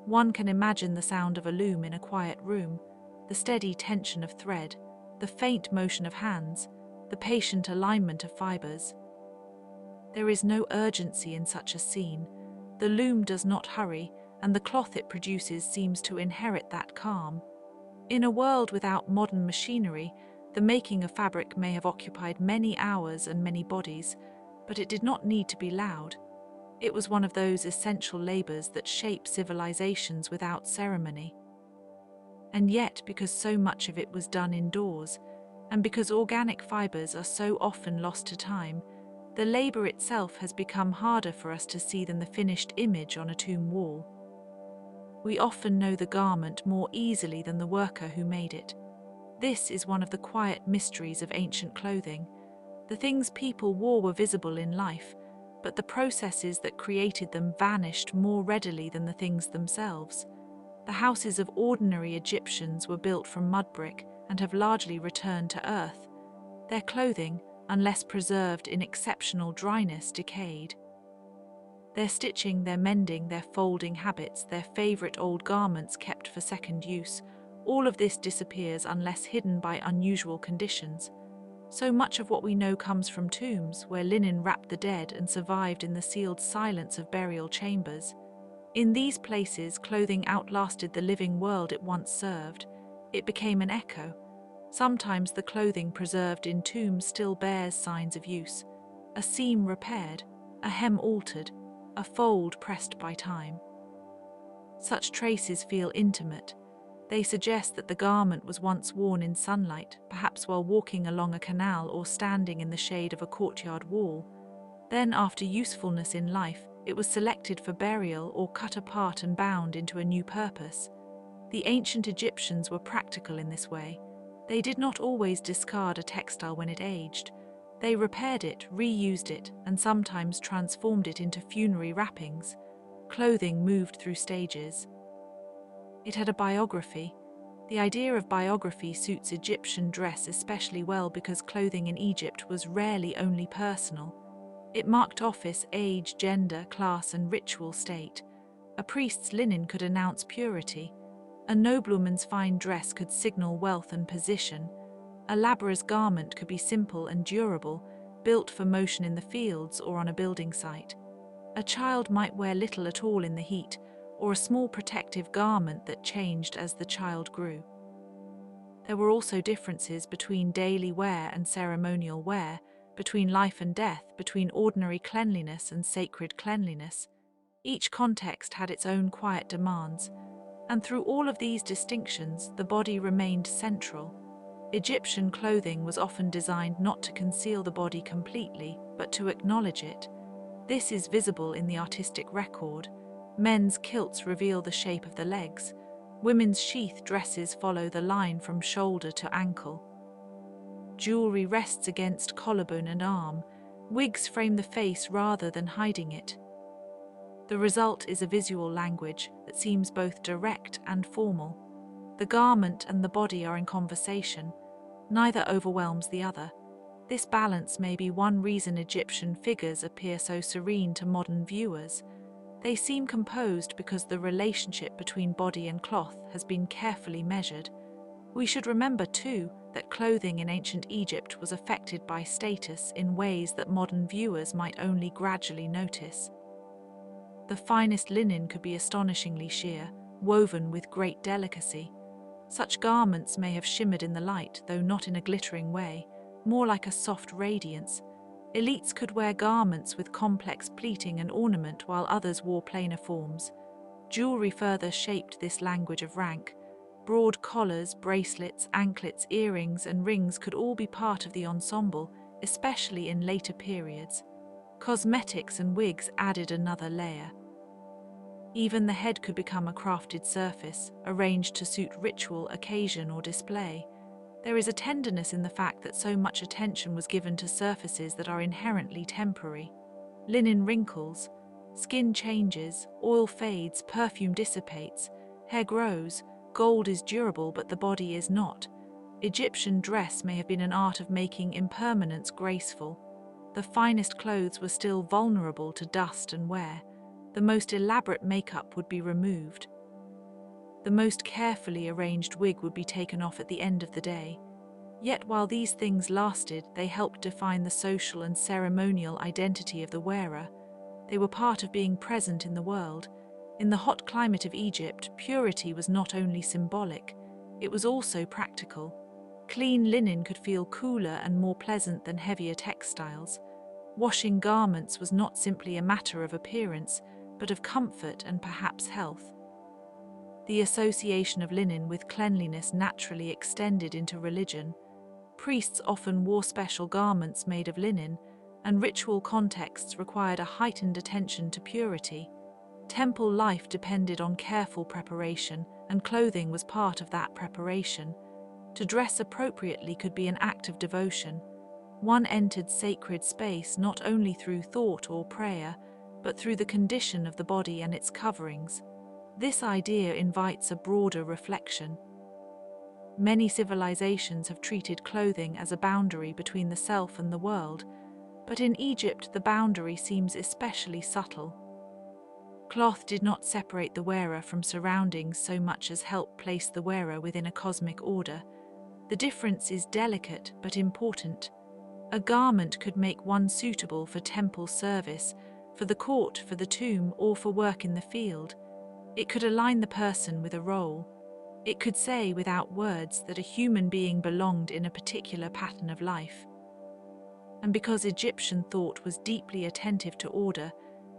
One can imagine the sound of a loom in a quiet room, the steady tension of thread, the faint motion of hands, the patient alignment of fibers. There is no urgency in such a scene. The loom does not hurry, and the cloth it produces seems to inherit that calm. In a world without modern machinery, the making of fabric may have occupied many hours and many bodies, but it did not need to be loud. It was one of those essential labors that shape civilizations without ceremony. And yet, because so much of it was done indoors, and because organic fibers are so often lost to time, the labor itself has become harder for us to see than the finished image on a tomb wall. We often know the garment more easily than the worker who made it. This is one of the quiet mysteries of ancient clothing. The things people wore were visible in life, but the processes that created them vanished more readily than the things themselves. The houses of ordinary Egyptians were built from mud brick and have largely returned to earth. Their clothing, unless preserved in exceptional dryness, decayed. Their stitching, their mending, their folding habits, their favorite old garments kept for second use, all of this disappears unless hidden by unusual conditions. So much of what we know comes from tombs, where linen wrapped the dead and survived in the sealed silence of burial chambers. In these places, clothing outlasted the living world it once served. It became an echo. Sometimes the clothing preserved in tombs still bears signs of use. A seam repaired, a hem altered, a fold pressed by time. Such traces feel intimate. They suggest that the garment was once worn in sunlight, perhaps while walking along a canal or standing in the shade of a courtyard wall. Then, after usefulness in life, it was selected for burial or cut apart and bound into a new purpose. The ancient Egyptians were practical in this way. They did not always discard a textile when it aged. They repaired it, reused it, and sometimes transformed it into funerary wrappings. Clothing moved through stages. It had a biography. The idea of biography suits Egyptian dress especially well because clothing in Egypt was rarely only personal. It marked office, age, gender, class, and ritual state. A priest's linen could announce purity. A nobleman's fine dress could signal wealth and position. A laborer's garment could be simple and durable, built for motion in the fields or on a building site. A child might wear little at all in the heat, or a small protective garment that changed as the child grew. There were also differences between daily wear and ceremonial wear, between life and death, between ordinary cleanliness and sacred cleanliness. Each context had its own quiet demands, and through all of these distinctions, the body remained central. Egyptian clothing was often designed not to conceal the body completely, but to acknowledge it. This is visible in the artistic record. Men's kilts reveal the shape of the legs. Women's sheath dresses follow the line from shoulder to ankle. Jewelry rests against collarbone and arm. Wigs frame the face rather than hiding it. The result is a visual language that seems both direct and formal. The garment and the body are in conversation. Neither overwhelms the other. This balance may be one reason Egyptian figures appear so serene to modern viewers. They seem composed because the relationship between body and cloth has been carefully measured. We should remember, too, that clothing in ancient Egypt was affected by status in ways that modern viewers might only gradually notice. The finest linen could be astonishingly sheer, woven with great delicacy. Such garments may have shimmered in the light, though not in a glittering way, more like a soft radiance. Elites could wear garments with complex pleating and ornament while others wore plainer forms. Jewelry further shaped this language of rank. Broad collars, bracelets, anklets, earrings, and rings could all be part of the ensemble, especially in later periods. Cosmetics and wigs added another layer. Even the head could become a crafted surface, arranged to suit ritual, occasion, or display. There is a tenderness in the fact that so much attention was given to surfaces that are inherently temporary. Linen wrinkles, skin changes, oil fades, perfume dissipates, hair grows, gold is durable but the body is not. Egyptian dress may have been an art of making impermanence graceful. The finest clothes were still vulnerable to dust and wear. The most elaborate makeup would be removed. The most carefully arranged wig would be taken off at the end of the day. Yet while these things lasted, they helped define the social and ceremonial identity of the wearer. They were part of being present in the world. In the hot climate of Egypt, purity was not only symbolic, it was also practical. Clean linen could feel cooler and more pleasant than heavier textiles. Washing garments was not simply a matter of appearance, but of comfort and perhaps health. The association of linen with cleanliness naturally extended into religion. Priests often wore special garments made of linen, and ritual contexts required a heightened attention to purity. Temple life depended on careful preparation, and clothing was part of that preparation. To dress appropriately could be an act of devotion. One entered sacred space not only through thought or prayer, but through the condition of the body and its coverings. This idea invites a broader reflection. Many civilizations have treated clothing as a boundary between the self and the world, but in Egypt the boundary seems especially subtle. Cloth did not separate the wearer from surroundings so much as help place the wearer within a cosmic order. The difference is delicate but important. A garment could make one suitable for temple service, for the court, for the tomb, or for work in the field. It could align the person with a role. It could say without words that a human being belonged in a particular pattern of life. And because Egyptian thought was deeply attentive to order,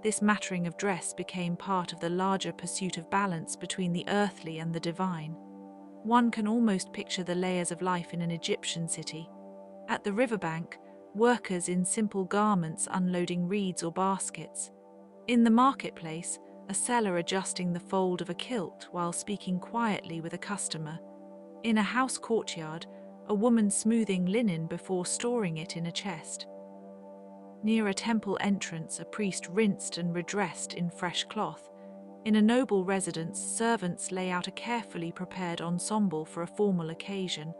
this mattering of dress became part of the larger pursuit of balance between the earthly and the divine. One can almost picture the layers of life in an Egyptian city. At the riverbank, workers in simple garments unloading reeds or baskets. In the marketplace, a seller adjusting the fold of a kilt while speaking quietly with a customer. In a house courtyard, a woman smoothing linen before storing it in a chest. Near a temple entrance, a priest rinsed and redressed in fresh cloth. In a noble residence, servants lay out a carefully prepared ensemble for a formal occasion.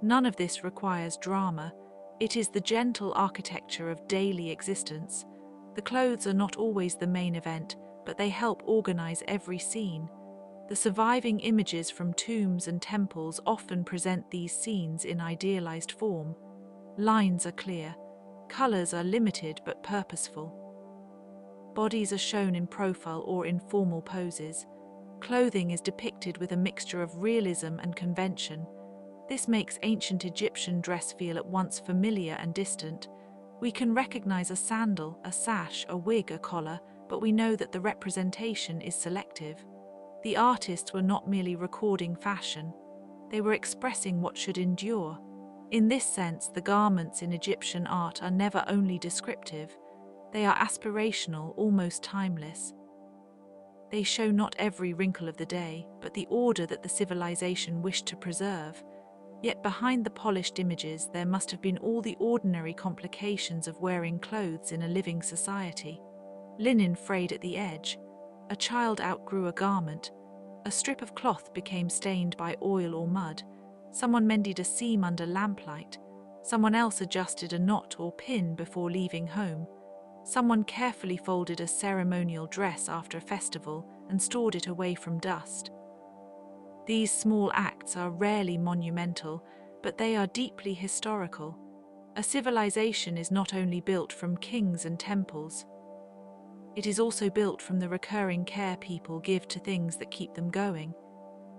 None of this requires drama. It is the gentle architecture of daily existence. The clothes are not always the main event, but they help organize every scene. The surviving images from tombs and temples often present these scenes in idealized form. Lines are clear. Colors are limited but purposeful. Bodies are shown in profile or in formal poses. Clothing is depicted with a mixture of realism and convention. This makes ancient Egyptian dress feel at once familiar and distant. We can recognize a sandal, a sash, a wig, a collar, but we know that the representation is selective. The artists were not merely recording fashion. They were expressing what should endure. In this sense, the garments in Egyptian art are never only descriptive. They are aspirational, almost timeless. They show not every wrinkle of the day, but the order that the civilization wished to preserve. Yet behind the polished images there must have been all the ordinary complications of wearing clothes in a living society. Linen frayed at the edge. A child outgrew a garment. A strip of cloth became stained by oil or mud. Someone mended a seam under lamplight. Someone else adjusted a knot or pin before leaving home. Someone carefully folded a ceremonial dress after a festival and stored it away from dust. These small acts are rarely monumental, but they are deeply historical. A civilization is not only built from kings and temples. It is also built from the recurring care people give to things that keep them going.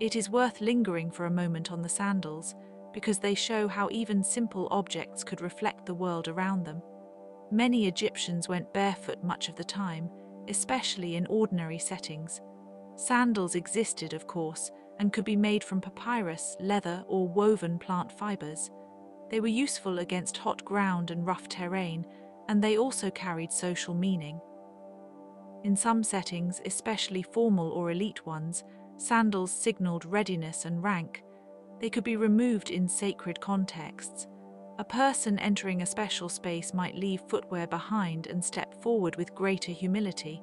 It is worth lingering for a moment on the sandals, because they show how even simple objects could reflect the world around them. Many Egyptians went barefoot much of the time, especially in ordinary settings. Sandals existed, of course, and could be made from papyrus, leather, or woven plant fibers. They were useful against hot ground and rough terrain, and they also carried social meaning. In some settings, especially formal or elite ones, sandals signaled readiness and rank. They could be removed in sacred contexts. A person entering a special space might leave footwear behind and step forward with greater humility.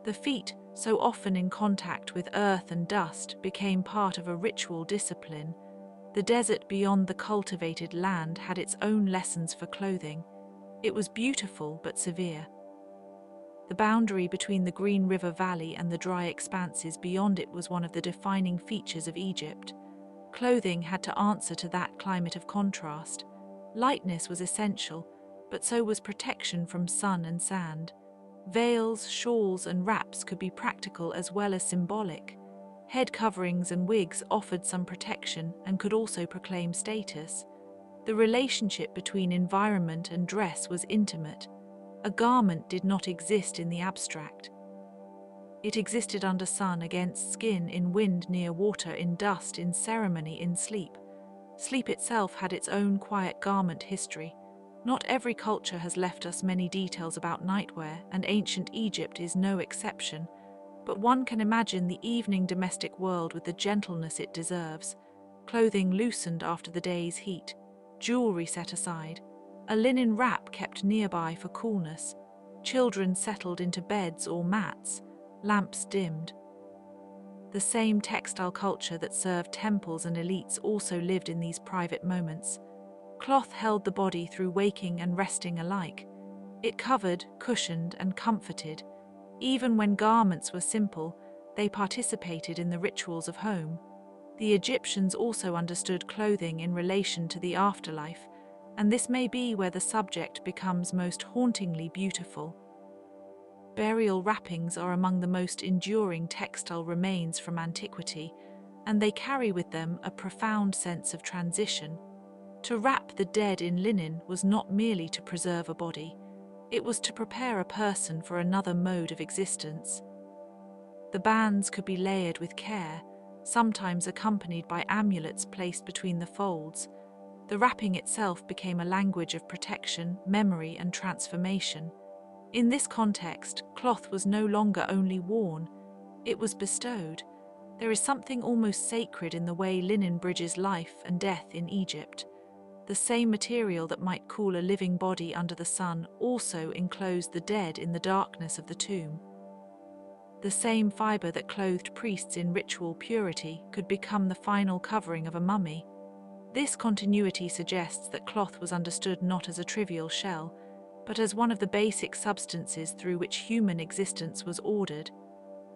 The feet, so often in contact with earth and dust, became part of a ritual discipline. The desert beyond the cultivated land had its own lessons for clothing. It was beautiful but severe. The boundary between the green river valley and the dry expanses beyond it was one of the defining features of Egypt. Clothing had to answer to that climate of contrast. Lightness was essential, but so was protection from sun and sand. Veils, shawls, and wraps could be practical as well as symbolic. Head coverings and wigs offered some protection and could also proclaim status. The relationship between environment and dress was intimate. A garment did not exist in the abstract. It existed under sun, against skin, in wind, near water, in dust, in ceremony, in sleep. Sleep itself had its own quiet garment history. Not every culture has left us many details about nightwear, and ancient Egypt is no exception. But one can imagine the evening domestic world with the gentleness it deserves. Clothing loosened after the day's heat, jewelry set aside, a linen wrap kept nearby for coolness. Children settled into beds or mats, lamps dimmed. The same textile culture that served temples and elites also lived in these private moments. Cloth held the body through waking and resting alike. It covered, cushioned, and comforted. Even when garments were simple, they participated in the rituals of home. The Egyptians also understood clothing in relation to the afterlife, and this may be where the subject becomes most hauntingly beautiful. Burial wrappings are among the most enduring textile remains from antiquity, and they carry with them a profound sense of transition. To wrap the dead in linen was not merely to preserve a body, it was to prepare a person for another mode of existence. The bands could be layered with care, sometimes accompanied by amulets placed between the folds. The wrapping itself became a language of protection, memory, and transformation. In this context, cloth was no longer only worn, it was bestowed. There is something almost sacred in the way linen bridges life and death in Egypt. The same material that might cool a living body under the sun also enclosed the dead in the darkness of the tomb. The same fiber that clothed priests in ritual purity could become the final covering of a mummy. This continuity suggests that cloth was understood not as a trivial shell, but as one of the basic substances through which human existence was ordered.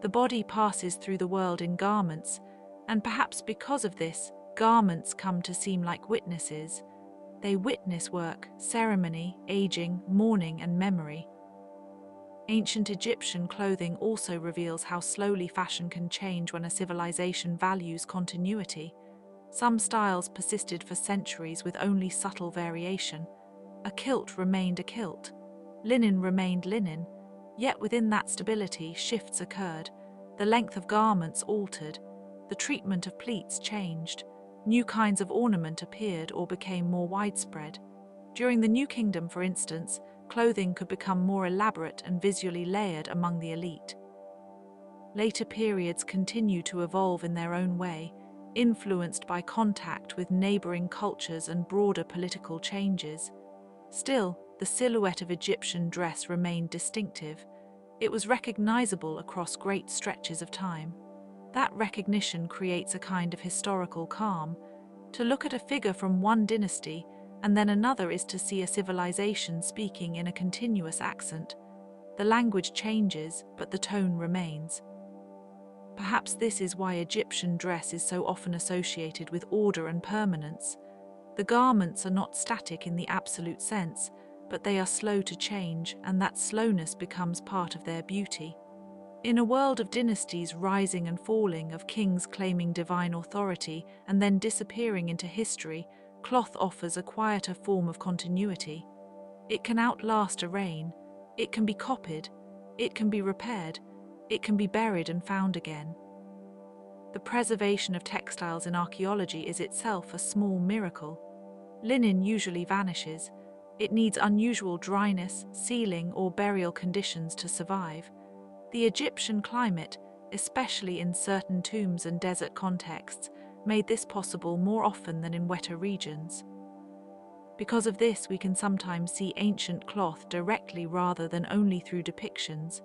The body passes through the world in garments, and perhaps because of this, garments come to seem like witnesses. They witness work, ceremony, aging, mourning, and memory. Ancient Egyptian clothing also reveals how slowly fashion can change when a civilization values continuity. Some styles persisted for centuries with only subtle variation. A kilt remained a kilt. Linen remained linen. Yet within that stability, shifts occurred. The length of garments altered. The treatment of pleats changed. New kinds of ornament appeared or became more widespread. During the New Kingdom, for instance, clothing could become more elaborate and visually layered among the elite. Later periods continue to evolve in their own way, influenced by contact with neighboring cultures and broader political changes. Still, the silhouette of Egyptian dress remained distinctive. It was recognizable across great stretches of time. That recognition creates a kind of historical calm. To look at a figure from one dynasty and then another is to see a civilization speaking in a continuous accent. The language changes, but the tone remains. Perhaps this is why Egyptian dress is so often associated with order and permanence. The garments are not static in the absolute sense, but they are slow to change, and that slowness becomes part of their beauty. In a world of dynasties rising and falling, of kings claiming divine authority and then disappearing into history, cloth offers a quieter form of continuity. It can outlast a reign, it can be copied, it can be repaired, it can be buried and found again. The preservation of textiles in archaeology is itself a small miracle. Linen usually vanishes. It needs unusual dryness, sealing, or burial conditions to survive. The Egyptian climate, especially in certain tombs and desert contexts, made this possible more often than in wetter regions. Because of this, we can sometimes see ancient cloth directly rather than only through depictions.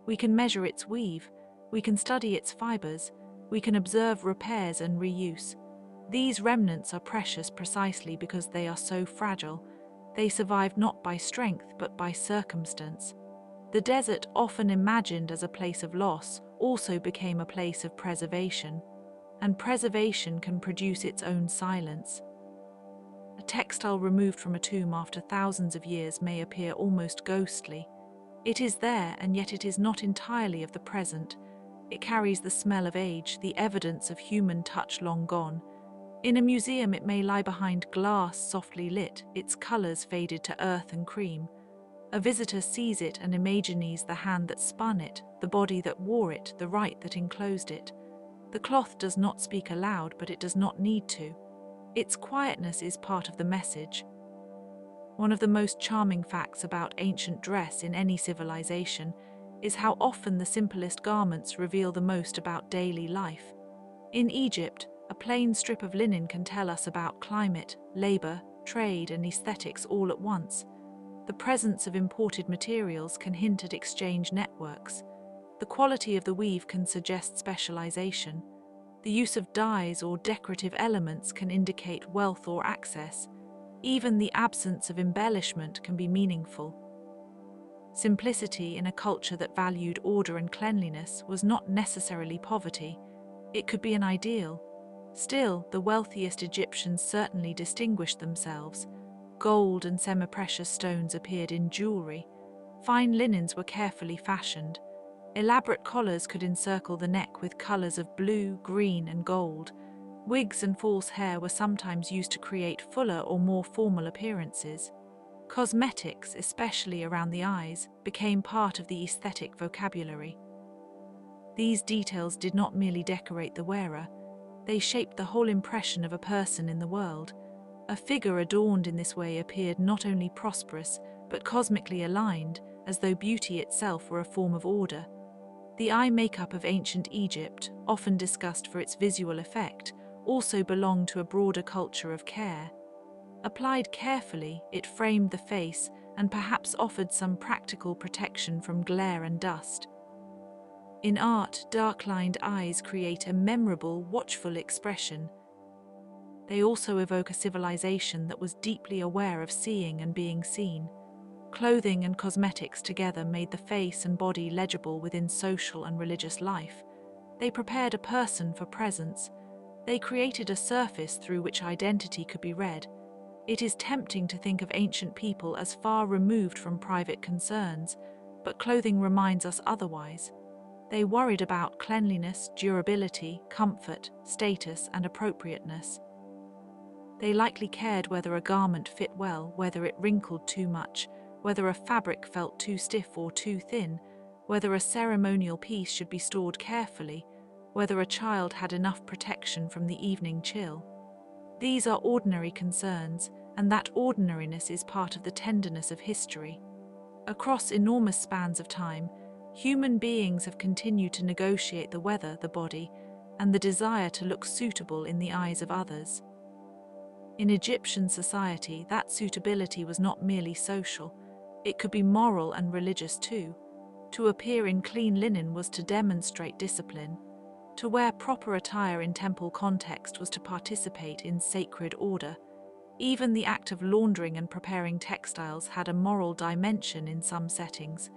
We can measure its weave, we can study its fibers, we can observe repairs and reuse. These remnants are precious precisely because they are so fragile. They survive not by strength but by circumstance. The desert, often imagined as a place of loss, also became a place of preservation. And preservation can produce its own silence. A textile removed from a tomb after thousands of years may appear almost ghostly. It is there, and yet it is not entirely of the present. It carries the smell of age, the evidence of human touch long gone. In a museum it may lie behind glass softly lit, its colors faded to earth and cream. A visitor sees it and imagines the hand that spun it, the body that wore it, the rite that enclosed it. The cloth does not speak aloud, but it does not need to. Its quietness is part of the message. One of the most charming facts about ancient dress in any civilization is how often the simplest garments reveal the most about daily life. In Egypt, a plain strip of linen can tell us about climate, labor, trade, and aesthetics all at once. The presence of imported materials can hint at exchange networks. The quality of the weave can suggest specialization. The use of dyes or decorative elements can indicate wealth or access. Even the absence of embellishment can be meaningful. Simplicity in a culture that valued order and cleanliness was not necessarily poverty. It could be an ideal. Still, the wealthiest Egyptians certainly distinguished themselves. Gold and semi-precious stones appeared in jewelry. Fine linens were carefully fashioned. Elaborate collars could encircle the neck with colors of blue, green, and gold. Wigs and false hair were sometimes used to create fuller or more formal appearances. Cosmetics, especially around the eyes, became part of the aesthetic vocabulary. These details did not merely decorate the wearer, they shaped the whole impression of a person in the world. A figure adorned in this way appeared not only prosperous, but cosmically aligned, as though beauty itself were a form of order. The eye makeup of ancient Egypt, often discussed for its visual effect, also belonged to a broader culture of care. Applied carefully, it framed the face and perhaps offered some practical protection from glare and dust. In art, dark-lined eyes create a memorable, watchful expression. They also evoke a civilization that was deeply aware of seeing and being seen. Clothing and cosmetics together made the face and body legible within social and religious life. They prepared a person for presence. They created a surface through which identity could be read. It is tempting to think of ancient people as far removed from private concerns, but clothing reminds us otherwise. They worried about cleanliness, durability, comfort, status, and appropriateness. They likely cared whether a garment fit well, whether it wrinkled too much, whether a fabric felt too stiff or too thin, whether a ceremonial piece should be stored carefully, whether a child had enough protection from the evening chill. These are ordinary concerns, and that ordinariness is part of the tenderness of history. Across enormous spans of time, human beings have continued to negotiate the weather, the body, and the desire to look suitable in the eyes of others. In Egyptian society, that suitability was not merely social, it could be moral and religious too. To appear in clean linen was to demonstrate discipline. To wear proper attire in temple context was to participate in sacred order. Even the act of laundering and preparing textiles had a moral dimension in some settings.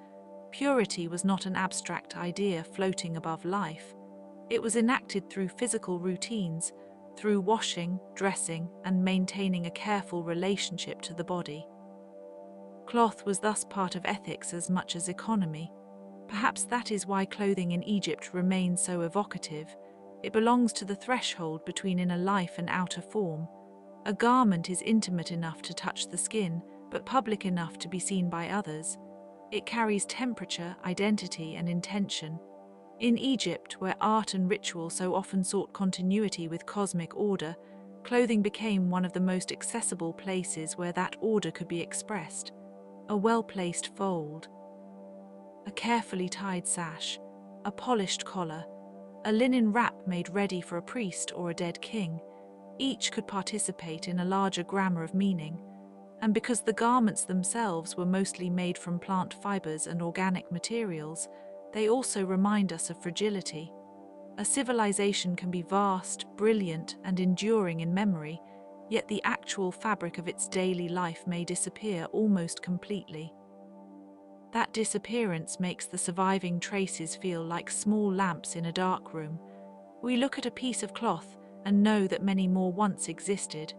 Purity was not an abstract idea floating above life. It was enacted through physical routines, through washing, dressing, and maintaining a careful relationship to the body. Cloth was thus part of ethics as much as economy. Perhaps that is why clothing in Egypt remains so evocative. It belongs to the threshold between inner life and outer form. A garment is intimate enough to touch the skin, but public enough to be seen by others. It carries temperature, identity, and intention. In Egypt, where art and ritual so often sought continuity with cosmic order, clothing became one of the most accessible places where that order could be expressed. A well-placed fold, a carefully tied sash, a polished collar, a linen wrap made ready for a priest or a dead king. Each could participate in a larger grammar of meaning, and because the garments themselves were mostly made from plant fibers and organic materials, they also remind us of fragility. A civilization can be vast, brilliant, and enduring in memory, yet the actual fabric of its daily life may disappear almost completely. That disappearance makes the surviving traces feel like small lamps in a dark room. We look at a piece of cloth and know that many more once existed.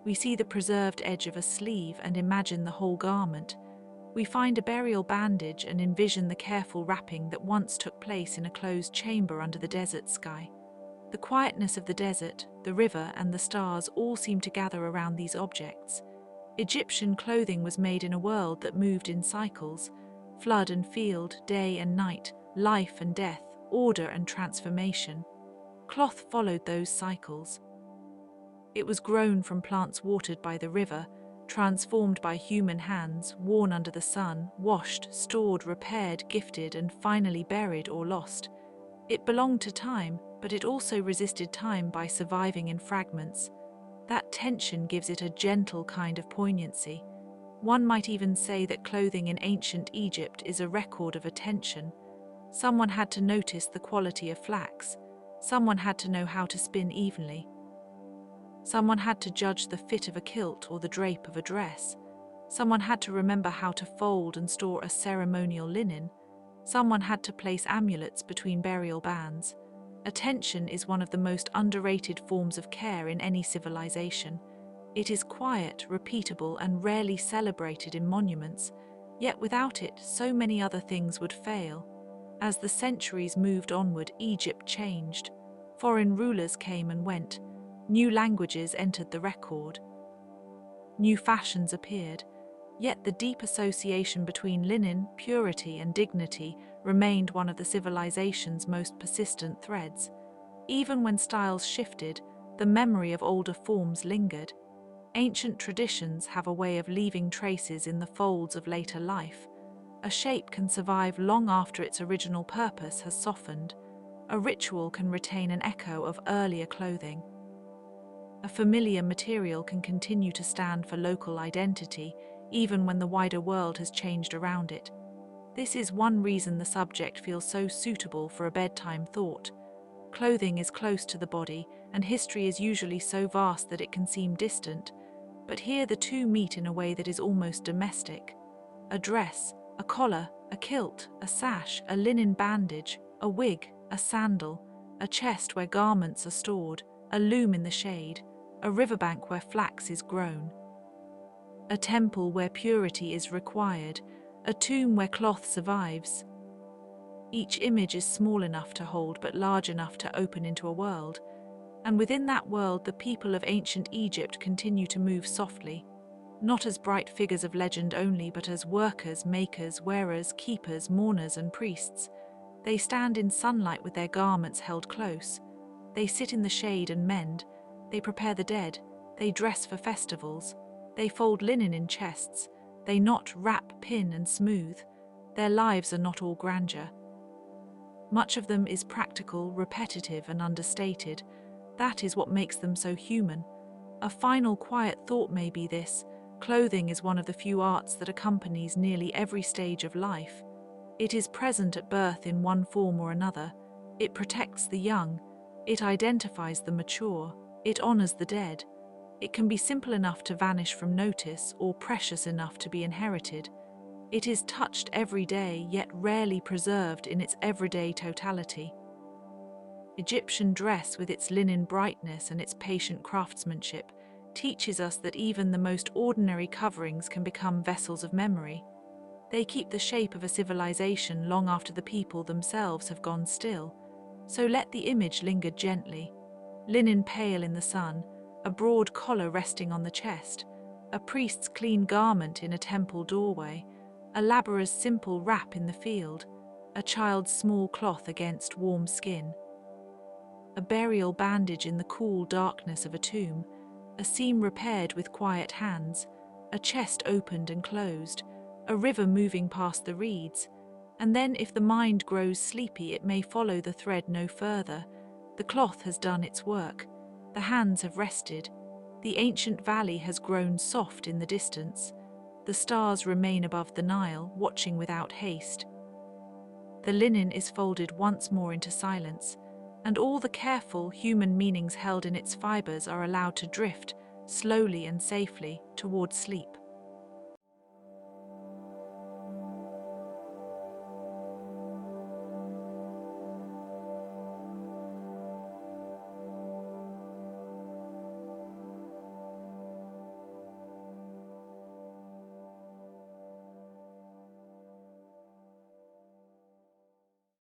We see the preserved edge of a sleeve and imagine the whole garment. We find a burial bandage and envision the careful wrapping that once took place in a closed chamber under the desert sky. The quietness of the desert, the river, and the stars all seem to gather around these objects. Egyptian clothing was made in a world that moved in cycles: flood and field, day and night, life and death, order and transformation. Cloth followed those cycles. It was grown from plants watered by the river, transformed by human hands, worn under the sun, washed, stored, repaired, gifted, and finally buried or lost. It belonged to time, but it also resisted time by surviving in fragments. That tension gives it a gentle kind of poignancy. One might even say that clothing in ancient Egypt is a record of attention. Someone had to notice the quality of flax. Someone had to know how to spin evenly. Someone had to judge the fit of a kilt or the drape of a dress. Someone had to remember how to fold and store a ceremonial linen. Someone had to place amulets between burial bands. Attention is one of the most underrated forms of care in any civilization. It is quiet, repeatable, and rarely celebrated in monuments, yet without it, so many other things would fail. As the centuries moved onward, Egypt changed. Foreign rulers came and went. New languages entered the record. New fashions appeared, yet the deep association between linen, purity, and dignity remained one of the civilization's most persistent threads. Even when styles shifted, the memory of older forms lingered. Ancient traditions have a way of leaving traces in the folds of later life. A shape can survive long after its original purpose has softened. A ritual can retain an echo of earlier clothing. A familiar material can continue to stand for local identity, even when the wider world has changed around it. This is one reason the subject feels so suitable for a bedtime thought. Clothing is close to the body, and history is usually so vast that it can seem distant, but here the two meet in a way that is almost domestic. A dress, a collar, a kilt, a sash, a linen bandage, a wig, a sandal, a chest where garments are stored, a loom in the shade, a riverbank where flax is grown, a temple where purity is required, a tomb where cloth survives. Each image is small enough to hold but large enough to open into a world, and within that world the people of ancient Egypt continue to move softly, not as bright figures of legend only, but as workers, makers, wearers, keepers, mourners, and priests. They stand in sunlight with their garments held close. They sit in the shade and mend. They prepare the dead. They dress for festivals. They fold linen in chests. They knot, wrap, pin, and smooth. Their lives are not all grandeur. Much of them is practical, repetitive, and understated. That is what makes them so human. A final quiet thought may be this: clothing is one of the few arts that accompanies nearly every stage of life. It is present at birth in one form or another. It protects the young. It identifies the mature. It honors the dead. It can be simple enough to vanish from notice or precious enough to be inherited. It is touched every day, yet rarely preserved in its everyday totality. Egyptian dress, with its linen brightness and its patient craftsmanship, teaches us that even the most ordinary coverings can become vessels of memory. They keep the shape of a civilization long after the people themselves have gone still. So let the image linger gently. Linen pale in the sun, a broad collar resting on the chest, a priest's clean garment in a temple doorway, a laborer's simple wrap in the field, a child's small cloth against warm skin, a burial bandage in the cool darkness of a tomb, a seam repaired with quiet hands, a chest opened and closed, a river moving past the reeds, and then if the mind grows sleepy it may follow the thread no further. The cloth has done its work, the hands have rested, the ancient valley has grown soft in the distance, the stars remain above the Nile, watching without haste. The linen is folded once more into silence, and all the careful human meanings held in its fibers are allowed to drift, slowly and safely, toward sleep.